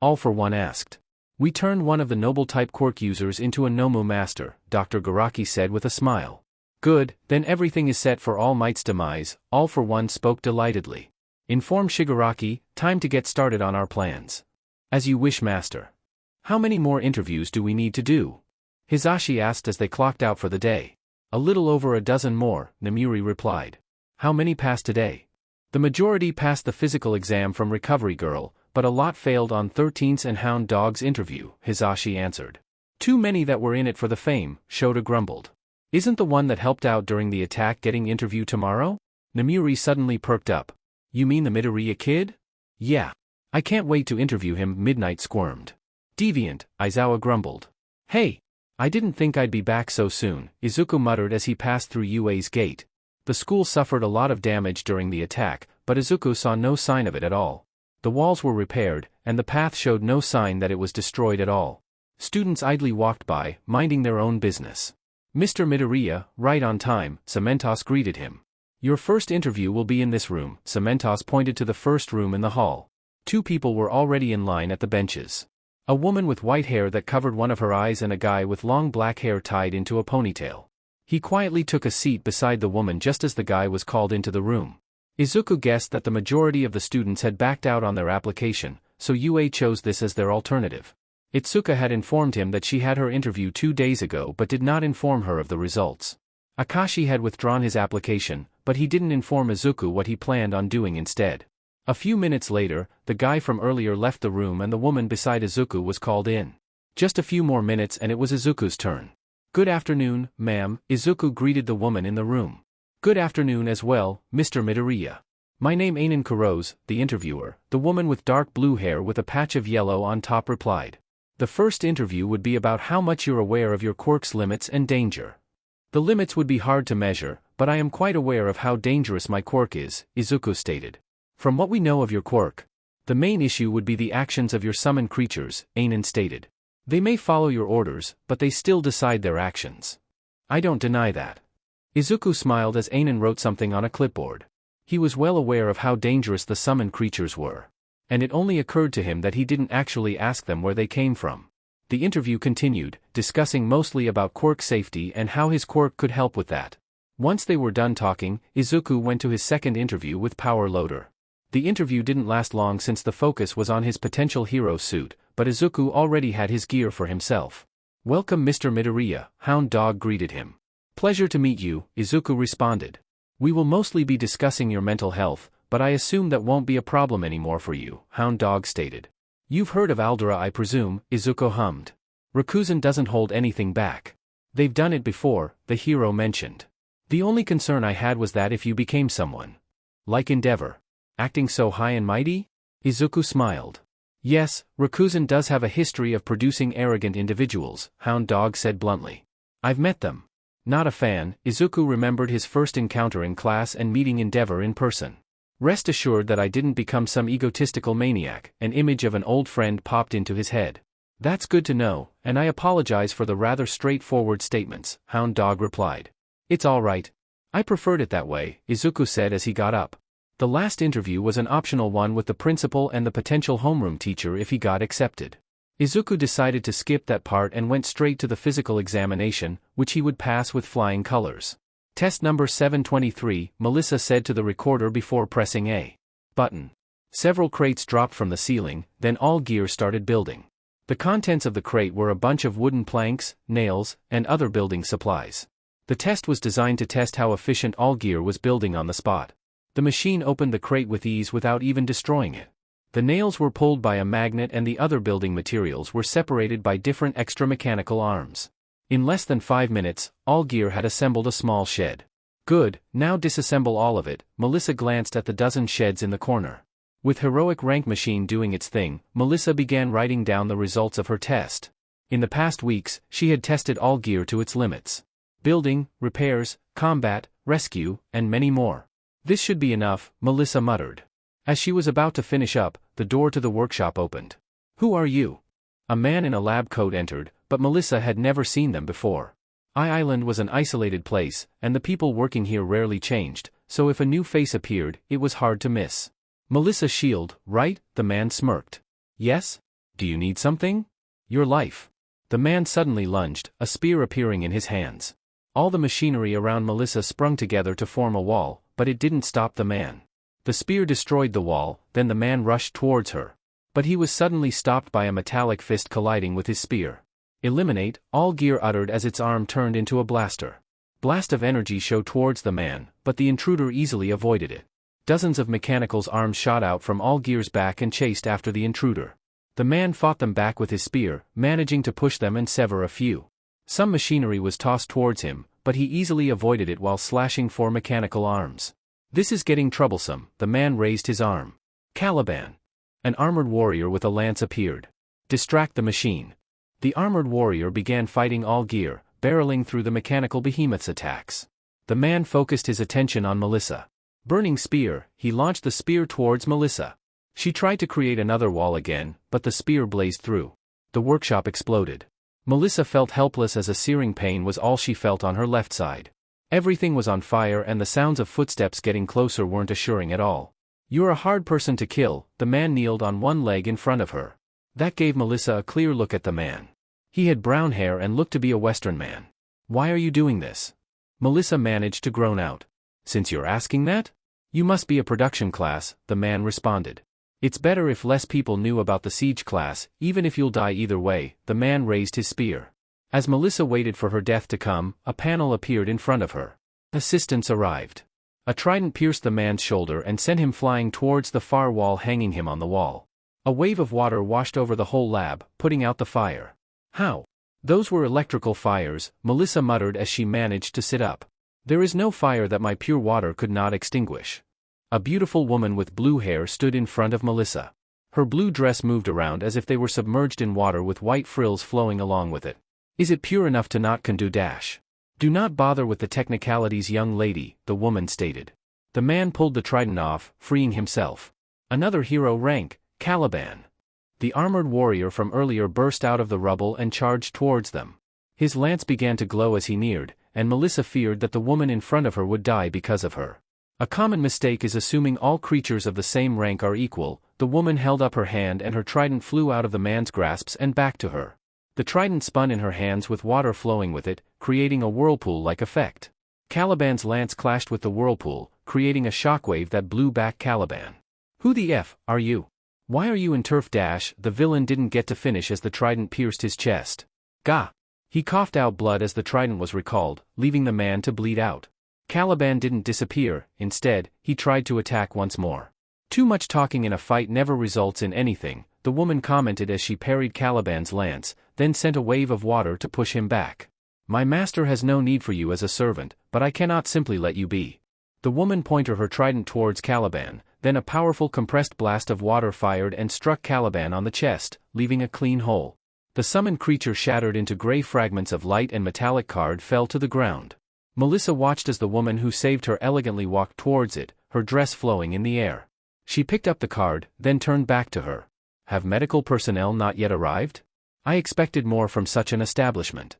All for One asked. We turned one of the noble type quirk users into a Nomu master, Dr. Garaki said with a smile. Good, then everything is set for All Might's demise, All for One spoke delightedly. Inform Shigaraki, time to get started on our plans. As you wish, master. How many more interviews do we need to do? Hisashi asked as they clocked out for the day. A little over a dozen more, Namuri replied. How many passed today? The majority passed the physical exam from Recovery Girl, but a lot failed on 13's and Hound Dog's interview, Hisashi answered. Too many that were in it for the fame, Shota grumbled. Isn't the one that helped out during the attack getting interview tomorrow? Namuri suddenly perked up. You mean the Midoriya kid? Yeah. I can't wait to interview him, Midnight squirmed. Deviant, Aizawa grumbled. Hey! I didn't think I'd be back so soon, Izuku muttered as he passed through UA's gate. The school suffered a lot of damage during the attack, but Izuku saw no sign of it at all. The walls were repaired, and the path showed no sign that it was destroyed at all. Students idly walked by, minding their own business. Mr. Midoriya, right on time, Cementos greeted him. Your first interview will be in this room, Cementos pointed to the first room in the hall. Two people were already in line at the benches. A woman with white hair that covered one of her eyes and a guy with long black hair tied into a ponytail. He quietly took a seat beside the woman just as the guy was called into the room. Izuku guessed that the majority of the students had backed out on their application, so UA chose this as their alternative. Itsuka had informed him that she had her interview 2 days ago but did not inform her of the results. Akashi had withdrawn his application, but he didn't inform Izuku what he planned on doing instead. A few minutes later, the guy from earlier left the room and the woman beside Izuku was called in. Just a few more minutes and it was Izuku's turn. Good afternoon, ma'am, Izuku greeted the woman in the room. Good afternoon as well, Mr. Midoriya. My name Ainin Kuroz, the interviewer, the woman with dark blue hair with a patch of yellow on top replied. The first interview would be about how much you're aware of your quirk's limits and danger. The limits would be hard to measure, but I am quite aware of how dangerous my quirk is, Izuku stated. From what we know of your quirk, the main issue would be the actions of your summoned creatures, Ainin stated. They may follow your orders, but they still decide their actions. I don't deny that. Izuku smiled as Ainin wrote something on a clipboard. He was well aware of how dangerous the summoned creatures were. And it only occurred to him that he didn't actually ask them where they came from. The interview continued, discussing mostly about quirk safety and how his quirk could help with that. Once they were done talking, Izuku went to his second interview with Power Loader. The interview didn't last long since the focus was on his potential hero suit, but Izuku already had his gear for himself. Welcome Mr. Midoriya, Hound Dog greeted him. Pleasure to meet you, Izuku responded. We will mostly be discussing your mental health, but I assume that won't be a problem anymore for you, Hound Dog stated. You've heard of Aldera I presume, Izuku hummed. Rikuzen doesn't hold anything back. They've done it before, the hero mentioned. The only concern I had was that if you became someone like Endeavor, acting so high and mighty? Izuku smiled. Yes, Rikuzen does have a history of producing arrogant individuals, Hound Dog said bluntly. I've met them. Not a fan, Izuku remembered his first encounter in class and meeting Endeavor in person. Rest assured that I didn't become some egotistical maniac, an image of an old friend popped into his head. That's good to know, and I apologize for the rather straightforward statements, Hound Dog replied. It's all right. I preferred it that way, Izuku said as he got up. The last interview was an optional one with the principal and the potential homeroom teacher if he got accepted. Izuku decided to skip that part and went straight to the physical examination, which he would pass with flying colors. Test number 723, Melissa said to the recorder before pressing a button. Several crates dropped from the ceiling, then all gear started building. The contents of the crate were a bunch of wooden planks, nails, and other building supplies. The test was designed to test how efficient all gear was building on the spot. The machine opened the crate with ease without even destroying it. The nails were pulled by a magnet and the other building materials were separated by different extra-mechanical arms. In less than 5 minutes, all gear had assembled a small shed. Good, now disassemble all of it. Melissa glanced at the dozen sheds in the corner. With heroic rank machine doing its thing, Melissa began writing down the results of her test. In the past weeks, she had tested all gear to its limits. Building, repairs, combat, rescue, and many more. This should be enough, Melissa muttered. As she was about to finish up, the door to the workshop opened. Who are you? A man in a lab coat entered, but Melissa had never seen them before. Island was an isolated place, and the people working here rarely changed, so if a new face appeared, it was hard to miss. Melissa Shield, right? The man smirked. Yes? Do you need something? Your life. The man suddenly lunged, a spear appearing in his hands. All the machinery around Melissa sprung together to form a wall, but it didn't stop the man. The spear destroyed the wall, then the man rushed towards her. But he was suddenly stopped by a metallic fist colliding with his spear. Eliminate, all gear uttered as its arm turned into a blaster. Blast of energy shot towards the man, but the intruder easily avoided it. Dozens of mechanicals' arms shot out from all gear's back and chased after the intruder. The man fought them back with his spear, managing to push them and sever a few. Some machinery was tossed towards him, but he easily avoided it while slashing 4 mechanical arms. This is getting troublesome, the man raised his arm. Caliban. An armored warrior with a lance appeared. Distract the machine. The armored warrior began fighting all gear, barreling through the mechanical behemoth's attacks. The man focused his attention on Melissa. Burning spear, he launched the spear towards Melissa. She tried to create another wall again, but the spear blazed through. The workshop exploded. Melissa felt helpless as a searing pain was all she felt on her left side. Everything was on fire and the sounds of footsteps getting closer weren't assuring at all. You're a hard person to kill, the man kneeled on one leg in front of her. That gave Melissa a clear look at the man. He had brown hair and looked to be a Western man. Why are you doing this? Melissa managed to groan out. Since you're asking that? You must be a production class, the man responded. It's better if less people knew about the siege class, even if you'll die either way, the man raised his spear. As Melissa waited for her death to come, a panel appeared in front of her. Assistants arrived. A trident pierced the man's shoulder and sent him flying towards the far wall, hanging him on the wall. A wave of water washed over the whole lab, putting out the fire. How? Those were electrical fires, Melissa muttered as she managed to sit up. There is no fire that my pure water could not extinguish. A beautiful woman with blue hair stood in front of Melissa. Her blue dress moved around as if they were submerged in water with white frills flowing along with it. Is it pure enough to not conduct dash? Do not bother with the technicalities, young lady, the woman stated. The man pulled the trident off, freeing himself. Another hero rank, Caliban. The armored warrior from earlier burst out of the rubble and charged towards them. His lance began to glow as he neared, and Melissa feared that the woman in front of her would die because of her. A common mistake is assuming all creatures of the same rank are equal. The woman held up her hand and her trident flew out of the man's grasps and back to her. The trident spun in her hands with water flowing with it, creating a whirlpool-like effect. Caliban's lance clashed with the whirlpool, creating a shockwave that blew back Caliban. Who the F are you? Why are you in turf dash? The villain didn't get to finish as the trident pierced his chest. Gah! He coughed out blood as the trident was recalled, leaving the man to bleed out. Caliban didn't disappear, instead, he tried to attack once more. Too much talking in a fight never results in anything, the woman commented as she parried Caliban's lance, then sent a wave of water to push him back. My master has no need for you as a servant, but I cannot simply let you be. The woman pointed her trident towards Caliban, then a powerful compressed blast of water fired and struck Caliban on the chest, leaving a clean hole. The summoned creature shattered into gray fragments of light and metallic card fell to the ground. Melissa watched as the woman who saved her elegantly walked towards it, her dress flowing in the air. She picked up the card, then turned back to her. Have medical personnel not yet arrived? I expected more from such an establishment.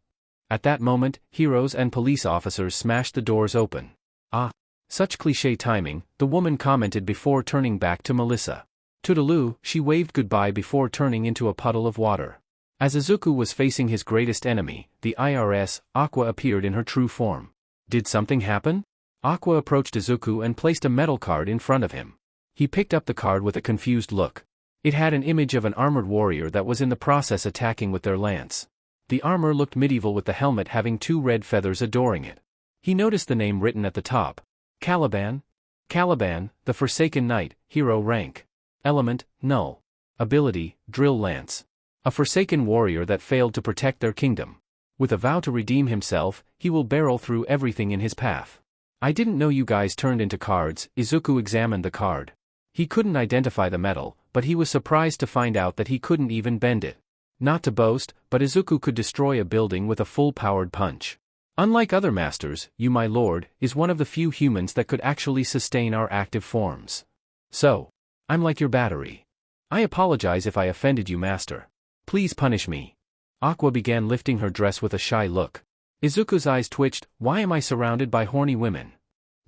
At that moment, heroes and police officers smashed the doors open. Ah! Such cliché timing, the woman commented before turning back to Melissa. Toodaloo, she waved goodbye before turning into a puddle of water. As Izuku was facing his greatest enemy, the IRS, Aqua appeared in her true form. Did something happen? Aqua approached Izuku and placed a metal card in front of him. He picked up the card with a confused look. It had an image of an armored warrior that was in the process attacking with their lance. The armor looked medieval with the helmet having 2 red feathers adoring it. He noticed the name written at the top. Caliban? Caliban, the Forsaken Knight, hero rank. Element, null. Ability, drill lance. A forsaken warrior that failed to protect their kingdom. With a vow to redeem himself, he will barrel through everything in his path. I didn't know you guys turned into cards. Izuku examined the card. He couldn't identify the metal, but he was surprised to find out that he couldn't even bend it. Not to boast, but Izuku could destroy a building with a full-powered punch. Unlike other masters, you, my lord, is one of the few humans that could actually sustain our active forms. So, I'm like your battery. I apologize if I offended you, master. Please punish me. Aqua began lifting her dress with a shy look. Izuku's eyes twitched. Why am I surrounded by horny women?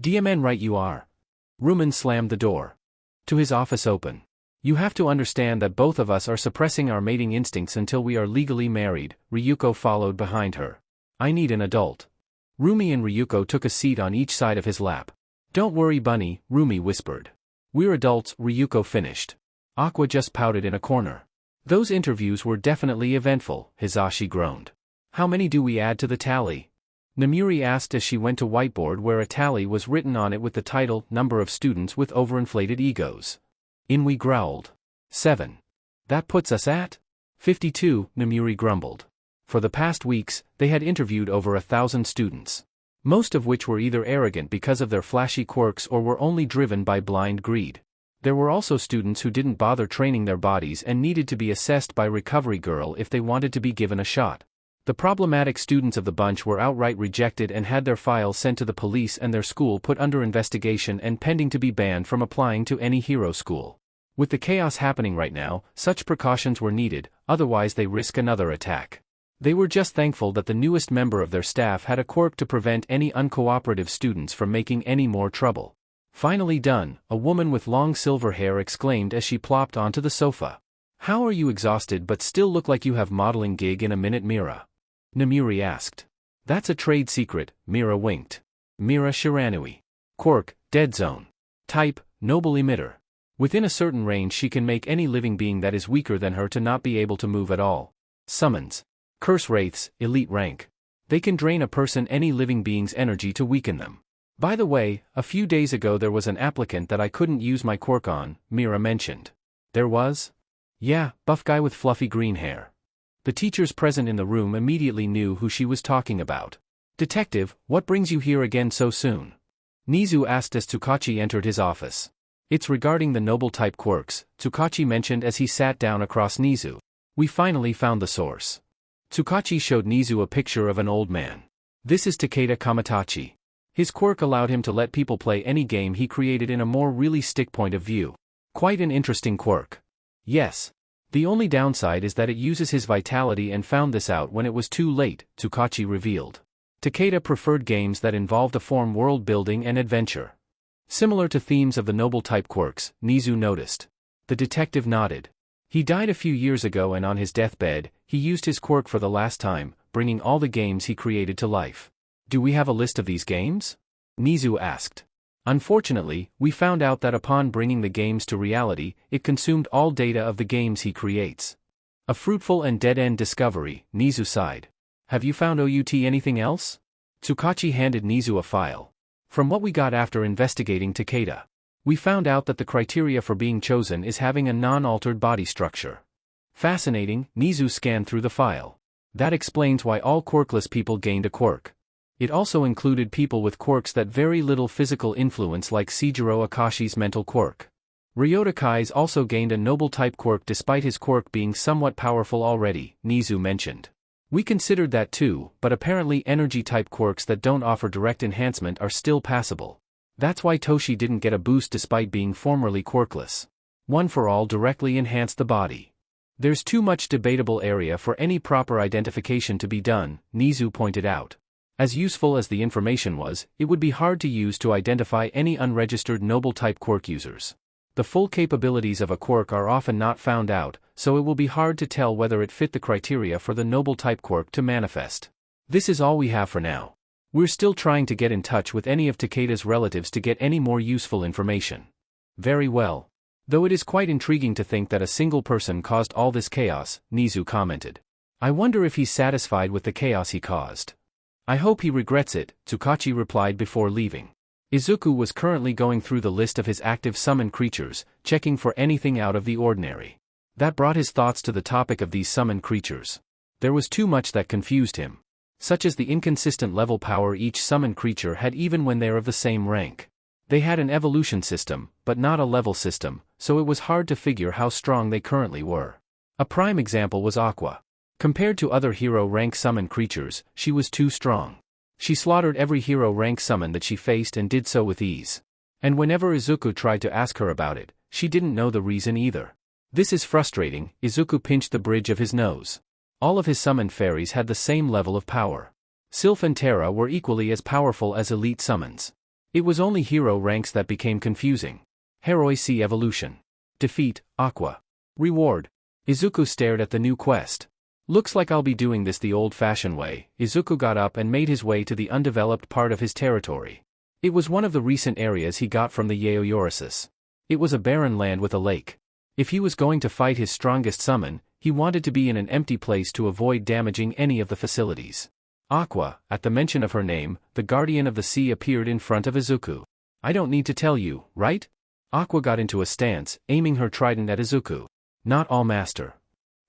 DMN right you are. Rumen slammed the door to his office open. You have to understand that both of us are suppressing our mating instincts until we are legally married. Ryuko followed behind her. I need an adult. Rumi and Ryuko took a seat on each side of his lap. Don't worry, Bunny, Rumi whispered. We're adults, Ryuko finished. Aqua just pouted in a corner. Those interviews were definitely eventful, Hisashi groaned. How many do we add to the tally? Namuri asked as she went to whiteboard where a tally was written on it with the title, Number of Students with Overinflated Egos. Inui growled. 7. That puts us at 52, Namuri grumbled. For the past weeks, they had interviewed over 1,000 students. Most of which were either arrogant because of their flashy quirks or were only driven by blind greed. There were also students who didn't bother training their bodies and needed to be assessed by Recovery Girl if they wanted to be given a shot. The problematic students of the bunch were outright rejected and had their files sent to the police and their school put under investigation and pending to be banned from applying to any hero school. With the chaos happening right now, such precautions were needed, otherwise they risk another attack. They were just thankful that the newest member of their staff had a quirk to prevent any uncooperative students from making any more trouble. Finally done, a woman with long silver hair exclaimed as she plopped onto the sofa. How are you exhausted but still look like you have modeling gig in a minute, Mira? Namuri asked. That's a trade secret, Mira winked. Mira Shiranui. Quirk, dead zone. Type, noble emitter. Within a certain range she can make any living being that is weaker than her to not be able to move at all. Summons. Curse wraiths, elite rank. They can drain a person any living being's energy to weaken them. By the way, a few days ago there was an applicant that I couldn't use my quirk on, Mira mentioned. There was? Yeah, buff guy with fluffy green hair. The teachers present in the room immediately knew who she was talking about. Detective, what brings you here again so soon? Nizu asked as Tsukachi entered his office. It's regarding the noble type quirks, Tsukachi mentioned as he sat down across Nizu. We finally found the source. Tsukachi showed Nizu a picture of an old man. This is Takeda Kamatachi. His quirk allowed him to let people play any game he created in a more realistic point of view. Quite an interesting quirk. Yes. The only downside is that it uses his vitality and found this out when it was too late, Tsukachi revealed. Takeda preferred games that involved a form world building and adventure. Similar to themes of the noble type quirks, Nizu noticed. The detective nodded. He died a few years ago and on his deathbed, he used his quirk for the last time, bringing all the games he created to life. Do we have a list of these games? Nizu asked. Unfortunately, we found out that upon bringing the games to reality, it consumed all data of the games he creates. A fruitful and dead-end discovery, Nizu sighed. Have you found out anything else? Tsukachi handed Nizu a file. From what we got after investigating Takeda, we found out that the criteria for being chosen is having a non-altered body structure. Fascinating, Nizu scanned through the file. That explains why all quirkless people gained a quirk. It also included people with quirks that very little physical influence like Seijiro Akashi's mental quirk. Ryota Kai's also gained a noble type quirk despite his quirk being somewhat powerful already, Nizu mentioned. We considered that too, but apparently energy type quirks that don't offer direct enhancement are still passable. That's why Toshi didn't get a boost despite being formerly quirkless. One for all directly enhanced the body. There's too much debatable area for any proper identification to be done, Nizu pointed out. As useful as the information was, it would be hard to use to identify any unregistered noble type quirk users. The full capabilities of a quirk are often not found out, so it will be hard to tell whether it fit the criteria for the noble type quirk to manifest. This is all we have for now. We're still trying to get in touch with any of Takeda's relatives to get any more useful information. Very well. Though it is quite intriguing to think that a single person caused all this chaos, Nizu commented. I wonder if he's satisfied with the chaos he caused. I hope he regrets it, Tsukachi replied before leaving. Izuku was currently going through the list of his active summoned creatures, checking for anything out of the ordinary. That brought his thoughts to the topic of these summoned creatures. There was too much that confused him. such as the inconsistent level power each summoned creature had even when they're of the same rank. They had an evolution system, but not a level system, so it was hard to figure how strong they currently were. A prime example was Aqua. Compared to other hero rank summoned creatures, she was too strong. She slaughtered every hero rank summon that she faced and did so with ease. And whenever Izuku tried to ask her about it, she didn't know the reason either. This is frustrating. Izuku pinched the bridge of his nose. All of his summoned fairies had the same level of power. Sylph and Terra were equally as powerful as elite summons. It was only hero ranks that became confusing. Heroi C evolution. Defeat, Aqua. Reward. Izuku stared at the new quest. Looks like I'll be doing this the old-fashioned way. Izuku got up and made his way to the undeveloped part of his territory. It was one of the recent areas he got from the Yaoyorosis. It was a barren land with a lake. If he was going to fight his strongest summon, he wanted to be in an empty place to avoid damaging any of the facilities. Aqua, at the mention of her name, the guardian of the sea appeared in front of Izuku. I don't need to tell you, right? Aqua got into a stance, aiming her trident at Izuku. Not all master.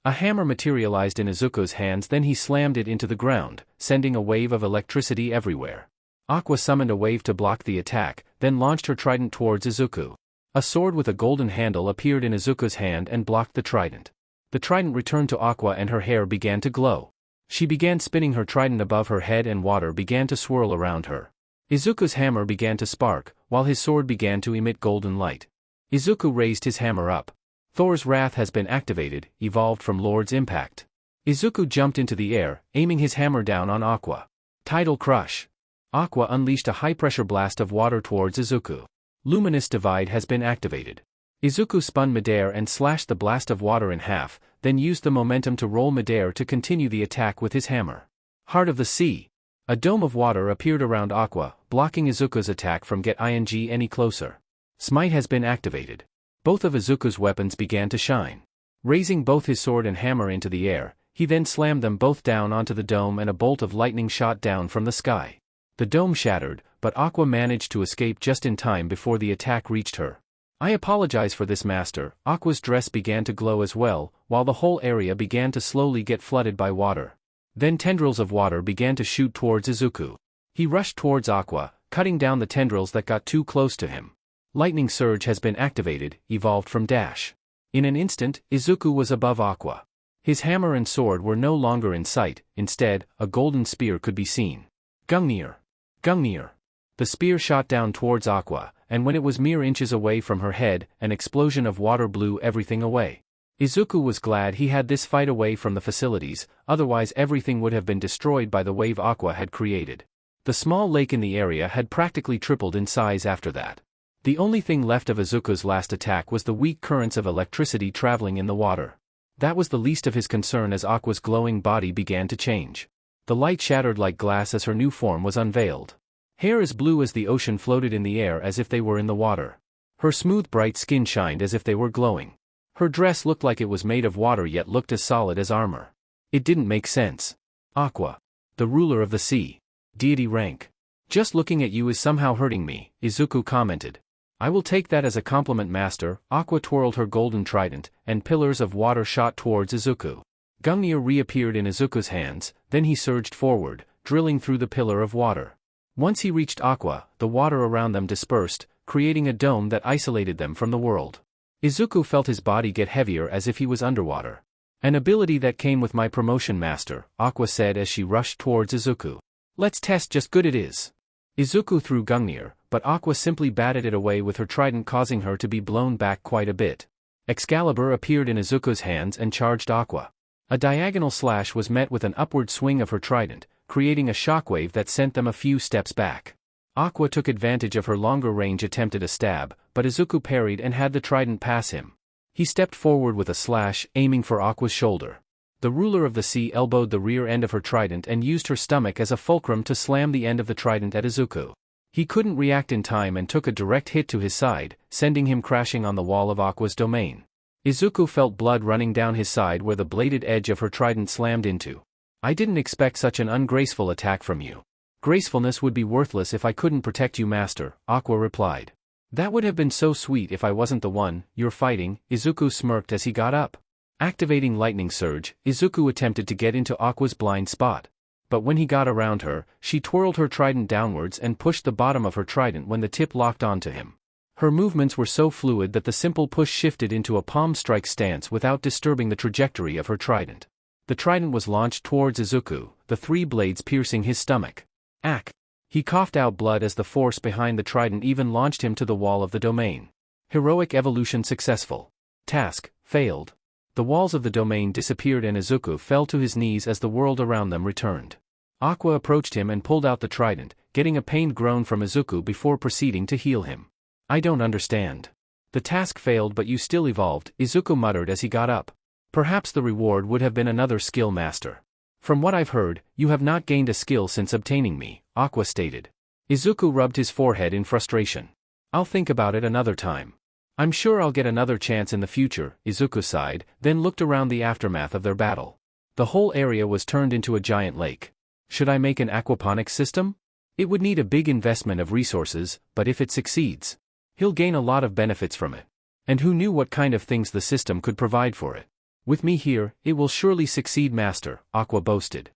A hammer materialized in Izuku's hands, then he slammed it into the ground, sending a wave of electricity everywhere. Aqua summoned a wave to block the attack, then launched her trident towards Izuku. A sword with a golden handle appeared in Izuku's hand and blocked the trident. The trident returned to Aqua and her hair began to glow. She began spinning her trident above her head and water began to swirl around her. Izuku's hammer began to spark, while his sword began to emit golden light. Izuku raised his hammer up. Thor's Wrath has been activated, evolved from Lord's Impact. Izuku jumped into the air, aiming his hammer down on Aqua. Tidal Crush. Aqua unleashed a high-pressure blast of water towards Izuku. Luminous Divide has been activated. Izuku spun midair and slashed the blast of water in half, then used the momentum to roll midair to continue the attack with his hammer. Heart of the Sea. A dome of water appeared around Aqua, blocking Izuku's attack from getting any closer. Smite has been activated. Both of Izuku's weapons began to shine. Raising both his sword and hammer into the air, he then slammed them both down onto the dome and a bolt of lightning shot down from the sky. The dome shattered, but Aqua managed to escape just in time before the attack reached her. I apologize for this, master. Aqua's dress began to glow as well, while the whole area began to slowly get flooded by water. Then tendrils of water began to shoot towards Izuku. He rushed towards Aqua, cutting down the tendrils that got too close to him. Lightning Surge has been activated, evolved from Dash. In an instant, Izuku was above Aqua. His hammer and sword were no longer in sight, instead, a golden spear could be seen. Gungnir. Gungnir. The spear shot down towards Aqua, and when it was mere inches away from her head, an explosion of water blew everything away. Izuku was glad he had this fight away from the facilities, otherwise everything would have been destroyed by the wave Aqua had created. The small lake in the area had practically tripled in size after that. The only thing left of Izuku's last attack was the weak currents of electricity traveling in the water. That was the least of his concern as Aqua's glowing body began to change. The light shattered like glass as her new form was unveiled. Hair as blue as the ocean floated in the air as if they were in the water. Her smooth bright skin shined as if they were glowing. Her dress looked like it was made of water yet looked as solid as armor. It didn't make sense. Aqua. The ruler of the sea. Deity rank. Just looking at you is somehow hurting me, Izuku commented. I will take that as a compliment, master. Aqua twirled her golden trident, and pillars of water shot towards Izuku. Gungnir reappeared in Izuku's hands, then he surged forward, drilling through the pillar of water. Once he reached Aqua, the water around them dispersed, creating a dome that isolated them from the world. Izuku felt his body get heavier as if he was underwater. An ability that came with my promotion, master, Aqua said as she rushed towards Izuku. Let's test just good it is. Izuku threw Gungnir, but Aqua simply batted it away with her trident, causing her to be blown back quite a bit. Excalibur appeared in Izuku's hands and charged Aqua. A diagonal slash was met with an upward swing of her trident, creating a shockwave that sent them a few steps back. Aqua took advantage of her longer range, attempted a stab, but Izuku parried and had the trident pass him. He stepped forward with a slash, aiming for Aqua's shoulder. The ruler of the sea elbowed the rear end of her trident and used her stomach as a fulcrum to slam the end of the trident at Izuku. He couldn't react in time and took a direct hit to his side, sending him crashing on the wall of Aqua's domain. Izuku felt blood running down his side where the bladed edge of her trident slammed into. I didn't expect such an ungraceful attack from you. Gracefulness would be worthless if I couldn't protect you, master, Aqua replied. That would have been so sweet if I wasn't the one you're fighting, Izuku smirked as he got up. Activating Lightning Surge, Izuku attempted to get into Aqua's blind spot. but when he got around her, she twirled her trident downwards and pushed the bottom of her trident when the tip locked onto him. Her movements were so fluid that the simple push shifted into a palm strike stance without disturbing the trajectory of her trident. The trident was launched towards Izuku, the 3 blades piercing his stomach. Ack! He coughed out blood as the force behind the trident even launched him to the wall of the domain. Heroic evolution successful. Task failed. The walls of the domain disappeared and Izuku fell to his knees as the world around them returned. Aqua approached him and pulled out the trident, getting a pained groan from Izuku before proceeding to heal him. I don't understand. The task failed but you still evolved, Izuku muttered as he got up. Perhaps the reward would have been another skill master. From what I've heard, you have not gained a skill since obtaining me, Aqua stated. Izuku rubbed his forehead in frustration. I'll think about it another time. I'm sure I'll get another chance in the future, Izuku sighed, then looked around the aftermath of their battle. The whole area was turned into a giant lake. Should I make an aquaponics system? It would need a big investment of resources, but if it succeeds, he'll gain a lot of benefits from it. And who knew what kind of things the system could provide for it? With me here, it will surely succeed, Master, Aqua boasted.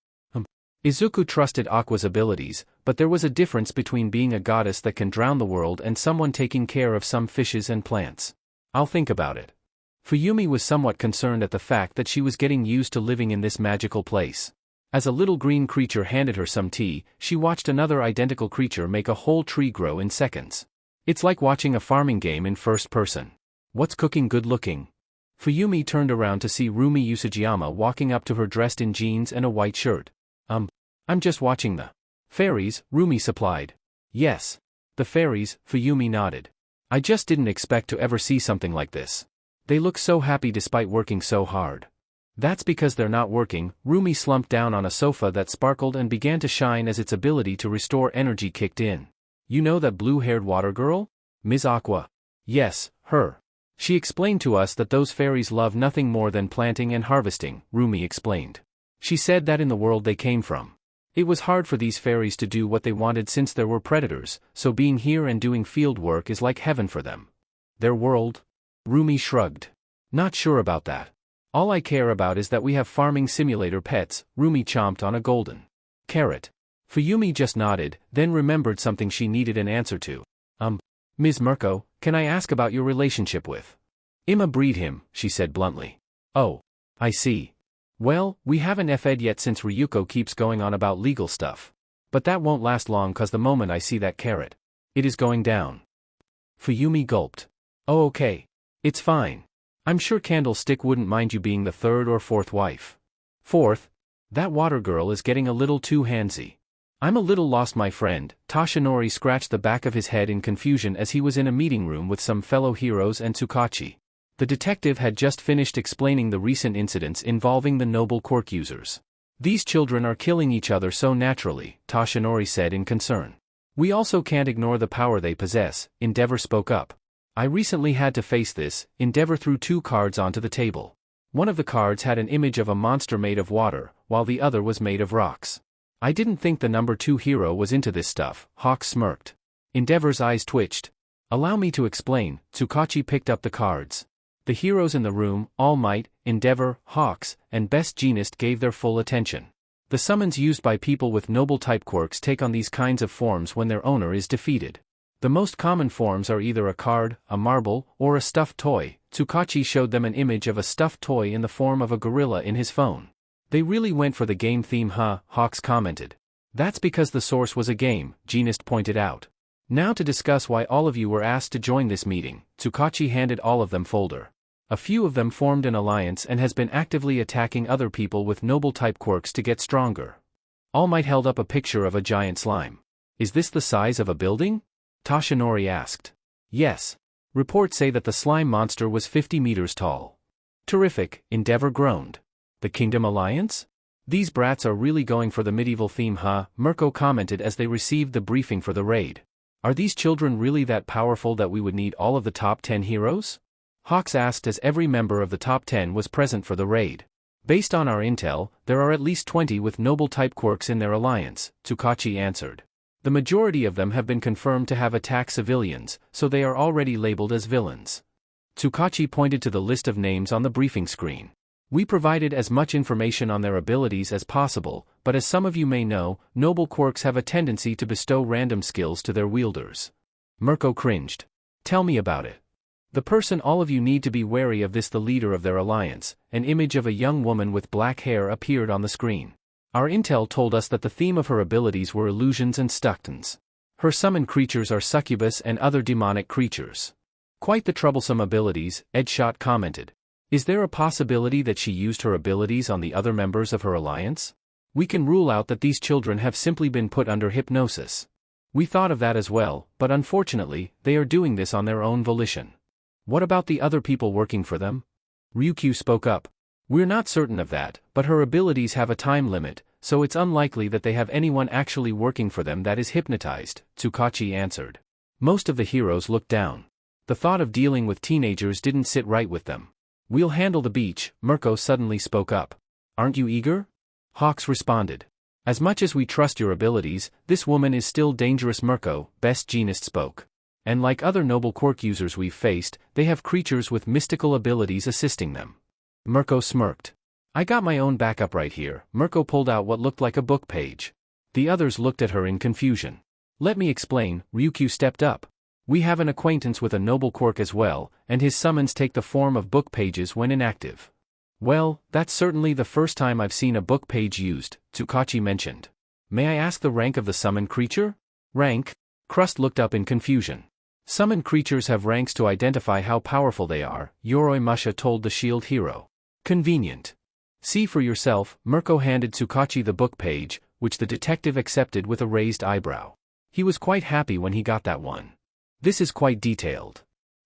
Izuku trusted Aqua's abilities, but there was a difference between being a goddess that can drown the world and someone taking care of some fishes and plants. I'll think about it. Fuyumi was somewhat concerned at the fact that she was getting used to living in this magical place. As a little green creature handed her some tea, she watched another identical creature make a whole tree grow in seconds. It's like watching a farming game in first person. What's cooking good looking? Fuyumi turned around to see Rumi Usujiyama walking up to her dressed in jeans and a white shirt. I'm just watching the fairies, Rumi supplied. Yes. The fairies, Fuyumi nodded. I just didn't expect to ever see something like this. They look so happy despite working so hard. That's because they're not working. Rumi slumped down on a sofa that sparkled and began to shine as its ability to restore energy kicked in. You know that blue-haired water girl? Ms. Aqua. Yes, her. She explained to us that those fairies love nothing more than planting and harvesting, Rumi explained. She said that in the world they came from, it was hard for these fairies to do what they wanted since there were predators, so being here and doing field work is like heaven for them. Their world? Rumi shrugged. Not sure about that. All I care about is that we have farming simulator pets. Rumi chomped on a golden carrot. Fuyumi just nodded, then remembered something she needed an answer to. Ms. Mirko, can I ask about your relationship with Ima breed him, she said bluntly. Oh, I see. Well, we haven't FE'd yet since Ryuko keeps going on about legal stuff. But that won't last long cause the moment I see that carrot, it is going down. Fuyumi gulped. Oh okay. It's fine. I'm sure Candlestick wouldn't mind you being the 3rd or 4th wife. 4th? That water girl is getting a little too handsy. I'm a little lost, my friend. Toshinori scratched the back of his head in confusion as he was in a meeting room with some fellow heroes and Tsukachi. The detective had just finished explaining the recent incidents involving the noble quirk users. These children are killing each other so naturally, Toshinori said in concern. We also can't ignore the power they possess, Endeavor spoke up. I recently had to face this. Endeavor threw 2 cards onto the table. One of the cards had an image of a monster made of water, while the other was made of rocks. I didn't think the number 2 hero was into this stuff, Hawk smirked. Endeavor's eyes twitched. Allow me to explain. Tsukachi picked up the cards. The heroes in the room, All Might, Endeavor, Hawks, and Best Genist gave their full attention. The summons used by people with noble type quirks take on these kinds of forms when their owner is defeated. The most common forms are either a card, a marble, or a stuffed toy. Tsukachi showed them an image of a stuffed toy in the form of a gorilla in his phone. They really went for the game theme, huh? Hawks commented. That's because the source was a game, Genist pointed out. Now to discuss why all of you were asked to join this meeting. Tsukachi handed all of them folder. A few of them formed an alliance and has been actively attacking other people with noble-type quirks to get stronger. All Might held up a picture of a giant slime. Is this the size of a building? Toshinori asked. Yes. Reports say that the slime monster was 50 meters tall. Terrific, Endeavor groaned. The Kingdom Alliance? These brats are really going for the medieval theme, huh? Mirko commented as they received the briefing for the raid. Are these children really that powerful that we would need all of the top 10 heroes? Hawks asked as every member of the top 10 was present for the raid. Based on our intel, there are at least 20 with noble-type quirks in their alliance, Tsukachi answered. The majority of them have been confirmed to have attacked civilians, so they are already labeled as villains. Tsukachi pointed to the list of names on the briefing screen. We provided as much information on their abilities as possible, but as some of you may know, noble quirks have a tendency to bestow random skills to their wielders. Mirko cringed. Tell me about it. The person all of you need to be wary of this. The leader of their alliance, an image of a young woman with black hair appeared on the screen. Our intel told us that the theme of her abilities were illusions and stuntons. Her summoned creatures are succubus and other demonic creatures. Quite the troublesome abilities, Edshot commented. Is there a possibility that she used her abilities on the other members of her alliance? We can rule out that these children have simply been put under hypnosis. We thought of that as well, but unfortunately, they are doing this on their own volition. What about the other people working for them? Ryukyu spoke up. We're not certain of that, but her abilities have a time limit, so it's unlikely that they have anyone actually working for them that is hypnotized, Tsukachi answered. Most of the heroes looked down. The thought of dealing with teenagers didn't sit right with them. We'll handle the beach, Mirko suddenly spoke up. Aren't you eager? Hawks responded. As much as we trust your abilities, this woman is still dangerous. Mirko, Best Jeanist spoke. And like other noble quirk users we've faced, they have creatures with mystical abilities assisting them. Mirko smirked. I got my own backup right here. Mirko pulled out what looked like a book page. The others looked at her in confusion. Let me explain, Ryukyu stepped up. We have an acquaintance with a noble quirk as well, and his summons take the form of book pages when inactive. Well, that's certainly the first time I've seen a book page used, Tsukachi mentioned. May I ask the rank of the summoned creature? Rank? Crust looked up in confusion. Summoned creatures have ranks to identify how powerful they are, Yoroi Musha told the shield hero. Convenient. See for yourself, Mirko handed Tsukachi the book page, which the detective accepted with a raised eyebrow. He was quite happy when he got that one. This is quite detailed.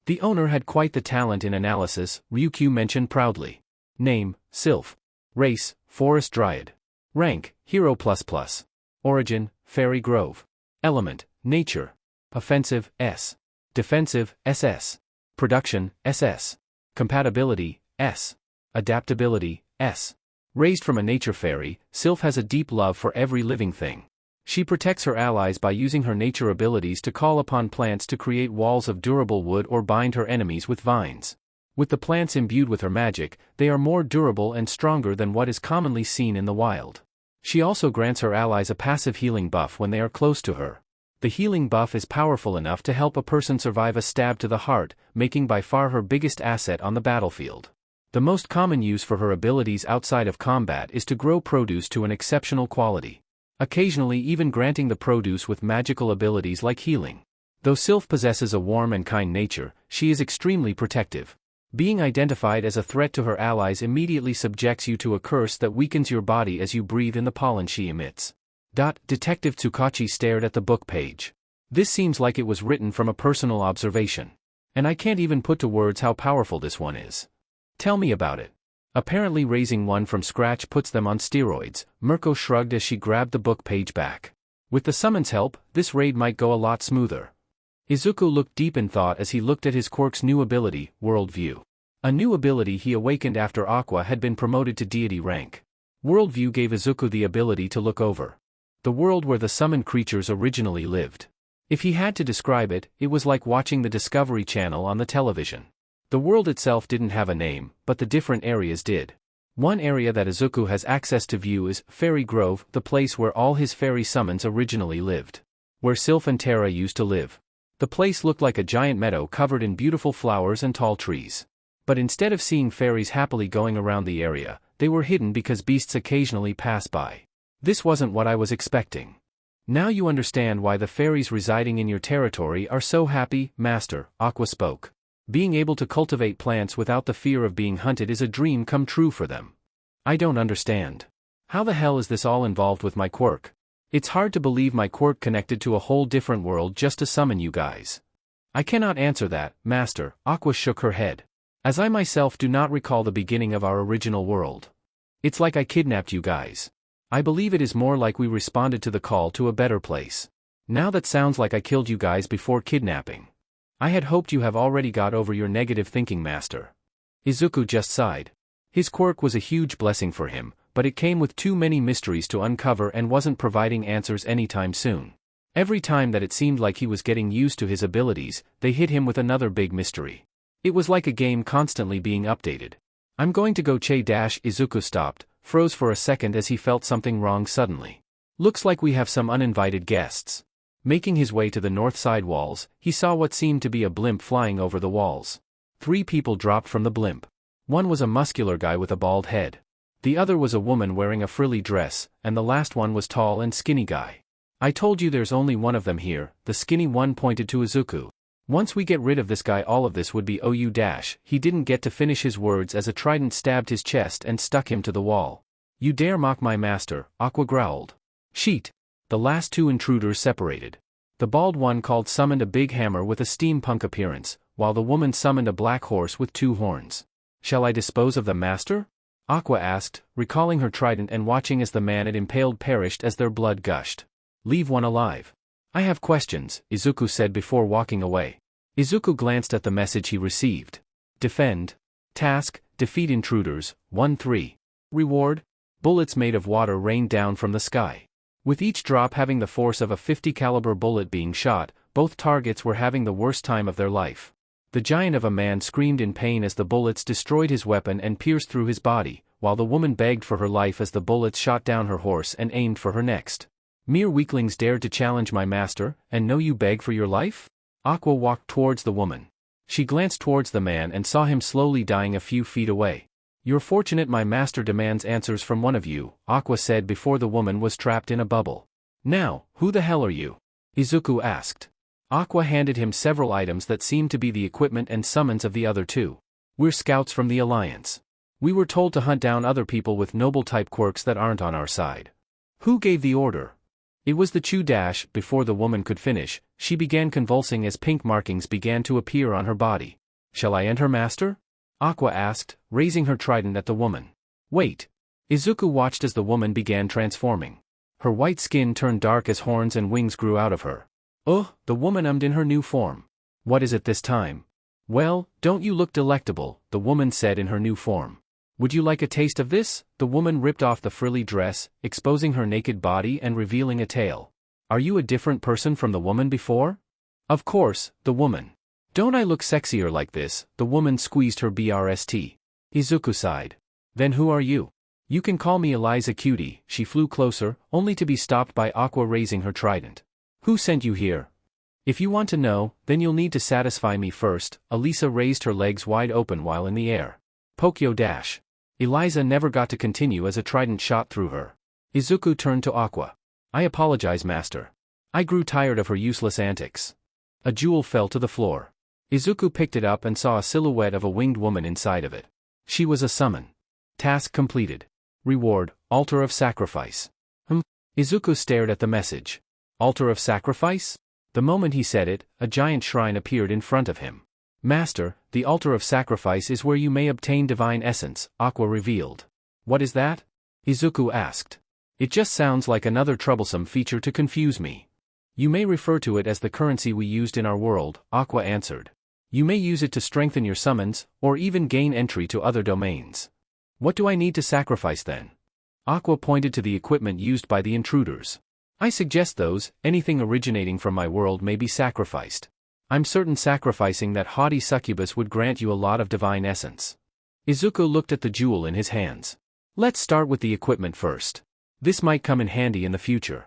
The owner had quite the talent in analysis, Ryukyu mentioned proudly. Name, Sylph. Race, Forest Dryad. Rank, Hero++. Origin, Fairy Grove. Element, Nature. Offensive, S. Defensive, SS. Production, SS. Compatibility, S. Adaptability, S. Raised from a nature fairy, Sylph has a deep love for every living thing. She protects her allies by using her nature abilities to call upon plants to create walls of durable wood or bind her enemies with vines. With the plants imbued with her magic, they are more durable and stronger than what is commonly seen in the wild. She also grants her allies a passive healing buff when they are close to her. The healing buff is powerful enough to help a person survive a stab to the heart, making by far her biggest asset on the battlefield. The most common use for her abilities outside of combat is to grow produce to an exceptional quality. Occasionally even granting the produce with magical abilities like healing. Though Sylph possesses a warm and kind nature, she is extremely protective. Being identified as a threat to her allies immediately subjects you to a curse that weakens your body as you breathe in the pollen she emits. Detective Tsukachi stared at the book page. This seems like it was written from a personal observation. And I can't even put to words how powerful this one is. Tell me about it. Apparently raising one from scratch puts them on steroids, Mirko shrugged as she grabbed the book page back. With the summon's help, this raid might go a lot smoother. Izuku looked deep in thought as he looked at his quirk's new ability, Worldview. A new ability he awakened after Aqua had been promoted to deity rank. Worldview gave Izuku the ability to look over the world where the summoned creatures originally lived. If he had to describe it, it was like watching the Discovery Channel on the television. The world itself didn't have a name, but the different areas did. One area that Izuku has access to view is Fairy Grove, the place where all his fairy summons originally lived. Where Sylph and Terra used to live. The place looked like a giant meadow covered in beautiful flowers and tall trees. But instead of seeing fairies happily going around the area, they were hidden because beasts occasionally pass by. This wasn't what I was expecting. Now you understand why the fairies residing in your territory are so happy, Master, Aqua spoke. Being able to cultivate plants without the fear of being hunted is a dream come true for them. I don't understand. How the hell is this all involved with my quirk? It's hard to believe my quirk connected to a whole different world just to summon you guys. I cannot answer that, Master, Aqua shook her head. As I myself do not recall the beginning of our original world. It's like I kidnapped you guys. I believe it is more like we responded to the call to a better place. Now that sounds like I killed you guys before kidnapping. I had hoped you have already got over your negative thinking, Master. Izuku just sighed. His quirk was a huge blessing for him, but it came with too many mysteries to uncover and wasn't providing answers anytime soon. Every time that it seemed like he was getting used to his abilities, they hit him with another big mystery. It was like a game constantly being updated. I'm going to go Izuku stopped, froze for a second as he felt something wrong suddenly. Looks like we have some uninvited guests. Making his way to the north side walls, he saw what seemed to be a blimp flying over the walls. 3 people dropped from the blimp. One was a muscular guy with a bald head. The other was a woman wearing a frilly dress, and the last one was tall and skinny guy. I told you there's only one of them here, the skinny one pointed to Izuku. Once we get rid of this guy all of this would be OU dash. He didn't get to finish his words as a trident stabbed his chest and stuck him to the wall. You dare mock my master, Aqua growled. Sheet. The last 2 intruders separated. The bald one summoned a big hammer with a steampunk appearance, while the woman summoned a black horse with 2 horns. Shall I dispose of the master? Aqua asked, recalling her trident and watching as the man it impaled perished as their blood gushed. Leave one alive. I have questions, Izuku said before walking away. Izuku glanced at the message he received. Defend. Task, defeat intruders, 1-3. Reward? Bullets made of water rained down from the sky. With each drop having the force of a 50 caliber bullet being shot, both targets were having the worst time of their life. The giant of a man screamed in pain as the bullets destroyed his weapon and pierced through his body, while the woman begged for her life as the bullets shot down her horse and aimed for her next. Mere weaklings dared to challenge my master, and know you beg for your life? Aqua walked towards the woman. She glanced towards the man and saw him slowly dying a few feet away. You're fortunate my master demands answers from one of you, Aqua said before the woman was trapped in a bubble. Now, who the hell are you? Izuku asked. Aqua handed him several items that seemed to be the equipment and summons of the other 2. We're scouts from the Alliance. We were told to hunt down other people with noble-type quirks that aren't on our side. Who gave the order? It was the Chu dash. Before the woman could finish, she began convulsing as pink markings began to appear on her body. Shall I enter master? Aqua asked, raising her trident at the woman. Wait. Izuku watched as the woman began transforming. Her white skin turned dark as horns and wings grew out of her. The woman ummed in her new form. What is it this time? Well, don't you look delectable, the woman said in her new form. Would you like a taste of this? The woman ripped off the frilly dress, exposing her naked body and revealing a tail. Are you a different person from the woman before? Of course, the woman. Don't I look sexier like this? The woman squeezed her BRST. Izuku sighed. Then who are you? You can call me Eliza Cutie. She flew closer, only to be stopped by Aqua raising her trident. Who sent you here? If you want to know, then you'll need to satisfy me first. Elisa raised her legs wide open while in the air. Pokyo dash. Eliza never got to continue as a trident shot through her. Izuku turned to Aqua. I apologize, master. I grew tired of her useless antics. A jewel fell to the floor. Izuku picked it up and saw a silhouette of a winged woman inside of it. She was a summon. Task completed. Reward, Altar of Sacrifice. Izuku stared at the message. Altar of Sacrifice? The moment he said it, a giant shrine appeared in front of him. Master, the Altar of Sacrifice is where you may obtain divine essence, Aqua revealed. What is that? Izuku asked. It just sounds like another troublesome feature to confuse me. You may refer to it as the currency we used in our world, Aqua answered. You may use it to strengthen your summons, or even gain entry to other domains. What do I need to sacrifice then? Aqua pointed to the equipment used by the intruders. I suggest anything originating from my world may be sacrificed. I'm certain sacrificing that haughty succubus would grant you a lot of divine essence. Izuku looked at the jewel in his hands. Let's start with the equipment first. This might come in handy in the future.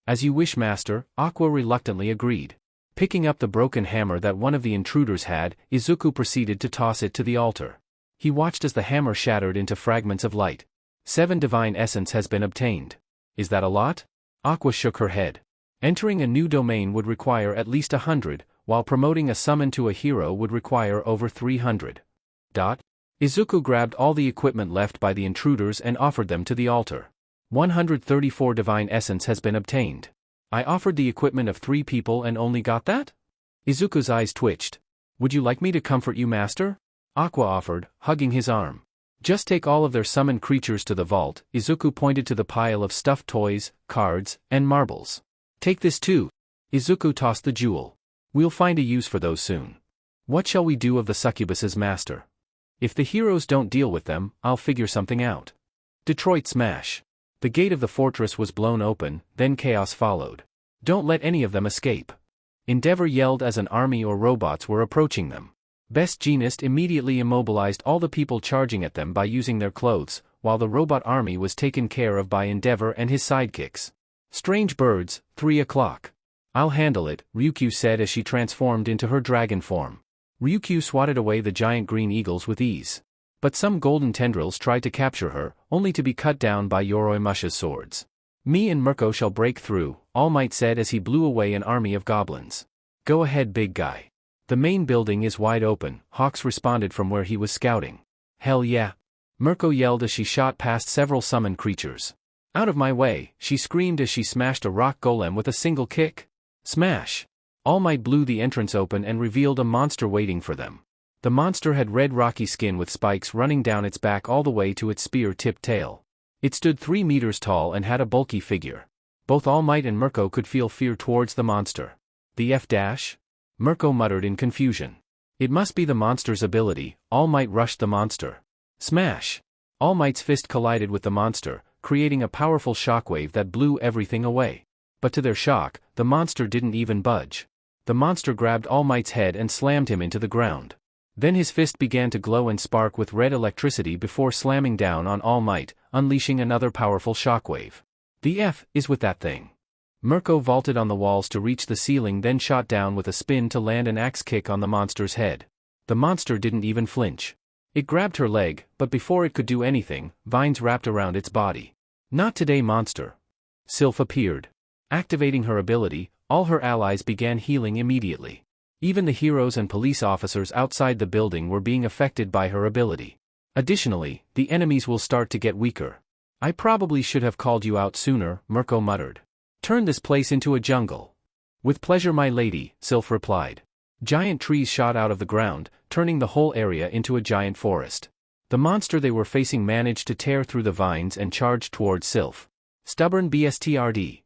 As you wish, master, Aqua reluctantly agreed. Picking up the broken hammer that one of the intruders had, Izuku proceeded to toss it to the altar. He watched as the hammer shattered into fragments of light. 7 divine essence has been obtained. Is that a lot? Aqua shook her head. Entering a new domain would require at least 100, while promoting a summon to a hero would require over 300. Izuku grabbed all the equipment left by the intruders and offered them to the altar. 134 divine essence has been obtained. I offered the equipment of 3 people and only got that? Izuku's eyes twitched. Would you like me to comfort you, master? Aqua offered, hugging his arm. Just take all of their summoned creatures to the vault. Izuku pointed to the pile of stuffed toys, cards, and marbles. Take this too. Izuku tossed the jewel. We'll find a use for those soon. What shall we do of the succubus's master? If the heroes don't deal with them, I'll figure something out. Detroit smash. The gate of the fortress was blown open, then chaos followed. Don't let any of them escape. Endeavor yelled as an army or robots were approaching them. Best Jeanist immediately immobilized all the people charging at them by using their clothes, while the robot army was taken care of by Endeavor and his sidekicks. Strange birds, 3 o'clock. I'll handle it, Ryukyu said as she transformed into her dragon form. Ryukyu swatted away the giant green eagles with ease. But some golden tendrils tried to capture her, only to be cut down by Yoroimusha's swords. Me and Mirko shall break through, All Might said as he blew away an army of goblins. Go ahead, big guy. The main building is wide open, Hawks responded from where he was scouting. Hell yeah. Mirko yelled as she shot past several summoned creatures. Out of my way, she screamed as she smashed a rock golem with a single kick. Smash! All Might blew the entrance open and revealed a monster waiting for them. The monster had red rocky skin with spikes running down its back all the way to its spear-tipped tail. It stood 3 meters tall and had a bulky figure. Both All Might and Mirko could feel fear towards the monster. The F-dash? Mirko muttered in confusion. It must be the monster's ability. All Might rushed the monster. Smash! All Might's fist collided with the monster, creating a powerful shockwave that blew everything away. But to their shock, the monster didn't even budge. The monster grabbed All Might's head and slammed him into the ground. Then his fist began to glow and spark with red electricity before slamming down on All Might, unleashing another powerful shockwave. The F is with that thing. Mirko vaulted on the walls to reach the ceiling, then shot down with a spin to land an axe kick on the monster's head. The monster didn't even flinch. It grabbed her leg, but before it could do anything, vines wrapped around its body. Not today, monster. Sylph appeared. Activating her ability, all her allies began healing immediately. Even the heroes and police officers outside the building were being affected by her ability. Additionally, the enemies will start to get weaker. I probably should have called you out sooner, Mirko muttered. Turn this place into a jungle. With pleasure, my lady, Sylph replied. Giant trees shot out of the ground, turning the whole area into a giant forest. The monster they were facing managed to tear through the vines and charged towards Sylph. Stubborn BSTRD.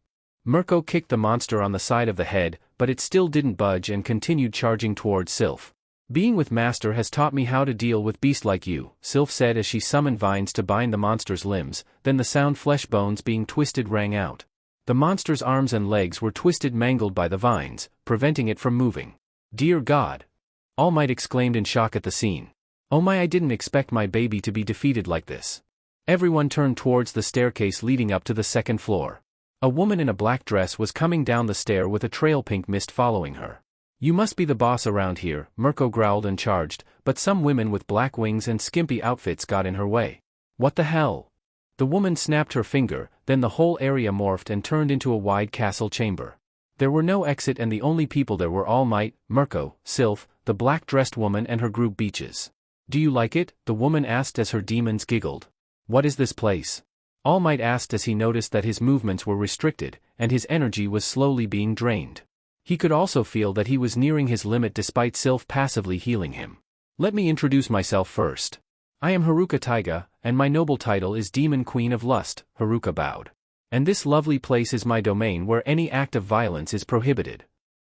Mirko kicked the monster on the side of the head, but it still didn't budge and continued charging towards Sylph. Being with Master has taught me how to deal with beasts like you, Sylph said as she summoned vines to bind the monster's limbs, then the sound flesh bones being twisted rang out. The monster's arms and legs were twisted, mangled by the vines, preventing it from moving. Dear God! All Might exclaimed in shock at the scene. Oh my, I didn't expect my baby to be defeated like this. Everyone turned towards the staircase leading up to the second floor. A woman in a black dress was coming down the stair with a trail pink mist following her. You must be the boss around here, Mirko growled and charged, but some women with black wings and skimpy outfits got in her way. What the hell? The woman snapped her finger, then the whole area morphed and turned into a wide castle chamber. There were no exit and the only people there were All Might, Mirko, Sylph, the black-dressed woman and her group Beaches. Do you like it? The woman asked as her demons giggled. What is this place? All Might asked as he noticed that his movements were restricted, and his energy was slowly being drained. He could also feel that he was nearing his limit despite Sylph passively healing him. Let me introduce myself first. I am Haruka Taiga, and my noble title is Demon Queen of Lust, Haruka bowed. And this lovely place is my domain where any act of violence is prohibited.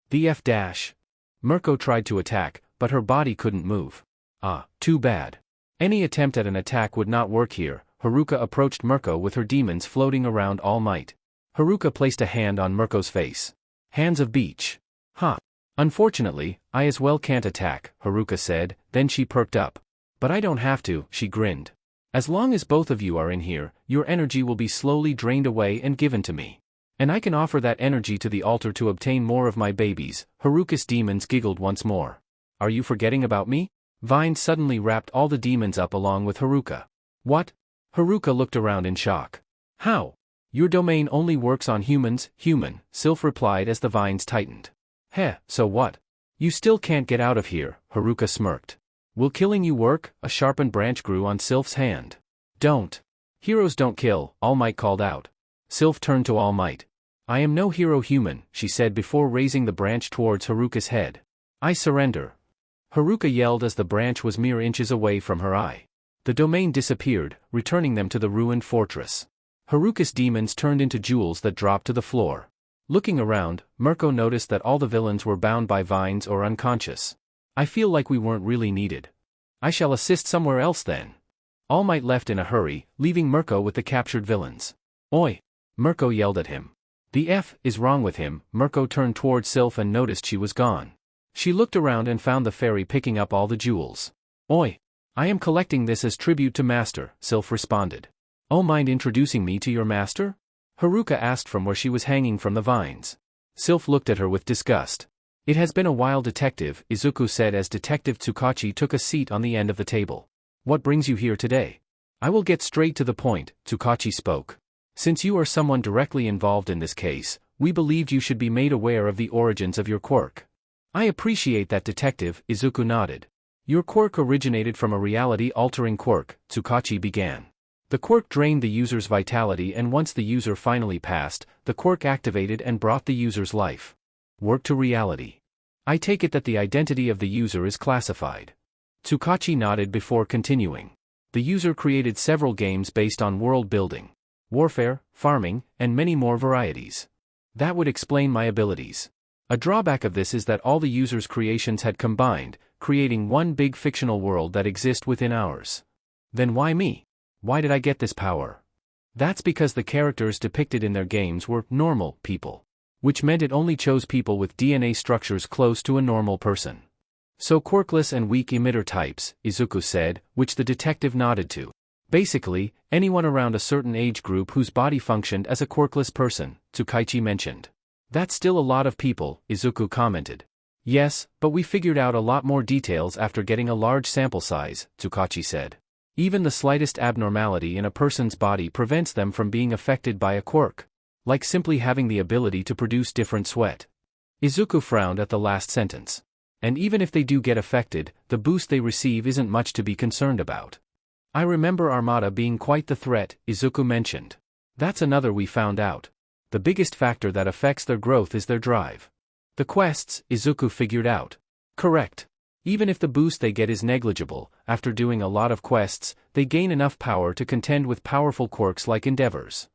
The F-dash. Mirko tried to attack, but her body couldn't move. Ah, too bad. Any attempt at an attack would not work here. Haruka approached Mirko with her demons floating around All Might. Haruka placed a hand on Mirko's face. Hands of Beach. Huh. Unfortunately, I as well can't attack, Haruka said, then she perked up. But I don't have to, she grinned. As long as both of you are in here, your energy will be slowly drained away and given to me. And I can offer that energy to the altar to obtain more of my babies. Haruka's demons giggled once more. Are you forgetting about me? Vine suddenly wrapped all the demons up along with Haruka. What? Haruka looked around in shock. How? Your domain only works on humans, human, Sylph replied as the vines tightened. Heh, so what? You still can't get out of here, Haruka smirked. Will killing you work? A sharpened branch grew on Sylph's hand. Don't. Heroes don't kill, All Might called out. Sylph turned to All Might. I am no hero human, she said before raising the branch towards Haruka's head. I surrender. Haruka yelled as the branch was mere inches away from her eye. The domain disappeared, returning them to the ruined fortress. Haruka's demons turned into jewels that dropped to the floor. Looking around, Mirko noticed that all the villains were bound by vines or unconscious. I feel like we weren't really needed. I shall assist somewhere else then. All Might left in a hurry, leaving Mirko with the captured villains. Oi! Mirko yelled at him. The F is wrong with him. Mirko turned towards Sylph and noticed she was gone. She looked around and found the fairy picking up all the jewels. Oi! I am collecting this as tribute to Master, Sylph responded. Oh, mind introducing me to your master? Haruka asked from where she was hanging from the vines. Sylph looked at her with disgust. It has been a while, Detective, Izuku said as Detective Tsukachi took a seat on the end of the table. What brings you here today? I will get straight to the point, Tsukachi spoke. Since you are someone directly involved in this case, we believed you should be made aware of the origins of your quirk. I appreciate that, Detective, Izuku nodded. Your quirk originated from a reality-altering quirk, Tsukachi began. The quirk drained the user's vitality, and once the user finally passed, the quirk activated and brought the user's life work to reality. I take it that the identity of the user is classified. Tsukachi nodded before continuing. The user created several games based on world building, warfare, farming, and many more varieties. That would explain my abilities. A drawback of this is that all the user's creations had combined, creating one big fictional world that exists within ours. Then why me? Why did I get this power? That's because the characters depicted in their games were normal people, which meant it only chose people with DNA structures close to a normal person. So quirkless and weak emitter types, Izuku said, which the detective nodded to. Basically, anyone around a certain age group whose body functioned as a quirkless person, Tsukachi mentioned. That's still a lot of people, Izuku commented. Yes, but we figured out a lot more details after getting a large sample size, Tsukachi said. Even the slightest abnormality in a person's body prevents them from being affected by a quirk, like simply having the ability to produce different sweat. Izuku frowned at the last sentence. And even if they do get affected, the boost they receive isn't much to be concerned about. I remember Armada being quite the threat, Izuku mentioned. That's another we found out. The biggest factor that affects their growth is their drive. The quests, Izuku figured out. Correct. Even if the boost they get is negligible, after doing a lot of quests, they gain enough power to contend with powerful quirks like Endeavors.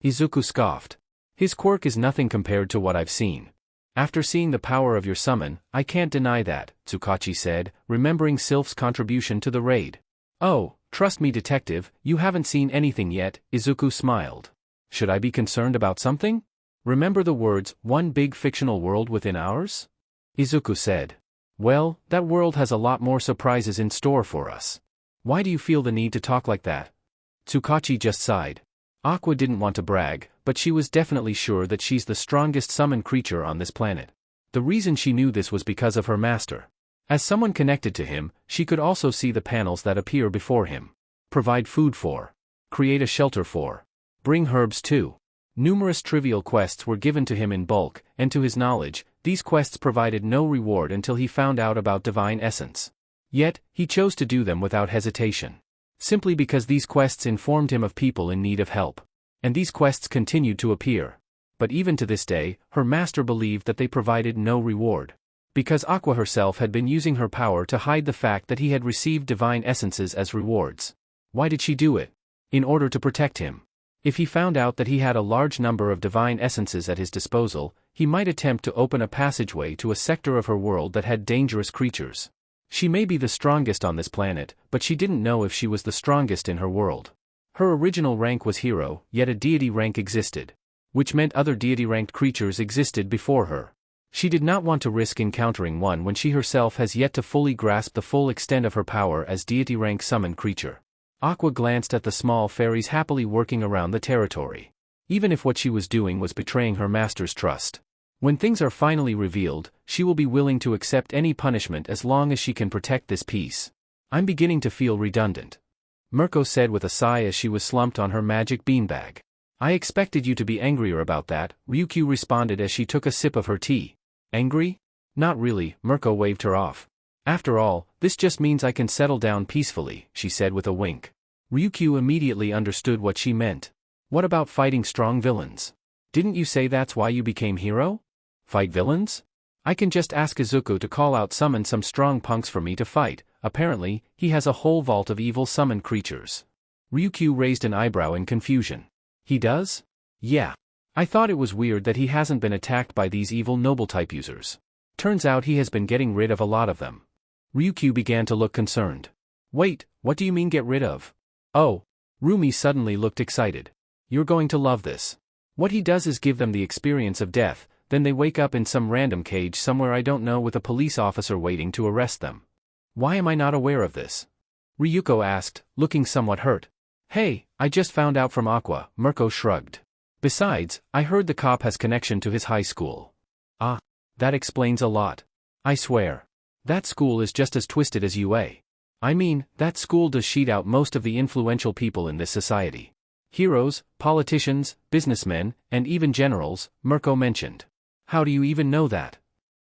Izuku scoffed. His quirk is nothing compared to what I've seen. After seeing the power of your summon, I can't deny that, Tsukachi said, remembering Sylph's contribution to the raid. Oh, trust me, Detective, you haven't seen anything yet, Izuku smiled. Should I be concerned about something? Remember the words, one big fictional world within ours? Izuku said. Well, that world has a lot more surprises in store for us. Why do you feel the need to talk like that? Tsukachi just sighed. Aqua didn't want to brag, but she was definitely sure that she's the strongest summoned creature on this planet. The reason she knew this was because of her master. As someone connected to him, she could also see the panels that appear before him. Provide food for. Create a shelter for. Bring herbs to. Numerous trivial quests were given to him in bulk, and to his knowledge, these quests provided no reward until he found out about divine essence. Yet, he chose to do them without hesitation. Simply because these quests informed him of people in need of help. And these quests continued to appear. But even to this day, her master believed that they provided no reward. Because Aqua herself had been using her power to hide the fact that he had received divine essences as rewards. Why did she do it? In order to protect him. If he found out that he had a large number of divine essences at his disposal, he might attempt to open a passageway to a sector of her world that had dangerous creatures. She may be the strongest on this planet, but she didn't know if she was the strongest in her world. Her original rank was hero, yet a deity rank existed. Which meant other deity-ranked creatures existed before her. She did not want to risk encountering one when she herself has yet to fully grasp the full extent of her power as deity-rank summoned creature. Aqua glanced at the small fairies happily working around the territory. Even if what she was doing was betraying her master's trust. When things are finally revealed, she will be willing to accept any punishment as long as she can protect this peace. I'm beginning to feel redundant. Mirko said with a sigh as she was slumped on her magic beanbag. I expected you to be angrier about that, Ryukyu responded as she took a sip of her tea. Angry? Not really, Mirko waved her off. After all, this just means I can settle down peacefully, she said with a wink. Ryukyu immediately understood what she meant. What about fighting strong villains? Didn't you say that's why you became hero? Fight villains? I can just ask Izuku to call out summon some strong punks for me to fight. Apparently, he has a whole vault of evil summoned creatures. Ryukyu raised an eyebrow in confusion. He does? Yeah. I thought it was weird that he hasn't been attacked by these evil noble-type users. Turns out he has been getting rid of a lot of them. Ryukyu began to look concerned. Wait, what do you mean get rid of? Oh. Rumi suddenly looked excited. You're going to love this. What he does is give them the experience of death, then they wake up in some random cage somewhere I don't know with a police officer waiting to arrest them. Why am I not aware of this? Ryuko asked, looking somewhat hurt. Hey, I just found out from Aqua, Mirko shrugged. Besides, I heard the cop has connection to his high school. Ah, that explains a lot. I swear. That school is just as twisted as UA. I mean, that school does sheet out most of the influential people in this society. Heroes, politicians, businessmen, and even generals, Mirko mentioned. How do you even know that?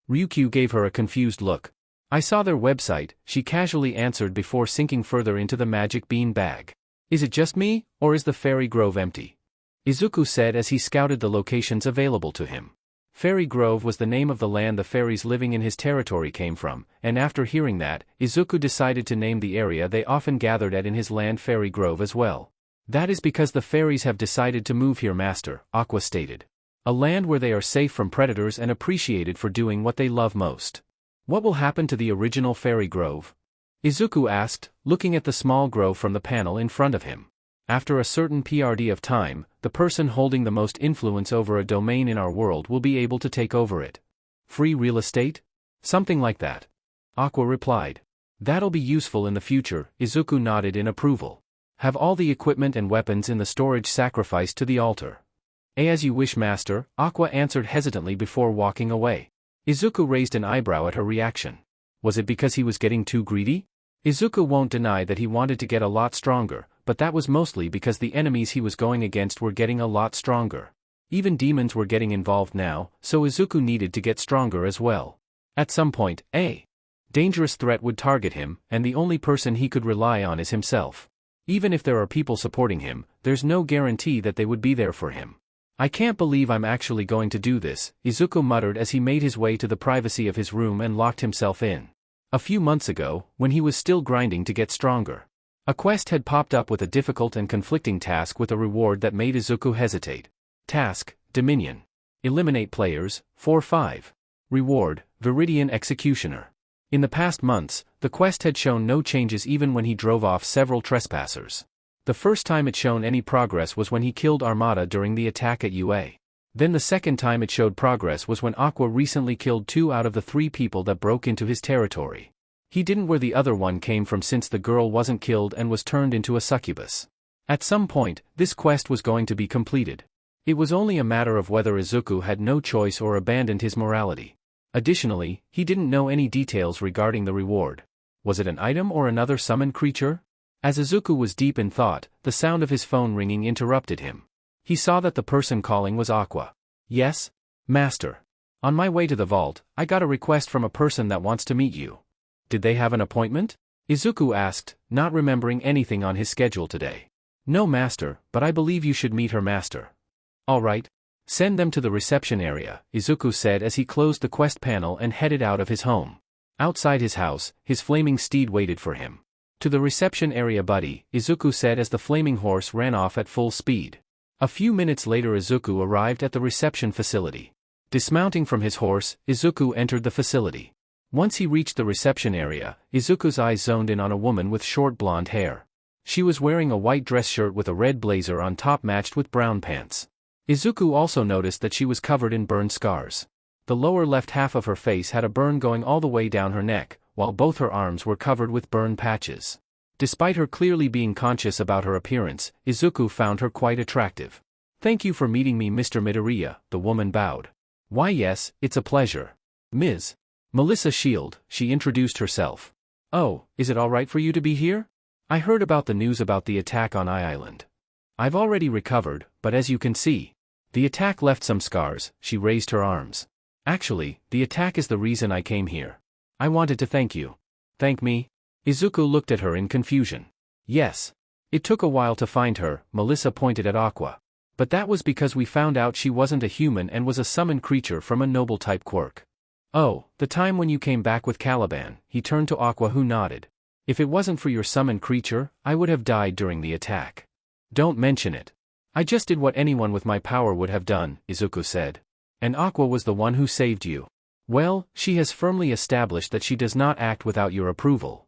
Ryukyu gave her a confused look. I saw their website, she casually answered before sinking further into the magic bean bag. Is it just me, or is the fairy grove empty? Izuku said as he scouted the locations available to him. Fairy Grove was the name of the land the fairies living in his territory came from, and after hearing that, Izuku decided to name the area they often gathered at in his land Fairy Grove as well. That is because the fairies have decided to move here, Master, Aqua stated. A land where they are safe from predators and appreciated for doing what they love most. What will happen to the original Fairy Grove? Izuku asked, looking at the small grove from the panel in front of him. After a certain PRD of time, the person holding the most influence over a domain in our world will be able to take over it. Free real estate? Something like that. Aqua replied. That'll be useful in the future, Izuku nodded in approval. Have all the equipment and weapons in the storage sacrificed to the altar. As you wish, Master, Aqua answered hesitantly before walking away. Izuku raised an eyebrow at her reaction. Was it because he was getting too greedy? Izuku won't deny that he wanted to get a lot stronger, but that was mostly because the enemies he was going against were getting a lot stronger. Even demons were getting involved now, so Izuku needed to get stronger as well. At some point, a dangerous threat would target him, and the only person he could rely on is himself. Even if there are people supporting him, there's no guarantee that they would be there for him. I can't believe I'm actually going to do this, Izuku muttered as he made his way to the privacy of his room and locked himself in. A few months ago, when he was still grinding to get stronger, a quest had popped up with a difficult and conflicting task with a reward that made Izuku hesitate. Task, Dominion. Eliminate players, 4-5. Reward, Viridian Executioner. In the past months, the quest had shown no changes even when he drove off several trespassers. The first time it shown any progress was when he killed Armada during the attack at UA. Then the second time it showed progress was when Aqua recently killed 2 out of the 3 people that broke into his territory. He didn't where the other one came from since the girl wasn't killed and was turned into a succubus. At some point, this quest was going to be completed. It was only a matter of whether Izuku had no choice or abandoned his morality. Additionally, he didn't know any details regarding the reward. Was it an item or another summoned creature? As Izuku was deep in thought, the sound of his phone ringing interrupted him. He saw that the person calling was Aqua. Yes? Master. On my way to the vault, I got a request from a person that wants to meet you. Did they have an appointment? Izuku asked, not remembering anything on his schedule today. No, Master, but I believe you should meet her, Master. All right. Send them to the reception area, Izuku said as he closed the quest panel and headed out of his home. Outside his house, his flaming steed waited for him. To the reception area, buddy, Izuku said as the flaming horse ran off at full speed. A few minutes later Izuku arrived at the reception facility. Dismounting from his horse, Izuku entered the facility. Once he reached the reception area, Izuku's eyes zoned in on a woman with short blonde hair. She was wearing a white dress shirt with a red blazer on top matched with brown pants. Izuku also noticed that she was covered in burn scars. The lower left half of her face had a burn going all the way down her neck, while both her arms were covered with burn patches. Despite her clearly being conscious about her appearance, Izuku found her quite attractive. Thank you for meeting me, Mr. Midoriya, the woman bowed. Why yes, it's a pleasure. Ms. Melissa Shield, she introduced herself. Oh, is it alright for you to be here? I heard about the news about the attack on Island. I've already recovered, but as you can see, the attack left some scars, she raised her arms. Actually, the attack is the reason I came here. I wanted to thank you. Thank me? Izuku looked at her in confusion. Yes. It took a while to find her, Melissa pointed at Aqua. But that was because we found out she wasn't a human and was a summoned creature from a noble type quirk. Oh, the time when you came back with Caliban, he turned to Aqua who nodded. If it wasn't for your summoned creature, I would have died during the attack. Don't mention it. I just did what anyone with my power would have done, Izuku said. And Aqua was the one who saved you. Well, she has firmly established that she does not act without your approval.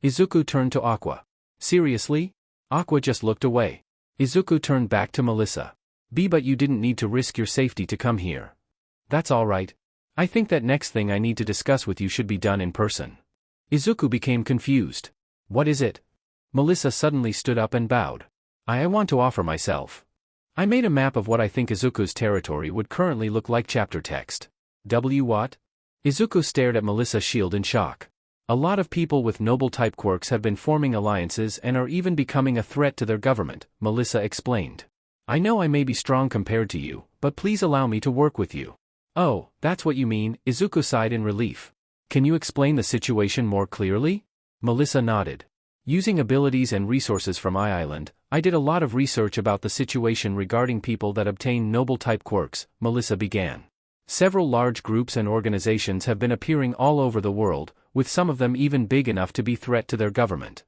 Izuku turned to Aqua. Seriously? Aqua just looked away. Izuku turned back to Melissa. But you didn't need to risk your safety to come here. That's alright. I think that next thing I need to discuss with you should be done in person. Izuku became confused. What is it? Melissa suddenly stood up and bowed. I want to offer myself. I made a map of what I think Izuku's territory would currently look like. Chapter text. What? Izuku stared at Melissa's shield in shock. A lot of people with noble-type quirks have been forming alliances and are even becoming a threat to their government, Melissa explained. I know I may be strong compared to you, but please allow me to work with you. Oh, that's what you mean, Izuku sighed in relief. Can you explain the situation more clearly? Melissa nodded. Using abilities and resources from I-Island, I did a lot of research about the situation regarding people that obtain noble-type quirks, Melissa began. Several large groups and organizations have been appearing all over the world, with some of them even big enough to be a threat to their government.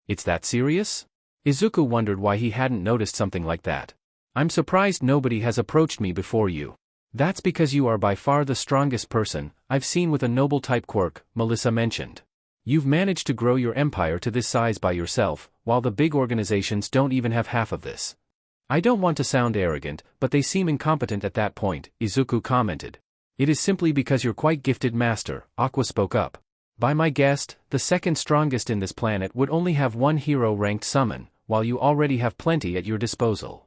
It's that serious? Izuku wondered why he hadn't noticed something like that. I'm surprised nobody has approached me before you. That's because you are by far the strongest person I've seen with a noble-type quirk, Melissa mentioned. You've managed to grow your empire to this size by yourself, while the big organizations don't even have half of this. I don't want to sound arrogant, but they seem incompetent at that point, Izuku commented. It is simply because you're quite gifted, master, Aqua spoke up. By my guess, the second strongest in this planet would only have one hero-ranked summon, while you already have plenty at your disposal.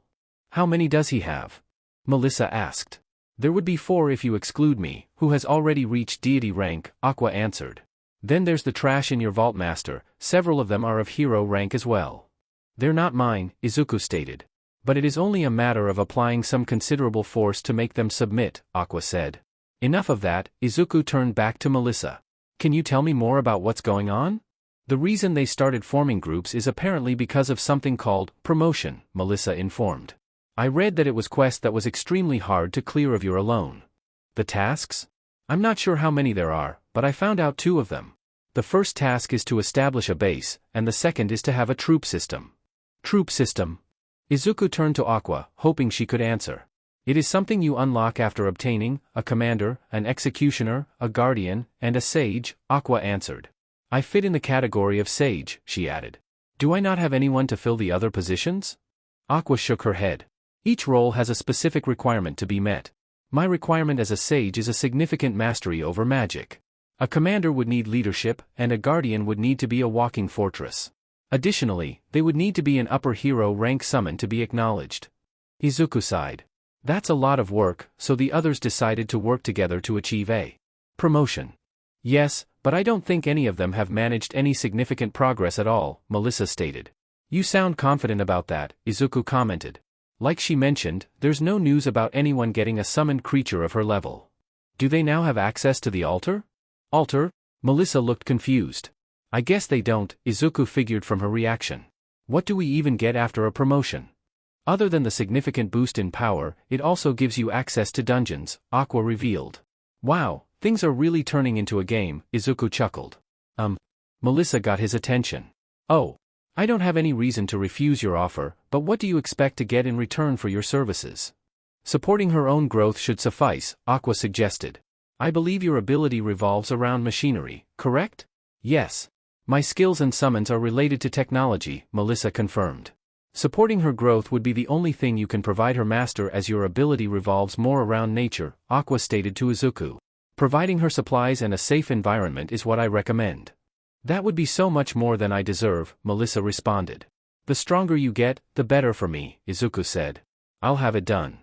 How many does he have? Melissa asked. There would be 4 if you exclude me, who has already reached deity rank, Aqua answered. Then there's the trash in your vault, master, several of them are of hero rank as well. They're not mine, Izuku stated. But it is only a matter of applying some considerable force to make them submit, Aqua said. Enough of that, Izuku turned back to Melissa. Can you tell me more about what's going on? The reason they started forming groups is apparently because of something called promotion, Melissa informed. I read that it was quest that was extremely hard to clear of your alone. The tasks? I'm not sure how many there are, but I found out 2 of them. The first task is to establish a base, and the second is to have a troop system. Troop system? Izuku turned to Aqua, hoping she could answer. It is something you unlock after obtaining a commander, an executioner, a guardian, and a sage, Aqua answered. I fit in the category of sage, she added. Do I not have anyone to fill the other positions? Aqua shook her head. Each role has a specific requirement to be met. My requirement as a sage is a significant mastery over magic. A commander would need leadership, and a guardian would need to be a walking fortress. Additionally, they would need to be an upper hero rank summon to be acknowledged. Izuku sighed. That's a lot of work, so the others decided to work together to achieve a promotion. Yes, but I don't think any of them have managed any significant progress at all, Melissa stated. You sound confident about that, Izuku commented. Like she mentioned, there's no news about anyone getting a summoned creature of her level. Do they now have access to the altar? Altar? Melissa looked confused. I guess they don't, Izuku figured from her reaction. What do we even get after a promotion? Other than the significant boost in power, it also gives you access to dungeons, Aqua revealed. Wow, things are really turning into a game, Izuku chuckled. Melissa got his attention. Oh. I don't have any reason to refuse your offer, but what do you expect to get in return for your services? Supporting her own growth should suffice, Aqua suggested. I believe your ability revolves around machinery, correct? Yes. My skills and summons are related to technology, Melissa confirmed. Supporting her growth would be the only thing you can provide her master, as your ability revolves more around nature, Aqua stated to Izuku. Providing her supplies and a safe environment is what I recommend. That would be so much more than I deserve, Melissa responded. The stronger you get, the better for me, Izuku said. I'll have it done.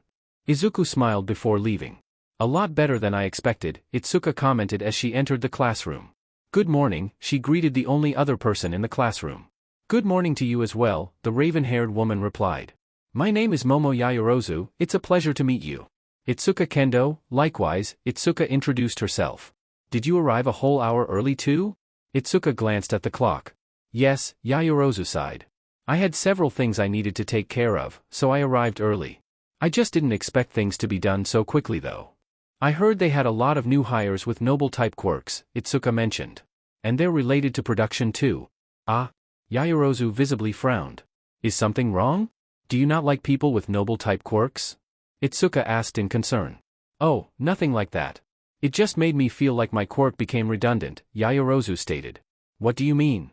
Izuku smiled before leaving. A lot better than I expected, Itsuka commented as she entered the classroom. Good morning, she greeted the only other person in the classroom. Good morning to you as well, the raven-haired woman replied. My name is Momo Yayorozu, it's a pleasure to meet you. Itsuka Kendo, likewise, Itsuka introduced herself. Did you arrive a whole hour early too? Itsuka glanced at the clock. Yes, Yayorozu sighed. I had several things I needed to take care of, so I arrived early. I just didn't expect things to be done so quickly though. I heard they had a lot of new hires with noble-type quirks, Itsuka mentioned. And they're related to production too. Ah? Yayorozu visibly frowned. Is something wrong? Do you not like people with noble-type quirks? Itsuka asked in concern. Oh, nothing like that. It just made me feel like my quirk became redundant, Yayorozu stated. What do you mean?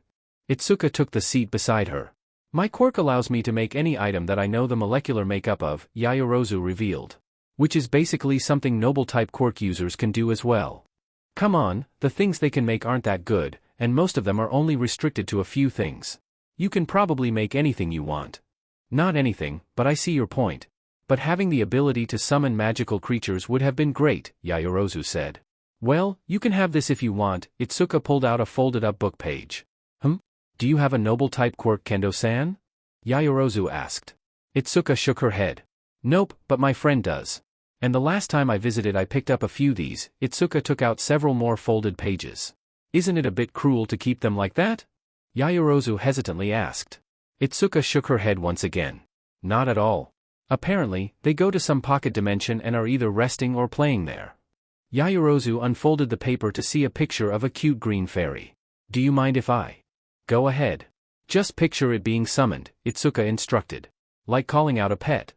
Itsuka took the seat beside her. My quirk allows me to make any item that I know the molecular makeup of, Yayorozu revealed. Which is basically something noble-type quirk users can do as well. Come on, the things they can make aren't that good, and most of them are only restricted to a few things. You can probably make anything you want. Not anything, but I see your point. But having the ability to summon magical creatures would have been great, Yaoyorozu said. Well, you can have this if you want. Itsuka pulled out a folded-up book page. Do you have a noble-type quirk, Kendo-san? Yaoyorozu asked. Itsuka shook her head. Nope, but my friend does. And the last time I visited I picked up a few these. Itsuka took out several more folded pages. Isn't it a bit cruel to keep them like that? Yaoyorozu hesitantly asked. Itsuka shook her head once again. Not at all. Apparently, they go to some pocket dimension and are either resting or playing there. Yaoyorozu unfolded the paper to see a picture of a cute green fairy. Do you mind if I? Go ahead. Just picture it being summoned, Itsuka instructed. Like calling out a pet.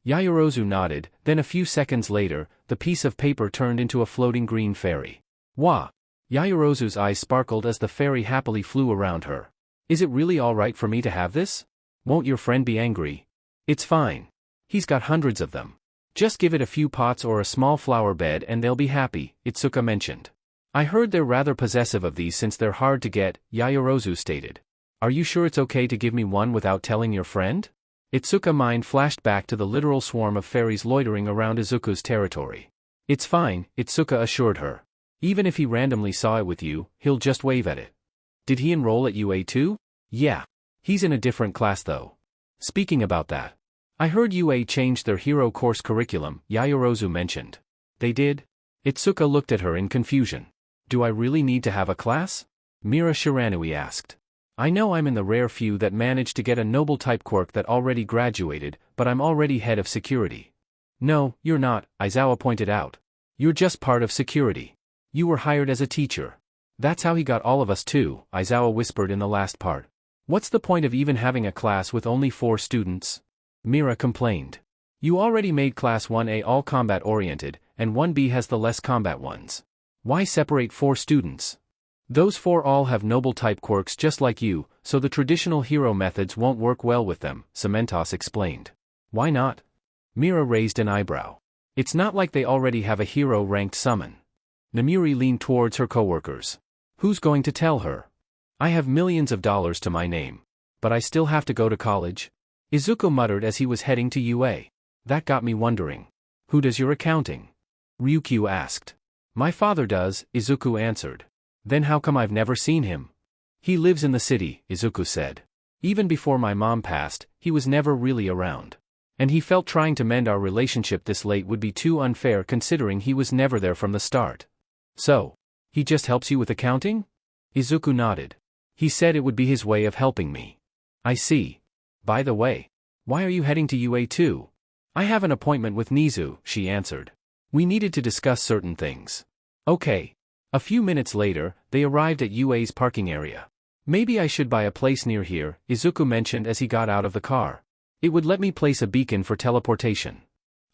Yaoyorozu nodded, then a few seconds later, the piece of paper turned into a floating green fairy. Wah! Yaoyorozu's eyes sparkled as the fairy happily flew around her. Is it really alright for me to have this? Won't your friend be angry? It's fine. He's got hundreds of them. Just give it a few pots or a small flower bed and they'll be happy, Itsuka mentioned. I heard they're rather possessive of these since they're hard to get, Yaoyorozu stated. Are you sure it's okay to give me one without telling your friend? Itsuka's mind flashed back to the literal swarm of fairies loitering around Izuku's territory. It's fine, Itsuka assured her. Even if he randomly saw it with you, he'll just wave at it. Did he enroll at UA too? Yeah. He's in a different class though. Speaking about that. I heard UA changed their hero course curriculum, Yaoyorozu mentioned. They did? Itsuka looked at her in confusion. Do I really need to have a class? Mira Shiranui asked. I know I'm in the rare few that managed to get a noble-type quirk that already graduated, but I'm already head of security. No, you're not, Aizawa pointed out. You're just part of security. You were hired as a teacher. That's how he got all of us too, Aizawa whispered in the last part. What's the point of even having a class with only 4 students? Mira complained. You already made Class 1A all combat-oriented, and 1B has the less combat ones. Why separate 4 students? Those 4 all have noble-type quirks just like you, so the traditional hero methods won't work well with them, Cementos explained. Why not? Mira raised an eyebrow. It's not like they already have a hero-ranked summon. Namiri leaned towards her coworkers. Who's going to tell her? I have millions of dollars to my name. But I still have to go to college? Izuku muttered as he was heading to UA. That got me wondering. Who does your accounting? Ryukyu asked. My father does, Izuku answered. Then how come I've never seen him? He lives in the city, Izuku said. Even before my mom passed, he was never really around. And he felt trying to mend our relationship this late would be too unfair considering he was never there from the start. So, he just helps you with accounting? Izuku nodded. He said it would be his way of helping me. I see. By the way, why are you heading to UA too? I have an appointment with Nizu, she answered. We needed to discuss certain things. Okay. A few minutes later, they arrived at UA's parking area. Maybe I should buy a place near here, Izuku mentioned as he got out of the car. It would let me place a beacon for teleportation.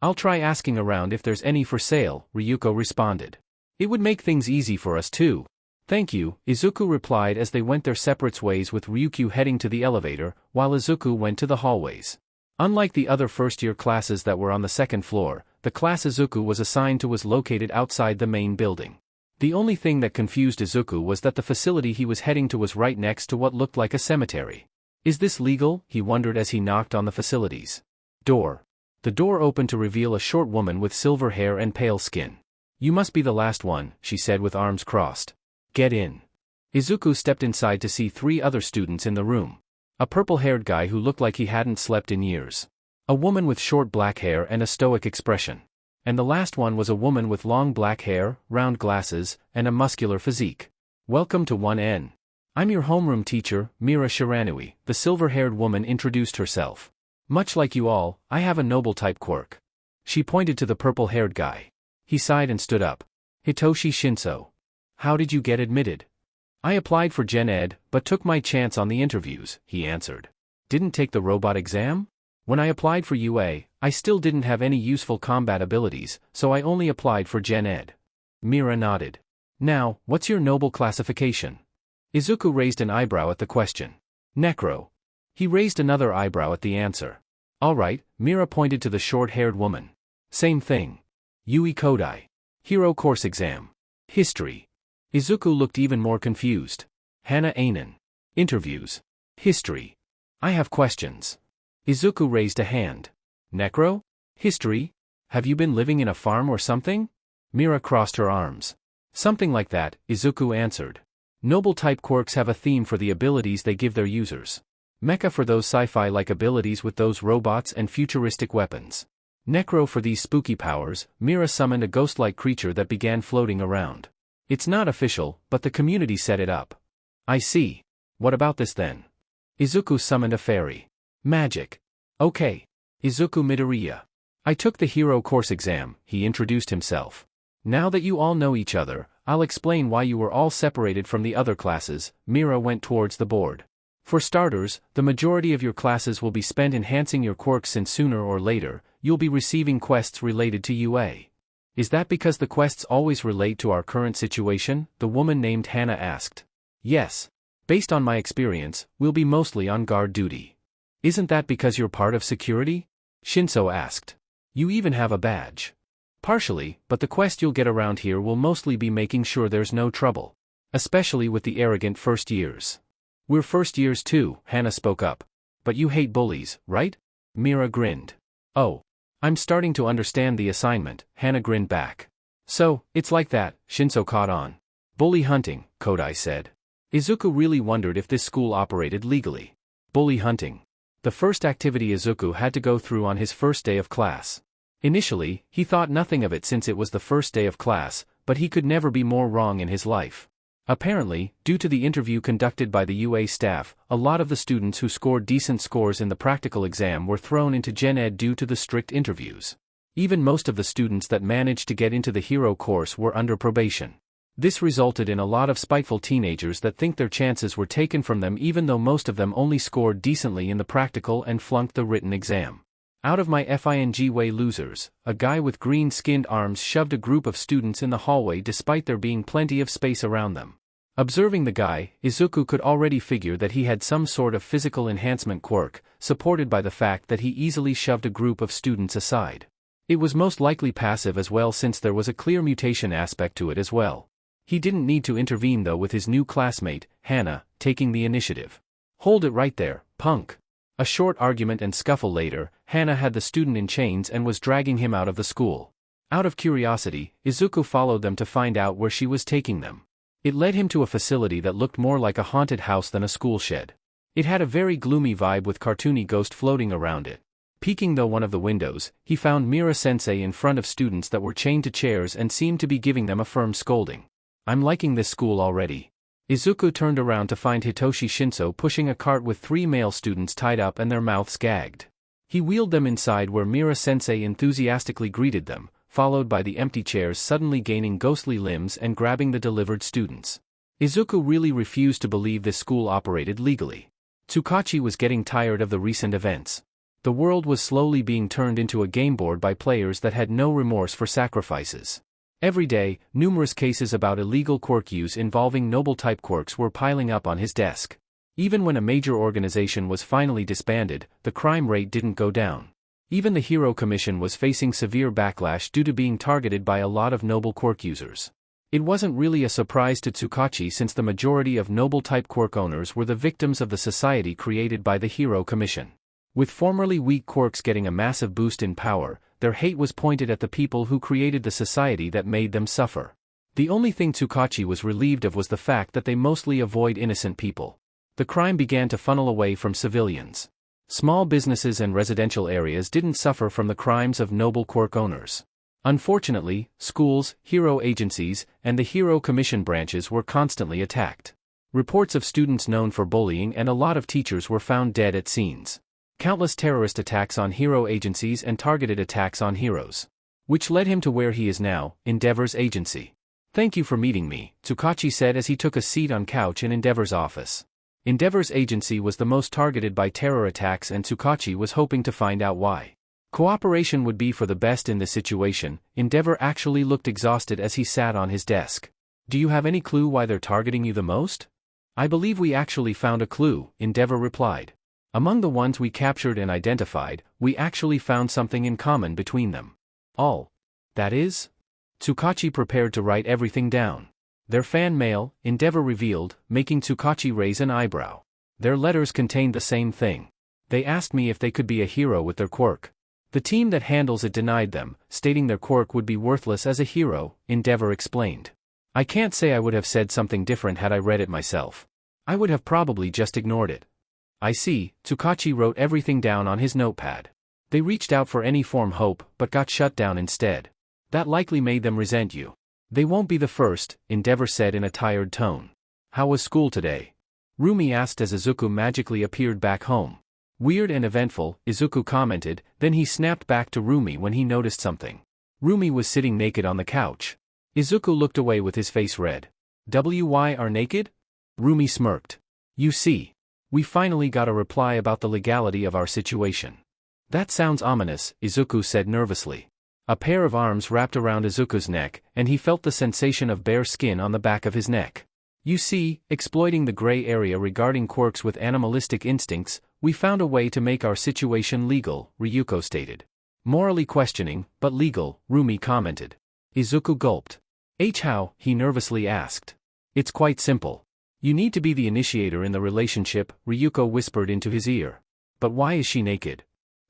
I'll try asking around if there's any for sale, Ryuko responded. It would make things easy for us too. Thank you, Izuku replied as they went their separate ways with Ryukyu heading to the elevator, while Izuku went to the hallways. Unlike the other first-year classes that were on the second floor, the class Izuku was assigned to was located outside the main building. The only thing that confused Izuku was that the facility he was heading to was right next to what looked like a cemetery. Is this legal? He wondered as he knocked on the facility's door. The door opened to reveal a short woman with silver hair and pale skin. You must be the last one, she said with arms crossed. Get in. Izuku stepped inside to see 3 other students in the room. A purple-haired guy who looked like he hadn't slept in years. A woman with short black hair and a stoic expression. And the last one was a woman with long black hair, round glasses, and a muscular physique. Welcome to 1N. I'm your homeroom teacher, Mira Shiranui, the silver-haired woman introduced herself. Much like you all, I have a noble-type quirk. She pointed to the purple-haired guy. He sighed and stood up. Hitoshi Shinso. How did you get admitted? I applied for Gen Ed, but took my chance on the interviews, he answered. Didn't take the robot exam? When I applied for UA, I still didn't have any useful combat abilities, so I only applied for Gen Ed. Mira nodded. Now, what's your noble classification? Izuku raised an eyebrow at the question. Necro. He raised another eyebrow at the answer. Alright, Mira pointed to the short-haired woman. Same thing. Yui Kodai. Hero course exam. History. Izuku looked even more confused. Hana Ainen. Interviews. History. I have questions. Izuku raised a hand. Necro? History? Have you been living in a farm or something? Mira crossed her arms. Something like that, Izuku answered. Noble-type quirks have a theme for the abilities they give their users. Mecha for those sci-fi-like abilities with those robots and futuristic weapons. Necro for these spooky powers. Mira summoned a ghost-like creature that began floating around. It's not official, but the community set it up. I see. What about this then? Izuku summoned a fairy. Magic. Okay. Izuku Midoriya. I took the hero course exam, he introduced himself. Now that you all know each other, I'll explain why you were all separated from the other classes. Mira went towards the board. For starters, the majority of your classes will be spent enhancing your quirks, and sooner or later, you'll be receiving quests related to UA. Is that because the quests always relate to our current situation? The woman named Hannah asked. Yes. Based on my experience, we'll be mostly on guard duty. Isn't that because you're part of security? Shinso asked. You even have a badge. Partially, but the quest you'll get around here will mostly be making sure there's no trouble. Especially with the arrogant first years. We're first years too, Hannah spoke up. But you hate bullies, right? Mira grinned. Oh. I'm starting to understand the assignment, Hannah grinned back. So, it's like that, Shinso caught on. Bully hunting, Kodai said. Izuku really wondered if this school operated legally. Bully hunting. The first activity Izuku had to go through on his first day of class. Initially, he thought nothing of it since it was the first day of class, but he could never be more wrong in his life. Apparently, due to the interview conducted by the UA staff, a lot of the students who scored decent scores in the practical exam were thrown into Gen Ed due to the strict interviews. Even most of the students that managed to get into the hero course were under probation. This resulted in a lot of spiteful teenagers that think their chances were taken from them, even though most of them only scored decently in the practical and flunked the written exam. Out of my FING way losers, a guy with green-skinned arms shoved a group of students in the hallway despite there being plenty of space around them. Observing the guy, Izuku could already figure that he had some sort of physical enhancement quirk, supported by the fact that he easily shoved a group of students aside. It was most likely passive as well, since there was a clear mutation aspect to it as well. He didn't need to intervene though, with his new classmate, Hannah, taking the initiative. Hold it right there, punk. A short argument and scuffle later, Hannah had the student in chains and was dragging him out of the school. Out of curiosity, Izuku followed them to find out where she was taking them. It led him to a facility that looked more like a haunted house than a school shed. It had a very gloomy vibe with cartoony ghost floating around it. Peeking though one of the windows, he found Mira-sensei in front of students that were chained to chairs and seemed to be giving them a firm scolding. I'm liking this school already. Izuku turned around to find Hitoshi Shinso pushing a cart with 3 male students tied up and their mouths gagged. He wheeled them inside, where Mira-sensei enthusiastically greeted them, followed by the empty chairs suddenly gaining ghostly limbs and grabbing the delivered students. Izuku really refused to believe this school operated legally. Tsukachi was getting tired of the recent events. The world was slowly being turned into a game board by players that had no remorse for sacrifices. Every day, numerous cases about illegal quirk use involving noble-type quirks were piling up on his desk. Even when a major organization was finally disbanded, the crime rate didn't go down. Even the Hero Commission was facing severe backlash due to being targeted by a lot of noble quirk users. It wasn't really a surprise to Tsukachi, since the majority of noble-type quirk owners were the victims of the society created by the Hero Commission. With formerly weak quirks getting a massive boost in power, their hate was pointed at the people who created the society that made them suffer. The only thing Tsukachi was relieved of was the fact that they mostly avoid innocent people. The crime began to funnel away from civilians. Small businesses and residential areas didn't suffer from the crimes of noble quirk owners. Unfortunately, schools, hero agencies, and the Hero Commission branches were constantly attacked. Reports of students known for bullying and a lot of teachers were found dead at scenes. Countless terrorist attacks on hero agencies and targeted attacks on heroes. Which led him to where he is now, Endeavor's agency. Thank you for meeting me, Tsukachi said as he took a seat on couch in Endeavor's office. Endeavor's agency was the most targeted by terror attacks, and Tsukachi was hoping to find out why. Cooperation would be for the best in this situation. Endeavor actually looked exhausted as he sat on his desk. Do you have any clue why they're targeting you the most? I believe we actually found a clue, Endeavor replied. Among the ones we captured and identified, we actually found something in common between them. All. That is? Tsukachi prepared to write everything down. Their fan mail, Endeavor revealed, making Tsukachi raise an eyebrow. Their letters contained the same thing. They asked me if they could be a hero with their quirk. The team that handles it denied them, stating their quirk would be worthless as a hero, Endeavor explained. I can't say I would have said something different had I read it myself. I would have probably just ignored it. I see, Tsukachi wrote everything down on his notepad. They reached out for any form hope, but got shut down instead. That likely made them resent you. They won't be the first, Endeavor said in a tired tone. How was school today? Rumi asked as Izuku magically appeared back home. Weird and eventful, Izuku commented, then he snapped back to Rumi when he noticed something. Rumi was sitting naked on the couch. Izuku looked away with his face red. "Why are naked?" Rumi smirked. "You see. We finally got a reply about the legality of our situation." "That sounds ominous," Izuku said nervously. A pair of arms wrapped around Izuku's neck, and he felt the sensation of bare skin on the back of his neck. "You see, exploiting the gray area regarding quirks with animalistic instincts, we found a way to make our situation legal," Ryuko stated. "Morally questioning, but legal," Rumi commented. Izuku gulped. How?" he nervously asked. "It's quite simple. You need to be the initiator in the relationship," Ryuko whispered into his ear. "But why is she naked?"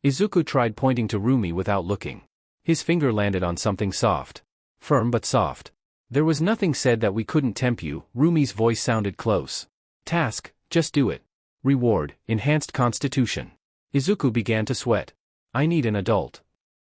Izuku tried pointing to Rumi without looking. His finger landed on something soft. Firm but soft. "There was nothing said that we couldn't tempt you," Rumi's voice sounded close. "Task, just do it. Reward, enhanced constitution." Izuku began to sweat. "I need an adult."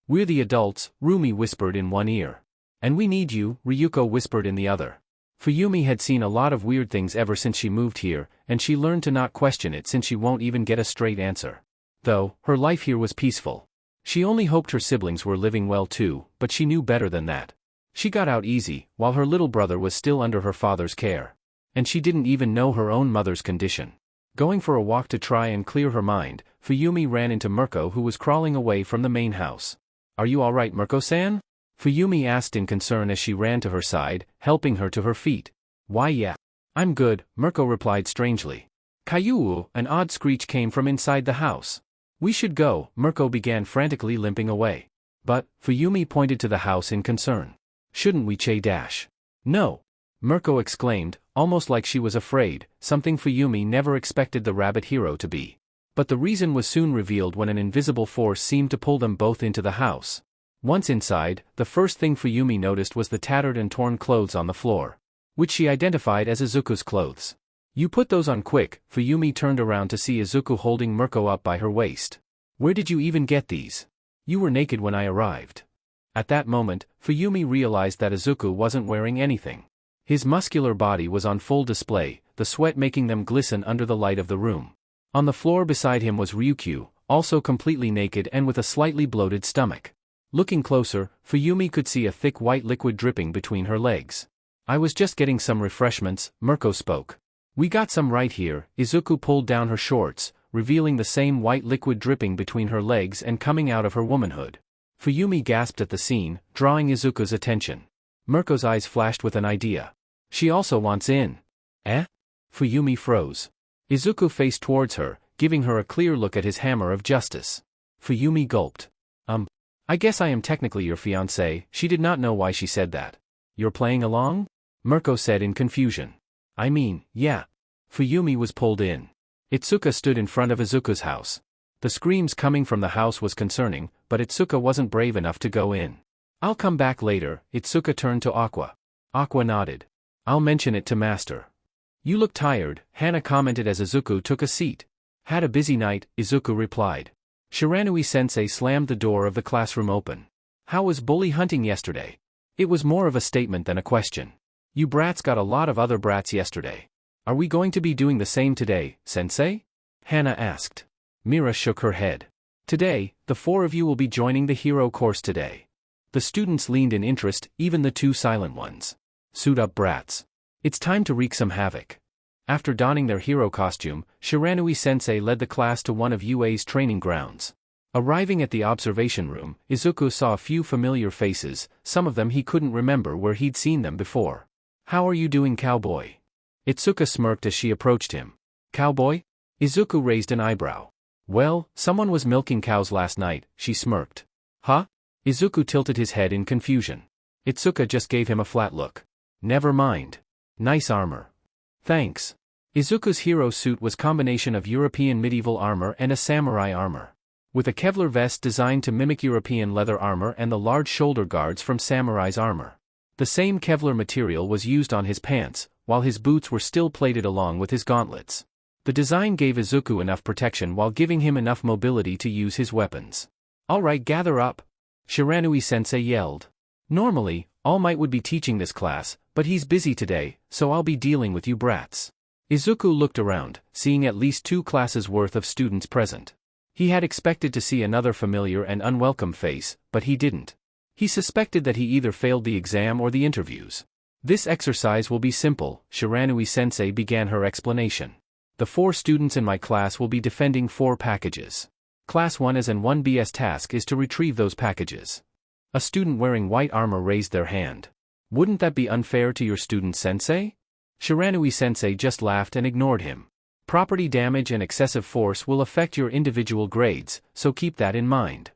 "We're the adults," Rumi whispered in one ear. "And we need you," Ryuko whispered in the other. Fuyumi had seen a lot of weird things ever since she moved here, and she learned to not question it since she won't even get a straight answer. Though, her life here was peaceful. She only hoped her siblings were living well too, but she knew better than that. She got out easy, while her little brother was still under her father's care. And she didn't even know her own mother's condition. Going for a walk to try and clear her mind, Fuyumi ran into Mirko, who was crawling away from the main house. "Are you alright, Mirko-san?" Fuyumi asked in concern as she ran to her side, helping her to her feet. "Why yeah. I'm good," Mirko replied strangely. "Caillou!" An odd screech came from inside the house. "We should go," Mirko began frantically limping away. "But," Fuyumi pointed to the house in concern. "Shouldn't we dash?" "No!" Mirko exclaimed, almost like she was afraid, something Fuyumi never expected the rabbit hero to be. But the reason was soon revealed when an invisible force seemed to pull them both into the house. Once inside, the first thing Fuyumi noticed was the tattered and torn clothes on the floor, which she identified as Izuku's clothes. "You put those on quick." Fuyumi turned around to see Izuku holding Mirko up by her waist. "Where did you even get these? You were naked when I arrived." At that moment, Fuyumi realized that Izuku wasn't wearing anything. His muscular body was on full display, the sweat making them glisten under the light of the room. On the floor beside him was Ryukyu, also completely naked and with a slightly bloated stomach. Looking closer, Fuyumi could see a thick white liquid dripping between her legs. "I was just getting some refreshments," Mirko spoke. "We got some right here." Izuku pulled down her shorts, revealing the same white liquid dripping between her legs and coming out of her womanhood. Fuyumi gasped at the scene, drawing Izuku's attention. Mirko's eyes flashed with an idea. "She also wants in." "Eh?" Fuyumi froze. Izuku faced towards her, giving her a clear look at his hammer of justice. Fuyumi gulped. I guess I am technically your fiancé." She did not know why she said that. "You're playing along?" Mirko said in confusion. "I mean, yeah." Fuyumi was pulled in. Itsuka stood in front of Izuku's house. The screams coming from the house was concerning, but Itsuka wasn't brave enough to go in. "I'll come back later." Itsuka turned to Aqua. Aqua nodded. "I'll mention it to Master." "You look tired," Hana commented as Izuku took a seat. "Had a busy night," Izuku replied. Shiranui-sensei slammed the door of the classroom open. "How was bully hunting yesterday?" It was more of a statement than a question. "You brats got a lot of other brats yesterday. Are we going to be doing the same today, sensei?" Hana asked. Mira shook her head. "Today, the four of you will be joining the hero course today." The students leaned in interest, even the two silent ones. "Suit up, brats. It's time to wreak some havoc." After donning their hero costume, Shiranui-sensei led the class to one of UA's training grounds. Arriving at the observation room, Izuku saw a few familiar faces, some of them he couldn't remember where he'd seen them before. "How are you doing, cowboy?" Itsuka smirked as she approached him. "Cowboy?" Izuku raised an eyebrow. "Well, someone was milking cows last night," she smirked. "Huh?" Izuku tilted his head in confusion. Itsuka just gave him a flat look. Never mind. Nice armor. Thanks. Izuku's hero suit was a combination of European medieval armor and a samurai armor. With a Kevlar vest designed to mimic European leather armor and the large shoulder guards from samurai's armor. The same Kevlar material was used on his pants, while his boots were still plated along with his gauntlets. The design gave Izuku enough protection while giving him enough mobility to use his weapons. Alright, gather up. Shiranui-sensei yelled. Normally, All Might would be teaching this class, but he's busy today, so I'll be dealing with you brats. Izuku looked around, seeing at least 2 classes worth of students present. He had expected to see another familiar and unwelcome face, but he didn't. He suspected that he either failed the exam or the interviews. This exercise will be simple, Shiranui-sensei began her explanation. The 4 students in my class will be defending 4 packages. Class 1's and 1B's task is to retrieve those packages. A student wearing white armor raised their hand. Wouldn't that be unfair to your student sensei? Shiranui-sensei just laughed and ignored him. Property damage and excessive force will affect your individual grades, so keep that in mind.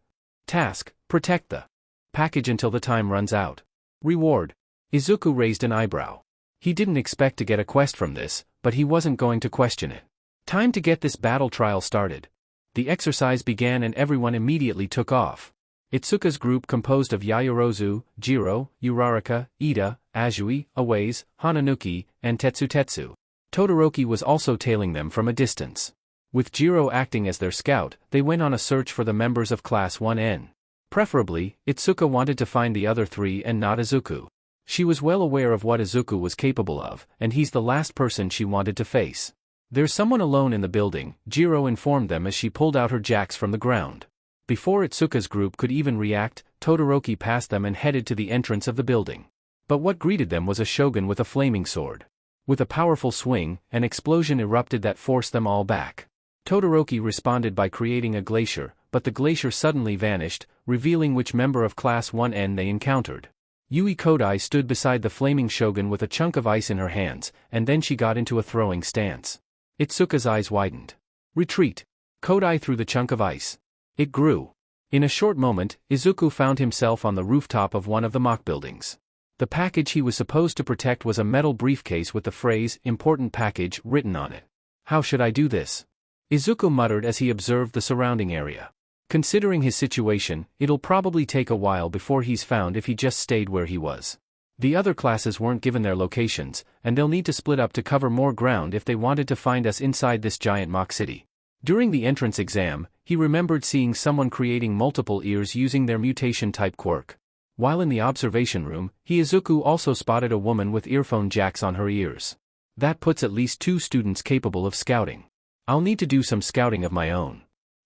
Task: protect the package until the time runs out. Reward: Izuku raised an eyebrow. He didn't expect to get a quest from this, but he wasn't going to question it. Time to get this battle trial started. The exercise began and everyone immediately took off. Itsuka's group composed of Yaoyorozu, Jiro, Uraraka, Ida, Azui, Awaze, Hananuki, and Tetsu. Todoroki was also tailing them from a distance. With Jiro acting as their scout, they went on a search for the members of Class 1N. Preferably, Itsuka wanted to find the other 3 and not Izuku. She was well aware of what Izuku was capable of, and he's the last person she wanted to face. There's someone alone in the building, Jiro informed them as she pulled out her jacks from the ground. Before Itsuka's group could even react, Todoroki passed them and headed to the entrance of the building. But what greeted them was a shogun with a flaming sword. With a powerful swing, an explosion erupted that forced them all back. Todoroki responded by creating a glacier, but the glacier suddenly vanished, revealing which member of Class 1N they encountered. Yui Kodai stood beside the flaming shogun with a chunk of ice in her hands, and then she got into a throwing stance. Itsuka's eyes widened. Retreat. Kodai threw the chunk of ice. It grew. In a short moment, Izuku found himself on the rooftop of one of the mock buildings. The package he was supposed to protect was a metal briefcase with the phrase, "Important package," written on it. How should I do this? Izuku muttered as he observed the surrounding area. Considering his situation, it'll probably take a while before he's found if he just stayed where he was. The other classes weren't given their locations, and they'll need to split up to cover more ground if they wanted to find us inside this giant mock city. During the entrance exam, he remembered seeing someone creating multiple ears using their mutation-type quirk. While in the observation room, Izuku also spotted a woman with earphone jacks on her ears. That puts at least 2 students capable of scouting. I'll need to do some scouting of my own.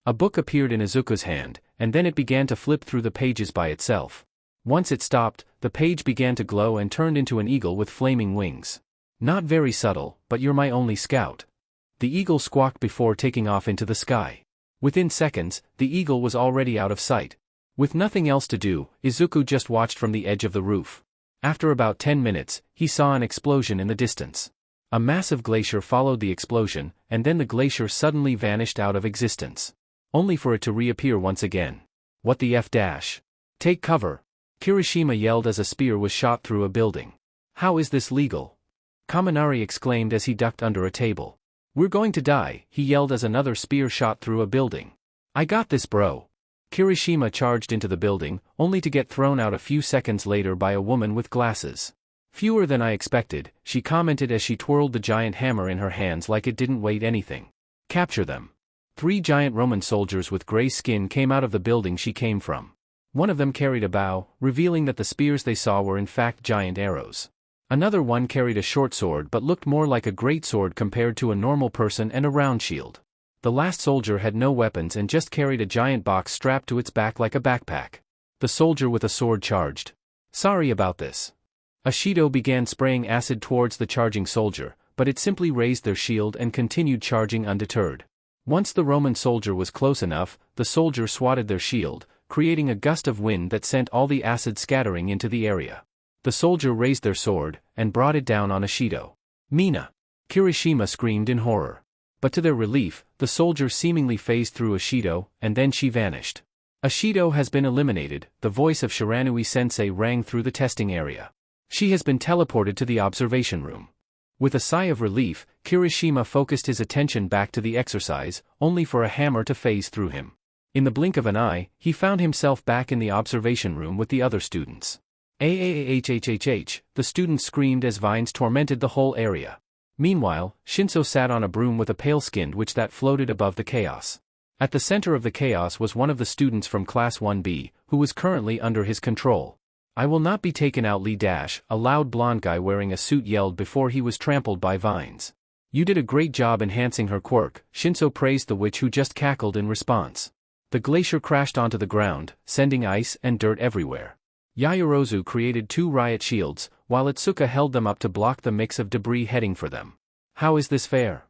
A book appeared in Izuku's hand, and then it began to flip through the pages by itself. Once it stopped, the page began to glow and turned into an eagle with flaming wings. Not very subtle, but you're my only scout. The eagle squawked before taking off into the sky. Within seconds, the eagle was already out of sight. With nothing else to do, Izuku just watched from the edge of the roof. After about 10 minutes, he saw an explosion in the distance. A massive glacier followed the explosion, and then the glacier suddenly vanished out of existence. Only for it to reappear once again. What the F dash? Take cover! Kirishima yelled as a spear was shot through a building. How is this legal? Kaminari exclaimed as he ducked under a table. We're going to die, he yelled as another spear shot through a building. I got this, bro. Kirishima charged into the building, only to get thrown out a few seconds later by a woman with glasses. Fewer than I expected, she commented as she twirled the giant hammer in her hands like it didn't weigh anything. Capture them. 3 giant Roman soldiers with gray skin came out of the building she came from. One of them carried a bow, revealing that the spears they saw were in fact giant arrows. Another one carried a short sword but looked more like a great sword compared to a normal person and a round shield. The last soldier had no weapons and just carried a giant box strapped to its back like a backpack. The soldier with a sword charged. Sorry about this. Ashido began spraying acid towards the charging soldier, but it simply raised their shield and continued charging undeterred. Once the Roman soldier was close enough, the soldier swatted their shield, creating a gust of wind that sent all the acid scattering into the area. The soldier raised their sword, and brought it down on Ashido. Mina! Kirishima screamed in horror. But to their relief, the soldier seemingly phased through Ashido, and then she vanished. Ashido has been eliminated, the voice of Shiranui-sensei rang through the testing area. She has been teleported to the observation room. With a sigh of relief, Kirishima focused his attention back to the exercise, only for a hammer to phase through him. In the blink of an eye, he found himself back in the observation room with the other students. "Ahhhhhhh," the students screamed as vines tormented the whole area. Meanwhile, Shinso sat on a broom with a pale-skinned witch that floated above the chaos. At the center of the chaos was one of the students from Class 1B, who was currently under his control. "I will not be taken out, Lee Dash," a loud blonde guy wearing a suit yelled before he was trampled by vines. "You did a great job enhancing her quirk," Shinso praised the witch, who just cackled in response. The glacier crashed onto the ground, sending ice and dirt everywhere. Yaoyorozu created 2 riot shields, while Itsuka held them up to block the mix of debris heading for them. "How is this fair?"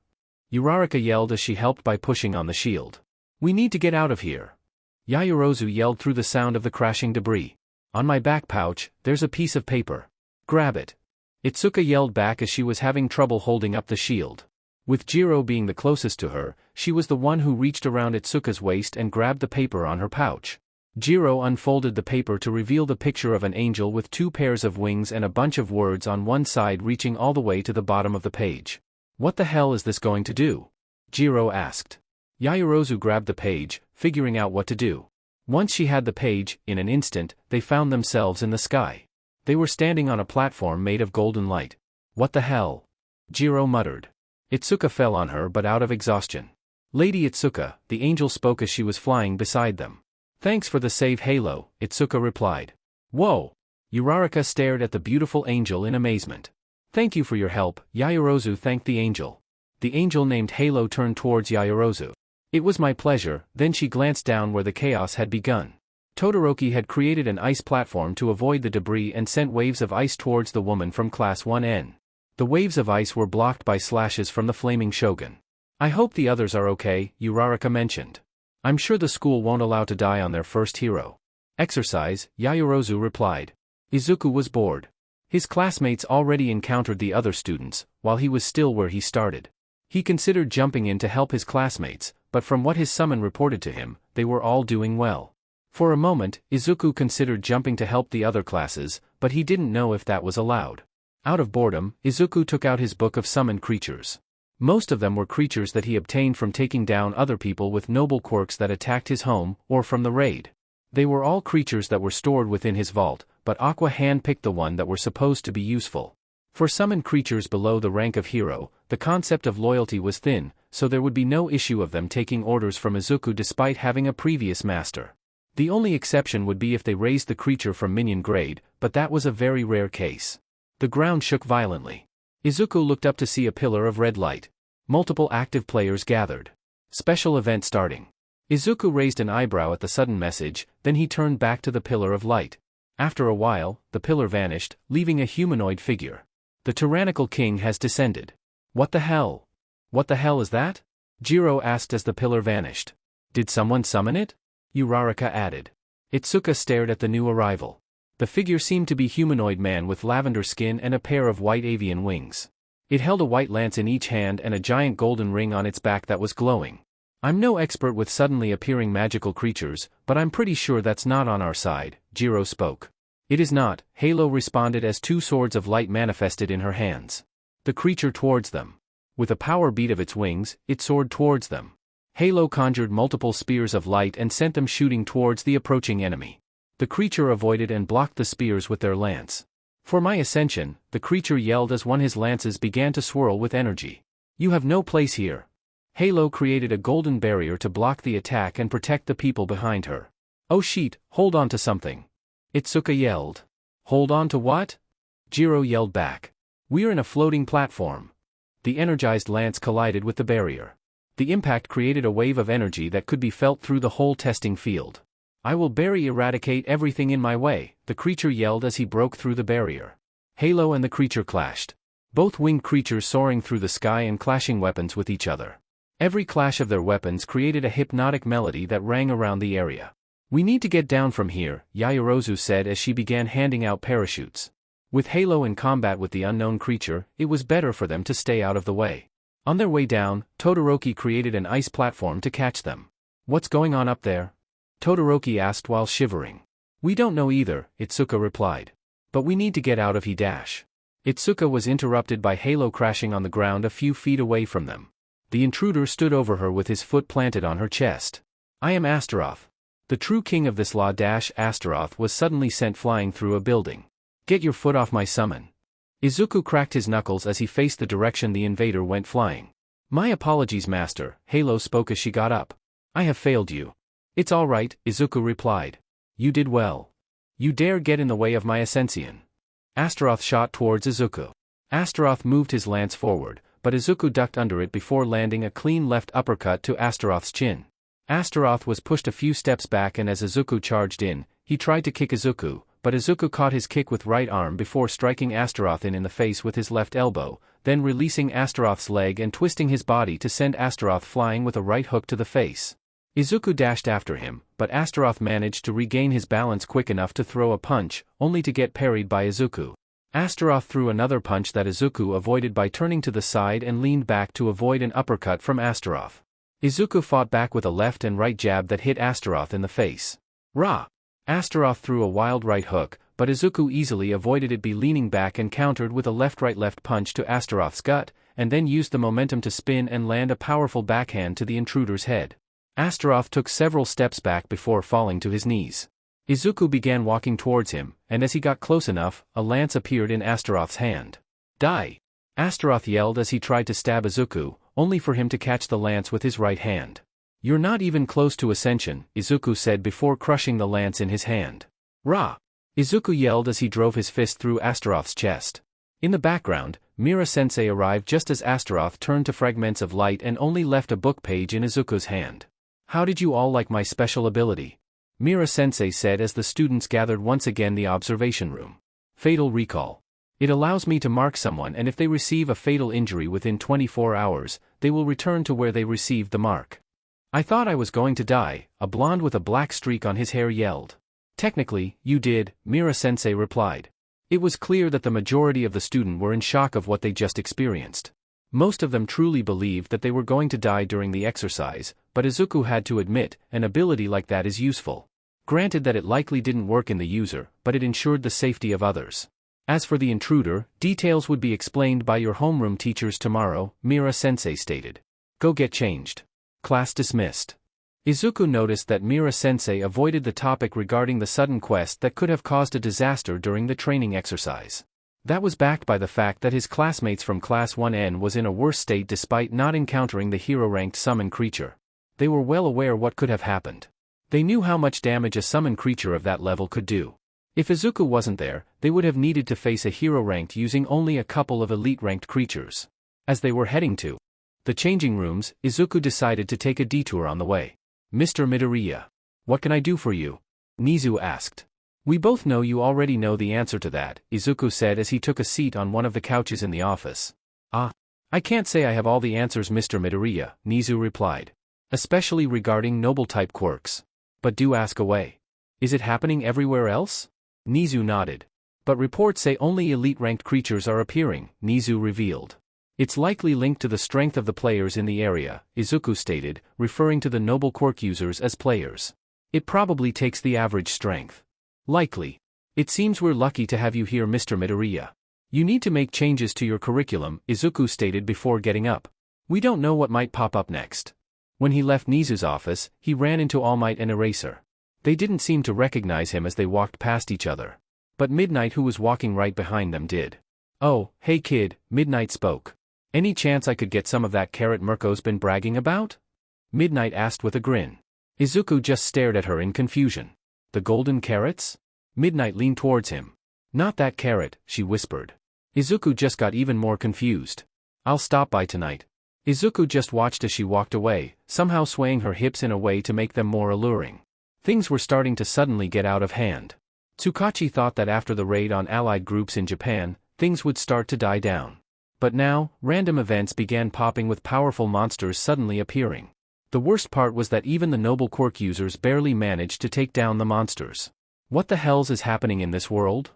Uraraka yelled as she helped by pushing on the shield. "We need to get out of here." Yaoyorozu yelled through the sound of the crashing debris. "On my back pouch, there's a piece of paper. Grab it." Itsuka yelled back as she was having trouble holding up the shield. With Jiro being the closest to her, she was the one who reached around Itsuka's waist and grabbed the paper on her pouch. Jiro unfolded the paper to reveal the picture of an angel with 2 pairs of wings and a bunch of words on one side reaching all the way to the bottom of the page. "What the hell is this going to do?" Jiro asked. Yaoyorozu grabbed the page, figuring out what to do. Once she had the page, in an instant, they found themselves in the sky. They were standing on a platform made of golden light. "What the hell?" Jiro muttered. Itsuka fell on her but out of exhaustion. "Lady Itsuka," the angel spoke as she was flying beside them. "Thanks for the save, Halo," Itsuka replied. "Whoa!" Uraraka stared at the beautiful angel in amazement. "Thank you for your help," Yaoyorozu thanked the angel. The angel named Halo turned towards Yaoyorozu. "It was my pleasure." Then she glanced down where the chaos had begun. Todoroki had created an ice platform to avoid the debris and sent waves of ice towards the woman from Class 1N. The waves of ice were blocked by slashes from the flaming shogun. "I hope the others are okay," Uraraka mentioned. "I'm sure the school won't allow to die on their first hero." "Exercise," Yaoyorozu replied. Izuku was bored. His classmates already encountered the other students, while he was still where he started. He considered jumping in to help his classmates, but from what his summon reported to him, they were all doing well. For a moment, Izuku considered jumping to help the other classes, but he didn't know if that was allowed. Out of boredom, Izuku took out his book of summoned creatures. Most of them were creatures that he obtained from taking down other people with noble quirks that attacked his home, or from the raid. They were all creatures that were stored within his vault, but Aqua hand-picked the one that were supposed to be useful. For summoned creatures below the rank of hero, the concept of loyalty was thin, so there would be no issue of them taking orders from Izuku despite having a previous master. The only exception would be if they raised the creature from minion grade, but that was a very rare case. The ground shook violently. Izuku looked up to see a pillar of red light. Multiple active players gathered. Special event starting. Izuku raised an eyebrow at the sudden message, then he turned back to the pillar of light. After a while, the pillar vanished, leaving a humanoid figure. "The tyrannical king has descended." "What the hell? What the hell is that?" Jiro asked as the pillar vanished. "Did someone summon it?" Uraraka added. Itsuka stared at the new arrival. The figure seemed to be humanoid man with lavender skin and a pair of white avian wings. It held a white lance in each hand and a giant golden ring on its back that was glowing. "I'm no expert with suddenly appearing magical creatures, but I'm pretty sure that's not on our side," Jiro spoke. "It is not," Halo responded as 2 swords of light manifested in her hands. The creature towards them. With a power beat of its wings, it soared towards them. Halo conjured multiple spears of light and sent them shooting towards the approaching enemy. The creature avoided and blocked the spears with their lance. "For my ascension," the creature yelled as one of his lances began to swirl with energy. "You have no place here." Halo created a golden barrier to block the attack and protect the people behind her. "Oh shit, hold on to something." Itsuka yelled. "Hold on to what?" Jiro yelled back. "We're in a floating platform." The energized lance collided with the barrier. The impact created a wave of energy that could be felt through the whole testing field. "I will eradicate everything in my way," the creature yelled as he broke through the barrier. Halo and the creature clashed. Both winged creatures soaring through the sky and clashing weapons with each other. Every clash of their weapons created a hypnotic melody that rang around the area. "We need to get down from here," Yaoyorozu said as she began handing out parachutes. With Halo in combat with the unknown creature, it was better for them to stay out of the way. On their way down, Todoroki created an ice platform to catch them. "What's going on up there?" Todoroki asked while shivering. We don't know either, Itsuka replied. But we need to get out of here. Itsuka was interrupted by Halo crashing on the ground a few feet away from them. The intruder stood over her with his foot planted on her chest. I am Astaroth. The true king of this law. Astaroth was suddenly sent flying through a building. Get your foot off my summon. Izuku cracked his knuckles as he faced the direction the invader went flying. My apologies, master, Halo spoke as she got up. I have failed you. It's all right, Izuku replied. You did well. You dare get in the way of my ascension. Astaroth shot towards Izuku. Astaroth moved his lance forward, but Izuku ducked under it before landing a clean left uppercut to Astaroth's chin. Astaroth was pushed a few steps back, and as Izuku charged in, he tried to kick Izuku, but Izuku caught his kick with right arm before striking Astaroth in the face with his left elbow, then releasing Astaroth's leg and twisting his body to send Astaroth flying with a right hook to the face. Izuku dashed after him, but Astaroth managed to regain his balance quick enough to throw a punch, only to get parried by Izuku. Astaroth threw another punch that Izuku avoided by turning to the side and leaned back to avoid an uppercut from Astaroth. Izuku fought back with a left and right jab that hit Astaroth in the face. Rah! Astaroth threw a wild right hook, but Izuku easily avoided it by leaning back and countered with a left-right-left punch to Astaroth's gut, and then used the momentum to spin and land a powerful backhand to the intruder's head. Astaroth took several steps back before falling to his knees. Izuku began walking towards him, and as he got close enough, a lance appeared in Astaroth's hand. Die! Astaroth yelled as he tried to stab Izuku, only for him to catch the lance with his right hand. You're not even close to ascension, Izuku said before crushing the lance in his hand. Rah! Izuku yelled as he drove his fist through Astaroth's chest. In the background, Mira-sensei arrived just as Astaroth turned to fragments of light and only left a book page in Izuku's hand. How did you all like my special ability? Mira-sensei said as the students gathered once again in the observation room. Fatal recall. It allows me to mark someone, and if they receive a fatal injury within 24 hours, they will return to where they received the mark. I thought I was going to die, a blonde with a black streak on his hair yelled. Technically, you did, Mira-sensei replied. It was clear that the majority of the students were in shock of what they just experienced. Most of them truly believed that they were going to die during the exercise, but Izuku had to admit, an ability like that is useful. Granted that it likely didn't work in the user, but it ensured the safety of others. As for the intruder, details would be explained by your homeroom teachers tomorrow, Mira-sensei stated. Go get changed. Class dismissed. Izuku noticed that Mira-sensei avoided the topic regarding the sudden quest that could have caused a disaster during the training exercise. That was backed by the fact that his classmates from Class 1N was in a worse state despite not encountering the hero-ranked summon creature. They were well aware what could have happened. They knew how much damage a summon creature of that level could do. If Izuku wasn't there, they would have needed to face a hero-ranked using only a couple of elite-ranked creatures. As they were heading to the changing rooms, Izuku decided to take a detour on the way. Mr. Midoriya. What can I do for you? Nizu asked. We both know you already know the answer to that, Izuku said as he took a seat on one of the couches in the office. I can't say I have all the answers, Mr. Midoriya, Nizu replied. Especially regarding noble-type quirks. But do ask away. Is it happening everywhere else? Nizu nodded. But reports say only elite-ranked creatures are appearing, Nizu revealed. It's likely linked to the strength of the players in the area, Izuku stated, referring to the noble quirk users as players. It probably takes the average strength. Likely. It seems we're lucky to have you here, Mr. Midoriya. You need to make changes to your curriculum, Izuku stated before getting up. We don't know what might pop up next. When he left Nizu's office, he ran into All Might and Eraser. They didn't seem to recognize him as they walked past each other. But Midnight, who was walking right behind them, did. Oh, hey kid, Midnight spoke. Any chance I could get some of that carrot Mirko's been bragging about? Midnight asked with a grin. Izuku just stared at her in confusion. The golden carrots? Midnight leaned towards him. Not that carrot, she whispered. Izuku just got even more confused. I'll stop by tonight. Izuku just watched as she walked away, somehow swaying her hips in a way to make them more alluring. Things were starting to suddenly get out of hand. Tsukachi thought that after the raid on allied groups in Japan, things would start to die down. But now, random events began popping with powerful monsters suddenly appearing. The worst part was that even the noble quirk users barely managed to take down the monsters. What the hells is happening in this world?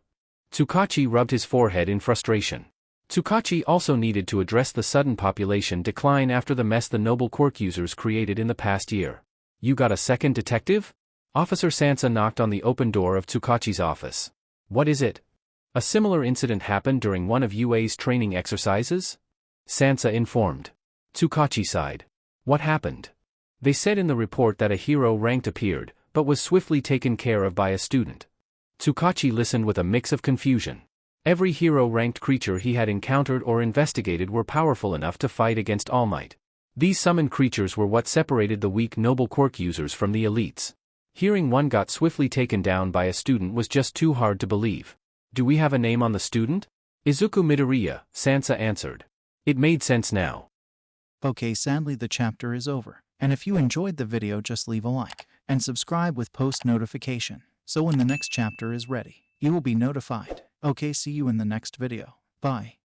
Tsukachi rubbed his forehead in frustration. Tsukachi also needed to address the sudden population decline after the mess the noble quirk users created in the past year. You got a second detective? Officer Sansa knocked on the open door of Tsukachi's office. What is it? A similar incident happened during one of UA's training exercises? Sansa informed. Tsukachi sighed. What happened? They said in the report that a hero ranked appeared, but was swiftly taken care of by a student. Tsukachi listened with a mix of confusion. Every hero-ranked creature he had encountered or investigated were powerful enough to fight against All Might. These summoned creatures were what separated the weak noble quirk users from the elites. Hearing one got swiftly taken down by a student was just too hard to believe. Do we have a name on the student? Izuku Midoriya, Sansa answered. It made sense now. Okay, sadly the chapter is over. And if you enjoyed the video, just leave a like and subscribe with post notification. So when the next chapter is ready, you will be notified. Okay, see you in the next video. Bye.